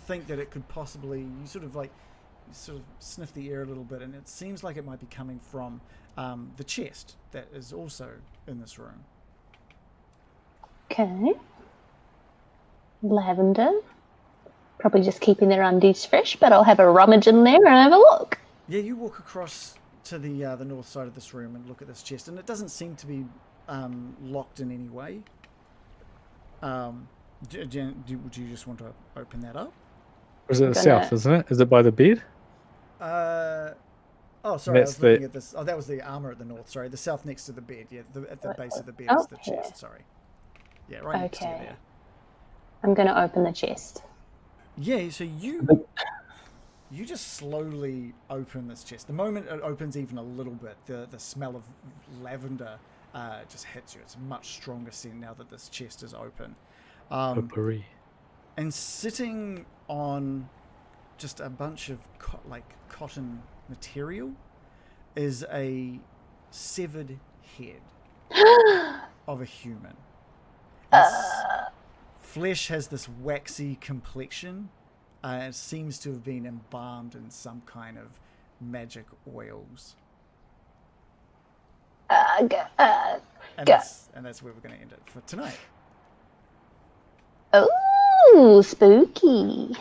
think that it could possibly, you sort of sniff the air a little bit, and it seems like it might be coming from the chest that is also in this room. Okay. Lavender. Probably just keeping their undies fresh, but I'll have a rummage in there and have a look. Yeah, you walk across to the north side of this room and look at this chest, and it doesn't seem to be locked in any way. Do you just want to open that up? Or is it the south, isn't it? Is it by the bed? Oh, sorry, I was looking at this. Oh, that was the armor at the north. Sorry, the south next to the bed. Yeah, at the base of the bed is the chest. Sorry. Yeah, right next to you there. I'm going to open the chest. Yeah, so you just slowly open this chest. The moment it opens even a little bit, the smell of lavender just hits you. It's a much stronger scent now that this chest is open. Potpourri. And sitting on just a bunch of cotton material is a severed head of a human. Flesh has this waxy complexion. It seems to have been embalmed in some kind of magic oils. And that's where we're going to end it for tonight. Oh, spooky.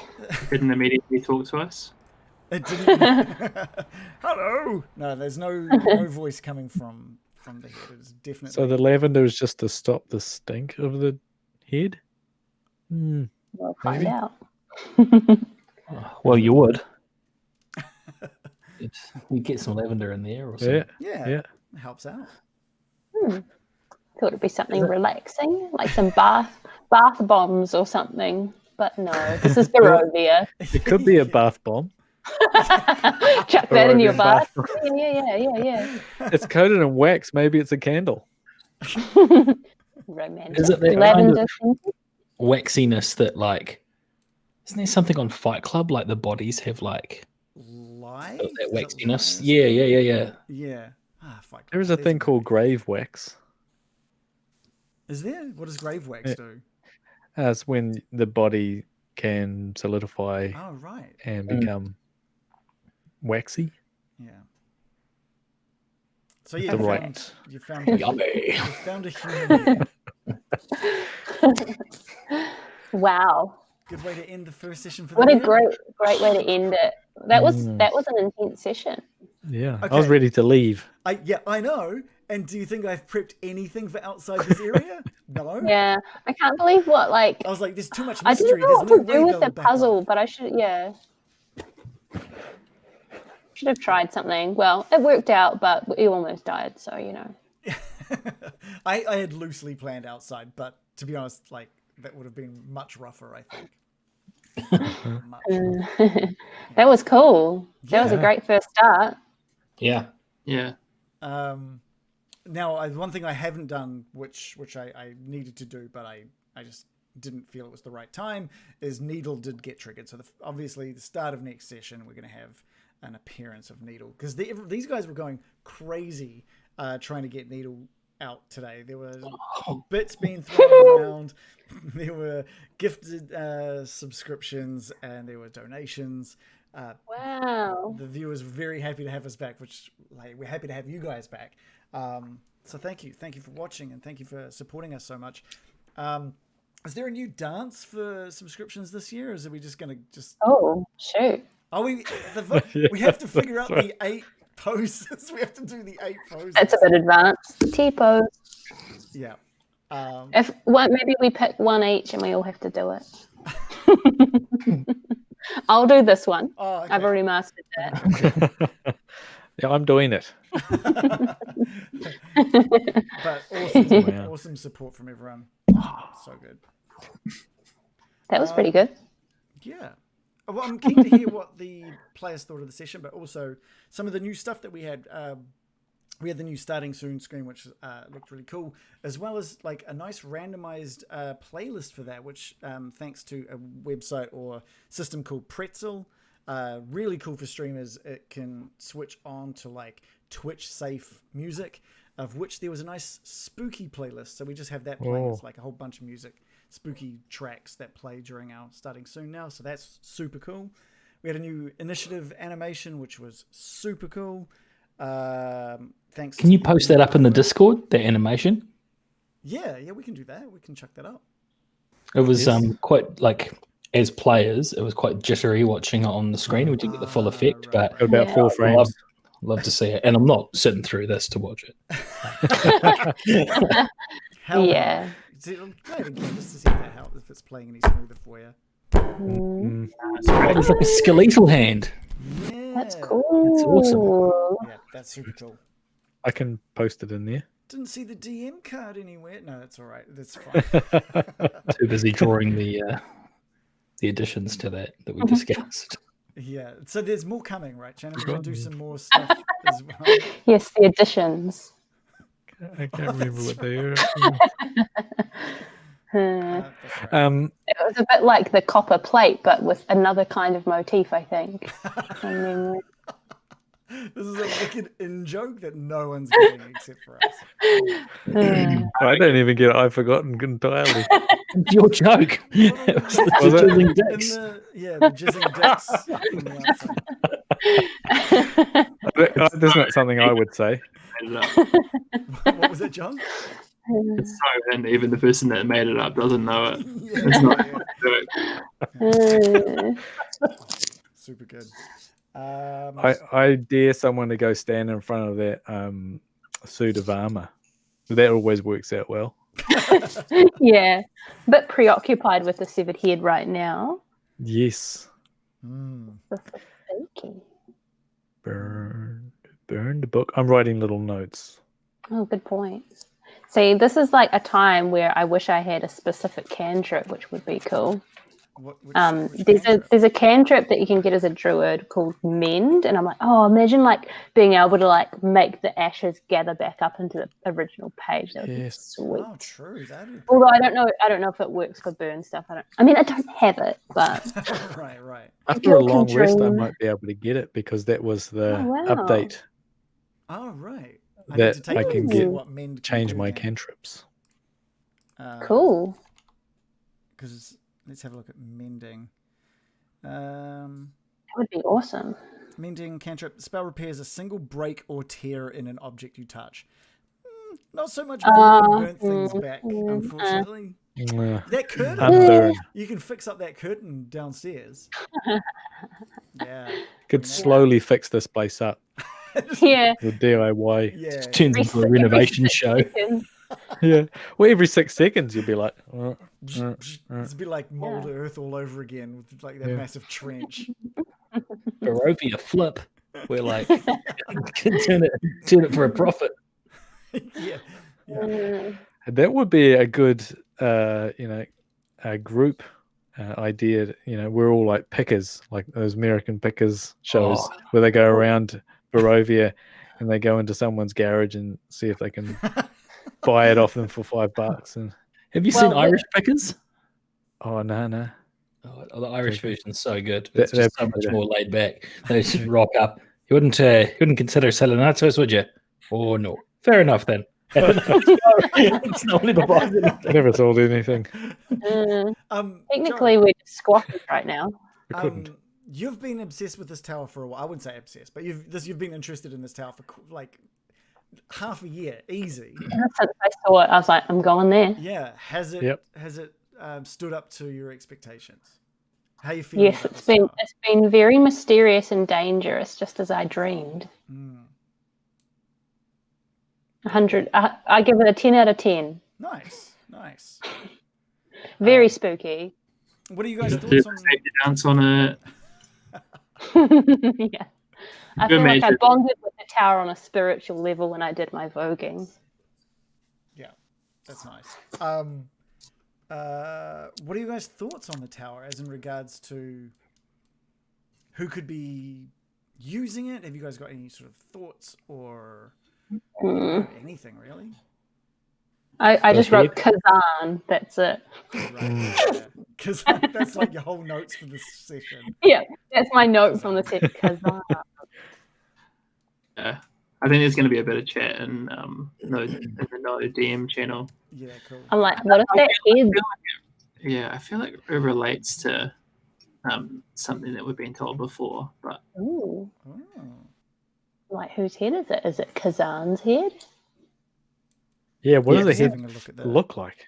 Didn't immediately talk to us. It didn't. Hello. No, there's no voice coming from the head. It's definitely. So the lavender is just to stop the stink of the head. We'll find out. Well, you would. You get some lavender in there or something. Yeah. It helps out. Thought it'd be something relaxing, like some bath bombs or something. But no, this is Barovia. It could be a bath bomb. Chuck that in your bath. Yeah. It's coated in wax. Maybe it's a candle. Romantic. Is it that Lavender kind of waxiness that, like, isn't there something on Fight Club, like the bodies have like lies? that waxiness? Yeah. Yeah. Fight Club. There is a thing called grave wax. Is there? What does grave wax do? It's when the body can solidify and become waxy. Yeah. So yeah, you found a human. Wow. Good way to end the first session for what the a great way to end it. That was an intense session. Yeah. Okay. I was ready to leave. I know. And do you think I've prepped anything for outside this area? No. Yeah. I can't believe what I was like, there's too much I mystery. didn't know what to do with the puzzle, but I should have tried something. Well, it worked out, but you almost died, so you know. I had loosely planned outside, but to be honest, like that would have been much rougher, I think. That was cool. That was a great first start. Yeah. Now, one thing I haven't done, which I needed to do, but I just didn't feel it was the right time, is Needle did get triggered. So obviously, the start of next session, we're going to have an appearance of Needle. Because these guys were going crazy trying to get Needle out today. There were bits being thrown around. There were gifted subscriptions, and there were donations. Wow. The viewers were very happy to have us back, which we're happy to have you guys back. So thank you for watching, and thank you for supporting us so much. Is there a new dance for subscriptions this year, or is we just going to just? Oh shoot! We have to figure out the 8 poses. We have to do the 8 poses. That's a bit advanced. T-pose. Yeah. Maybe we pick one each, and we all have to do it. I'll do this one. Oh, okay. I've already mastered that. Yeah, I'm doing it. But awesome support from everyone. So good. That was pretty good. Yeah. Well, I'm keen to hear what the players thought of the session, but also some of the new stuff that we had. We had the new starting soon screen, which looked really cool, as well as like a nice randomized playlist for that, which thanks to a website or system called Pretzel, really cool for streamers. It can switch on to like Twitch safe music, of which there was a nice spooky playlist. So we just have that playing. It's like a whole bunch of music, spooky tracks that play during our starting soon now. So that's super cool. We had a new initiative animation, which was super cool. Thanks. Can you post that up in the Discord, the animation? Yeah, we can do that. We can chuck that up. It was quite like, as players, it was quite jittery watching it on the screen. We didn't get the full effect, but About 4 frames. love to see it. And I'm not sitting through this to watch it. Yeah. Play it again just to see if it's playing any smoother for you. It's like a skeletal hand. Yeah. That's cool. That's awesome. Yeah, that's super cool. I can post it in there. Didn't see the DM card anywhere. No, that's all right. That's fine. Too busy drawing the additions to that we discussed. Yeah, so there's more coming, right, Shannon? We're going to do some more stuff as well. Yes, the additions. I can't remember what they are. That's right. It was a bit like the copper plate, but with another kind of motif, I think. This is a wicked in-joke that no one's getting except for us. I don't even get it. I've forgotten entirely. It's your joke. It was the jizzing dicks. The jizzing dicks. That's not something I would say. What was it, John? It's so and even the person that made it up doesn't know it. It's not super good. I dare someone to go stand in front of that suit of armor. That always works out well. Yeah, a bit preoccupied with the severed head right now. Yes. Spooky. Burn the book. I'm writing little notes. Oh, good point. See, this is like a time where I wish I had a specific cantrip, which would be cool. There's a cantrip that you can get as a druid called Mend, and I'm like, oh, imagine like being able to like make the ashes gather back up into the original page. That would be sweet. Oh, true. Although I don't know if it works for burn stuff. I mean, I don't have it, but right. After a long rest, I might be able to get it because that was the update. Oh, right. That I can get change my cantrips. Cool. Because let's have a look at mending. That would be awesome. Mending cantrip. Spell repairs a single break or tear in an object you touch. Not so much burn things back, unfortunately. That curtain. You can fix up that curtain downstairs. Yeah. Could slowly fix this place up. Yeah. The DIY. Yeah. It turns into a renovation show. Yeah. Well, every 6 seconds you'll be like, It's a bit like mold earth all over again with like that massive trench. Barovia flip. We're like, turn it for a profit. Yeah. That would be a good, a group idea. We're all like pickers, like those American pickers shows where they go around Barovia and they go into someone's garage and see if they can buy it off them for $5. And have you seen Irish pickers? Oh no. Oh, the Irish version's so good. It's just so much more laid back. They just rock up. You wouldn't consider selling that to us, would you? Oh no. Fair enough then. It's not never bought anything. Never sold anything. Technically, we're just squatters right now. We couldn't. You've been obsessed with this tower for a while. I wouldn't say obsessed, but you've been interested in this tower for like half a year, easy. Since I saw it, I was like, I'm going there. Yeah. Has it stood up to your expectations? How you feeling? Yes, it's been very mysterious and dangerous, just as I dreamed. 100. I give it a 10 out of 10. Nice. Very spooky. What are you guys' thoughts on? Dance on it. Yeah. I feel like I bonded with the tower on a spiritual level when I did my voguing. Yeah, that's nice. What are you guys' thoughts on the tower as in regards to who could be using it? Have you guys got any sort of thoughts or anything really? I just wrote Kazan. That's it. Right. Because that's like your whole notes for this session. Yeah, that's my notes on the set. Kazan. Yeah. I think there's going to be a bit of chat in the no DM channel. Yeah, cool. I'm like, what if that head? Yeah, I feel like it relates to something that we've been told before, but Ooh, Oh. like whose head is it? Is it Kazan's head? Yeah, what Yeah, does the Having head a look at that. look like?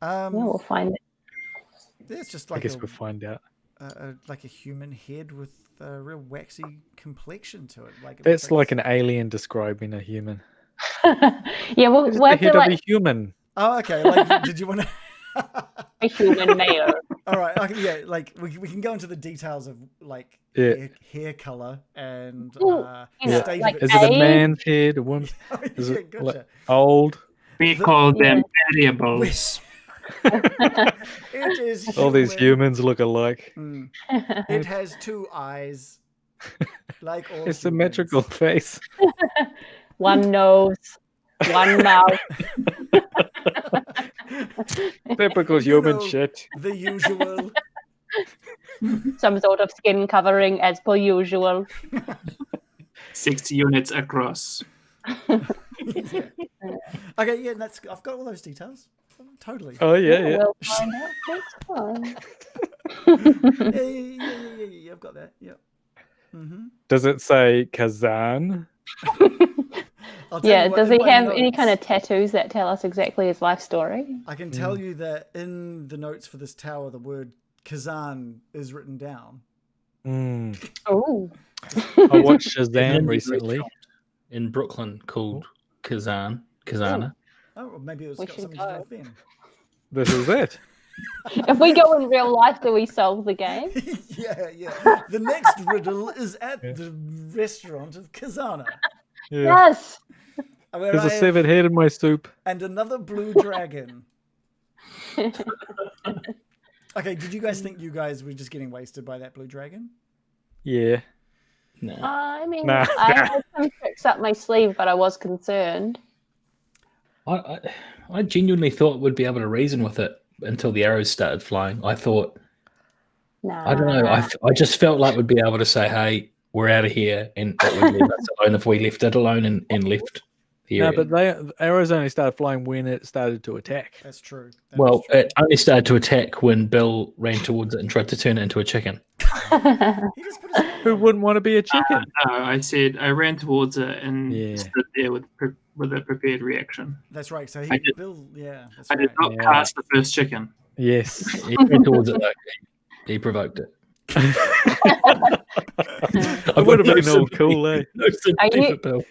Yeah, we'll find it. It's just I like guess we'll find out. like a human head with a real waxy complexion to it. Like it That's looks like an alien describing a human. Yeah, we'll This is we'll the have to head of a like human. Oh, okay. Like, did you want to? a human mayo. All right. Yeah. Like we can go into the details of like Yeah. hair color and Ooh, you know, stage like of Is it a age. man's head, a woman's? Is yeah, it gotcha. like old? we call them Yeah. variables. It is All these human. humans look alike. Mm. It has 2 eyes, like all A symmetrical humans. face. One nose, one mouth. Typical You human know, shit. The usual. Some sort of skin covering as per usual. 60 units across. Yeah. Okay. Yeah. I've got all those details. Totally. Oh yeah, yeah. We'll find out next time. Yeah. I've got that. Yeah. Does it say Kazan? I'll tell Yeah, you what, does in he my have any notes- kind of tattoos that tell us exactly his life story? I can tell you that in the notes for this tower, the word Kazan is written down. Mm. Oh, I watched There's an Shazam indie recently. restaurant in Brooklyn called Kazana. Oh, well, maybe it was We got should something to do go. with them. This is it. if we go in real life, do we solve the game? Yeah. The next riddle is at the restaurant of Kazana. Yeah. Yes. Where There's I a have- severed head in my soup. and another blue dragon. Okay, did you guys think you guys were just getting wasted by that blue dragon? Yeah. No. I mean, Nah. I had some tricks up my sleeve, but I was concerned. I genuinely thought we'd be able to reason with it until the arrows started flying. I thought, Nah. I don't know, I just felt like we'd be able to say, hey, we're out of here, and it would leave us alone if we left it alone and left the No, area. but the arrows only started flying when it started to attack. That's true. Well, it only started to attack when Bill ran towards it and tried to turn it into a chicken. He just put his hand Who on wouldn't want to be a chicken? No, I said I ran towards it and Yeah. stood there with a prepared reaction. it. That's right. So I did- Bill, yeah, that's I right. did not Yeah. cast the first chicken. Yes. He ran towards it, though. He provoked it. It would have been all cool, eh? No sympathy Are you- for Bill.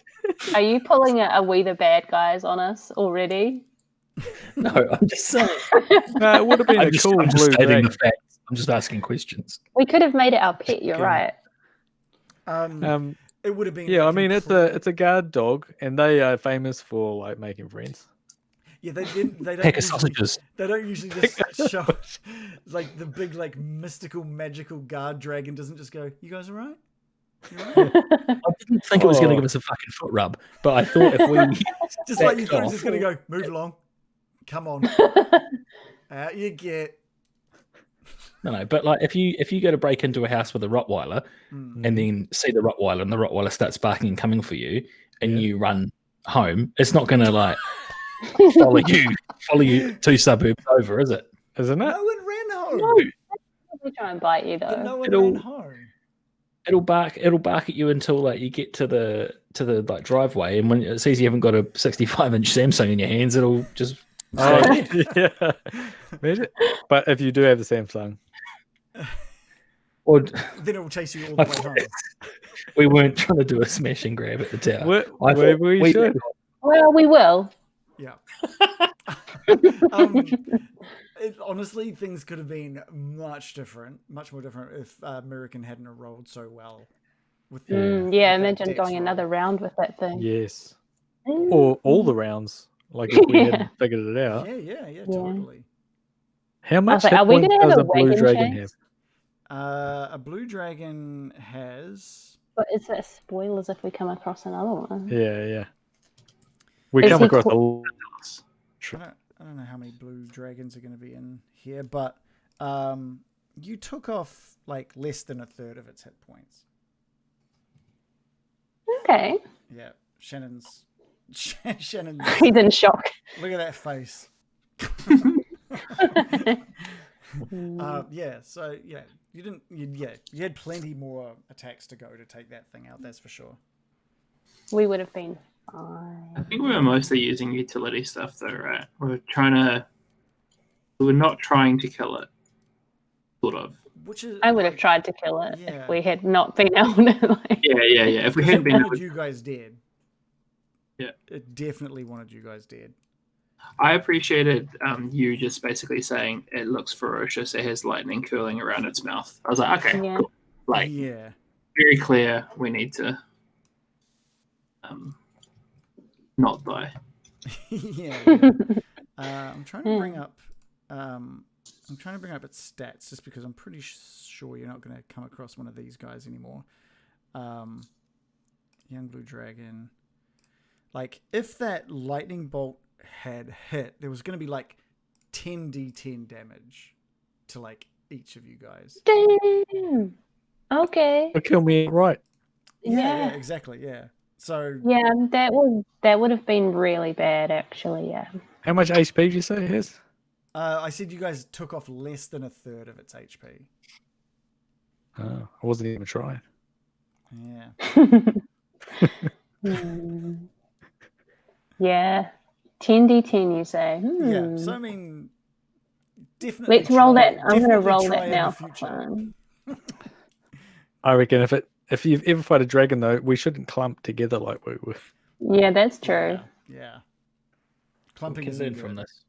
Are you pulling a we the bad guys on us already? No, I'm just saying. No, it would have been I'm a just, cool I'm just blue stating dragon. the facts. I'm just asking questions. We could have made it our pet. You're Okay. right. It would have been. Yeah, I like mean it's a guard dog, and they are famous for like making friends. Yeah, they don't Pack of usually, sausages. they don't usually just show like the big like mystical magical guard dragon doesn't just go, "You guys all right? You all right?" I didn't think it was going to Oh. give us a fucking foot rub, but I thought if we Just like you backed thought, off- just gonna go, "Move along, come on, out you get." No, but like if you go to break into a house with a Rottweiler and then see the Rottweiler and the Rottweiler starts barking and coming for you and you run home, it's not going to like follow you 2 suburbs over, is it? Isn't it? No one ran home. No, we try and bite you But though. no one It'll- ran home. It'll bark at you until like you get to the like driveway, and when it sees you haven't got a 65-inch Samsung in your hands, it'll just Oh, yeah. Imagine- But if you do have the Samsung, or Then it will chase you all the way home. we weren't trying to do a smash and grab at the tower. I where thought we should. Well, we will. Yeah. Honestly, things could have been much more different if American hadn't rolled so well. With Yeah, with that imagine dex going roll. another round with that thing. Yes. Mm. Or all the rounds, like if we Yeah. hadn't figured it out. Yeah, totally. How much like, hit are we points gonna have does a a blue wagon dragon chase? have? A blue dragon has. But is that spoilers if we come across another one? Yeah. We Is come he across a cl- I don't know how many blue dragons are going to be in here, but you took off like less than a third of its hit points. Okay. Yeah, Shannon's. He's in shock. Look at that face. Yeah. So yeah, you didn't. You had plenty more attacks to go to take that thing out. That's for sure. We would have been I fine. think we were mostly using utility stuff, though, right? We were not trying to kill it, sort of. Which is. I would have tried to kill it Yeah. if we had not been able to. Like... Yeah. If we hadn't It been, wanted you guys dead. Yeah. It definitely wanted you guys dead. I appreciated you just basically saying it looks ferocious. It has lightning curling around its mouth. I was like, okay, Yeah. cool. Like, Yeah. very clear. We need to not die. Yeah. I'm trying to bring up. Its stats just because I'm pretty sure you're not going to come across one of these guys anymore. Young Blue Dragon. Like, if that lightning bolt had hit, there was going to be like 10d10 damage to like each of you guys. Damn. Okay. It'll kill me right. Yeah, exactly. Yeah. So Yeah, that would have been really bad, actually. Yeah. How much HP did you say it has? I said you guys took off less than a third of its HP. Oh, I wasn't even trying. Yeah. Yeah. 10d10, you say? Yeah. So I mean, definitely. Let's roll try- that. I'm going to definitely roll try that in now the for future. fun. I reckon if you've ever fought a dragon though, we shouldn't clump together like we were. Yeah, that's true. Yeah. We Clumping can is learn from this.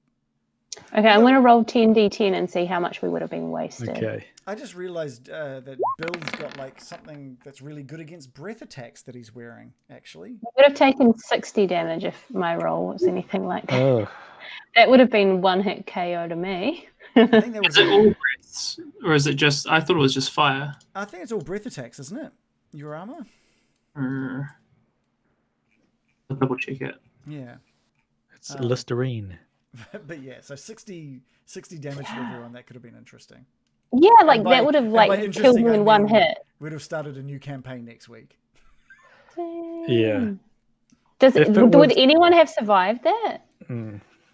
Okay, I'm going to roll 10d10 and see how much we would have been wasted. Okay. I just realized that Bill's got like something that's really good against breath attacks that he's wearing. Actually, I would have taken 60 damage if my roll was anything like that. Oh, That would have been one hit KO to me. I think that was. Is it all breaths, or is it just? I thought it was just fire. I think it's all breath attacks, isn't it? Your armor. I'll double check it. Yeah. it's Listerine. But yeah, so 60 damage for everyone. That could have been interesting. Yeah, like And by- that would have and by like interesting, killed him I in one mean hit. We'd have started a new campaign next week. Yeah. Does If it would was- anyone have survived that?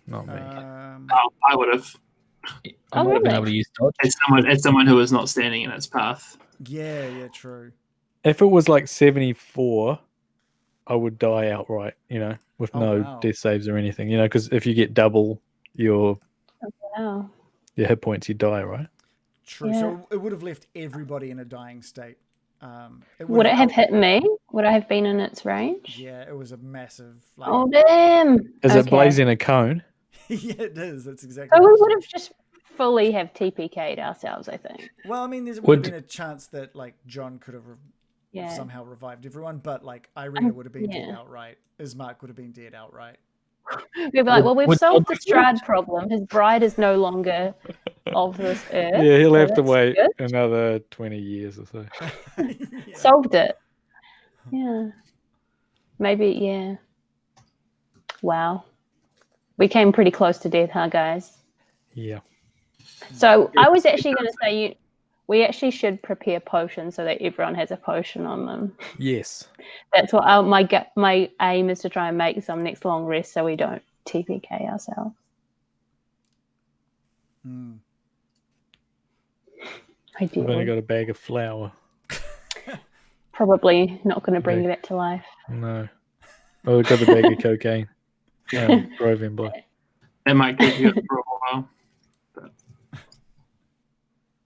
Not me. I would have. I would have been really? able to use dodge. As someone who was not standing in its path. Yeah, true. If it was like 74, I would die outright, with Oh, no wow. death saves or anything, because if you get double your Wow. hit points, you die, right? True. Yeah. So it would have left everybody in a dying state. Would it have hit me? Would I have been in its range? Yeah, it was a massive. Like, Oh damn! Is it Okay. blazing a cone? yeah, it is. That's exactly. So we what would it have just fully have TPK'd ourselves, I think. is. Well, I mean, there would Would- have been a chance that like John could have Yeah. somehow revived everyone, but like Irena would have been dead yeah. outright. Ismark would have been dead outright. We'd be like, well, we've would solved the Todd Strahd problem. His bride is no longer of this earth. Yeah, he'll so have to that's wait good. another 20 years or so. Yeah. Solved it. Yeah. Maybe, yeah. Wow. We came pretty close to death, huh, guys? Yeah. So I was actually going to say we actually should prepare potions so that everyone has a potion on them. Yes. That's what my aim is, to try and make some next long rest so we don't TPK ourselves. Mm. I've only Ideally. got a bag of flour. Probably not going to bring Okay. that to life. No. Oh, I've got the bag of cocaine. Provian blood. That might keep you up for a while.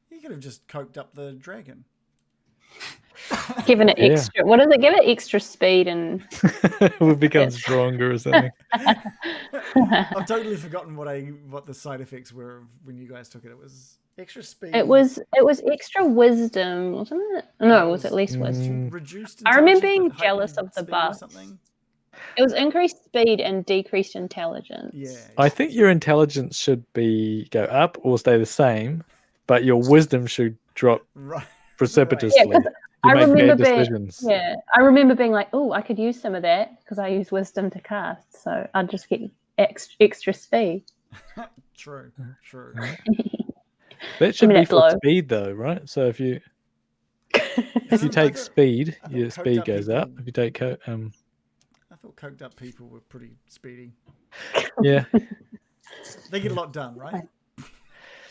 You could have just coked up the dragon. Given it Yeah. extra, what does it give it? Extra speed and We'll become stronger or something. I've totally forgotten what the side effects were of when you guys took it. It was extra speed. it was extra wisdom, wasn't it? No, it was at least wisdom. reduced. I remember intelligence, being but jealous heightened of the speed or buffs. something. It was increased speed and decreased intelligence. Yeah. I think your intelligence should go up or stay the same, but your wisdom should drop Right. precipitously. Yeah, 'cause You I make remember bad being decisions. I remember being like, oh, I could use some of that because I use wisdom to cast, so I'd just get extra speed. True. That should Give me be that for blow. speed, though, right? So if you take speed, I thought your coked speed up goes up. people- If you take thought coked up people were pretty speedy. Yeah. They get a lot done, right?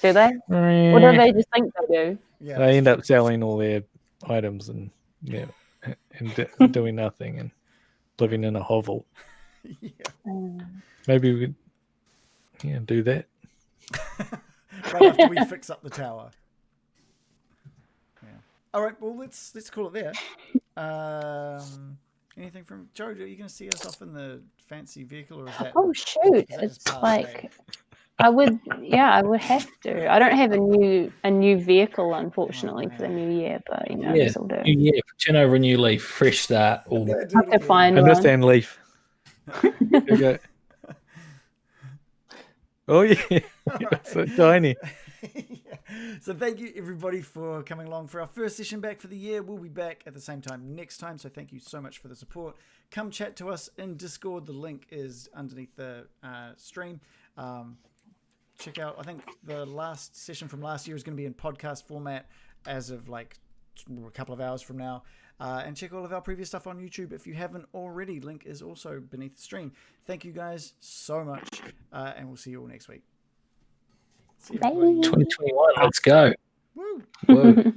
Do they? Or do they just think they do? Yeah. They end up selling all their items and doing nothing and living in a hovel. Yeah. Maybe we could do that. Right after we fix up the tower. Yeah. All right. Well, let's call it there. Anything from Joe? Are you going to see us off in the fancy vehicle, or is that? Oh shoot! that just It's past like day? I would have to. I don't have a new vehicle, unfortunately, for the new year, but I Yeah, guess I'll do. new year, turn over a new leaf, fresh start. All Never that. do it Have to again. find one. Understand leaf. There you go. Oh yeah. So tiny. Yeah. So thank you everybody for coming along for our first session back for the year. We'll be back at the same time next time. So thank you so much for the support. Come chat to us in Discord. The link is underneath the stream. Check out, I think the last session from last year is going to be in podcast format as of like a couple of hours from now. And check all of our previous stuff on YouTube if you haven't already. Link is also beneath the stream. Thank you guys so much. And we'll see you all next week. See you, everybody. 2021, let's go. Woo! Whoa.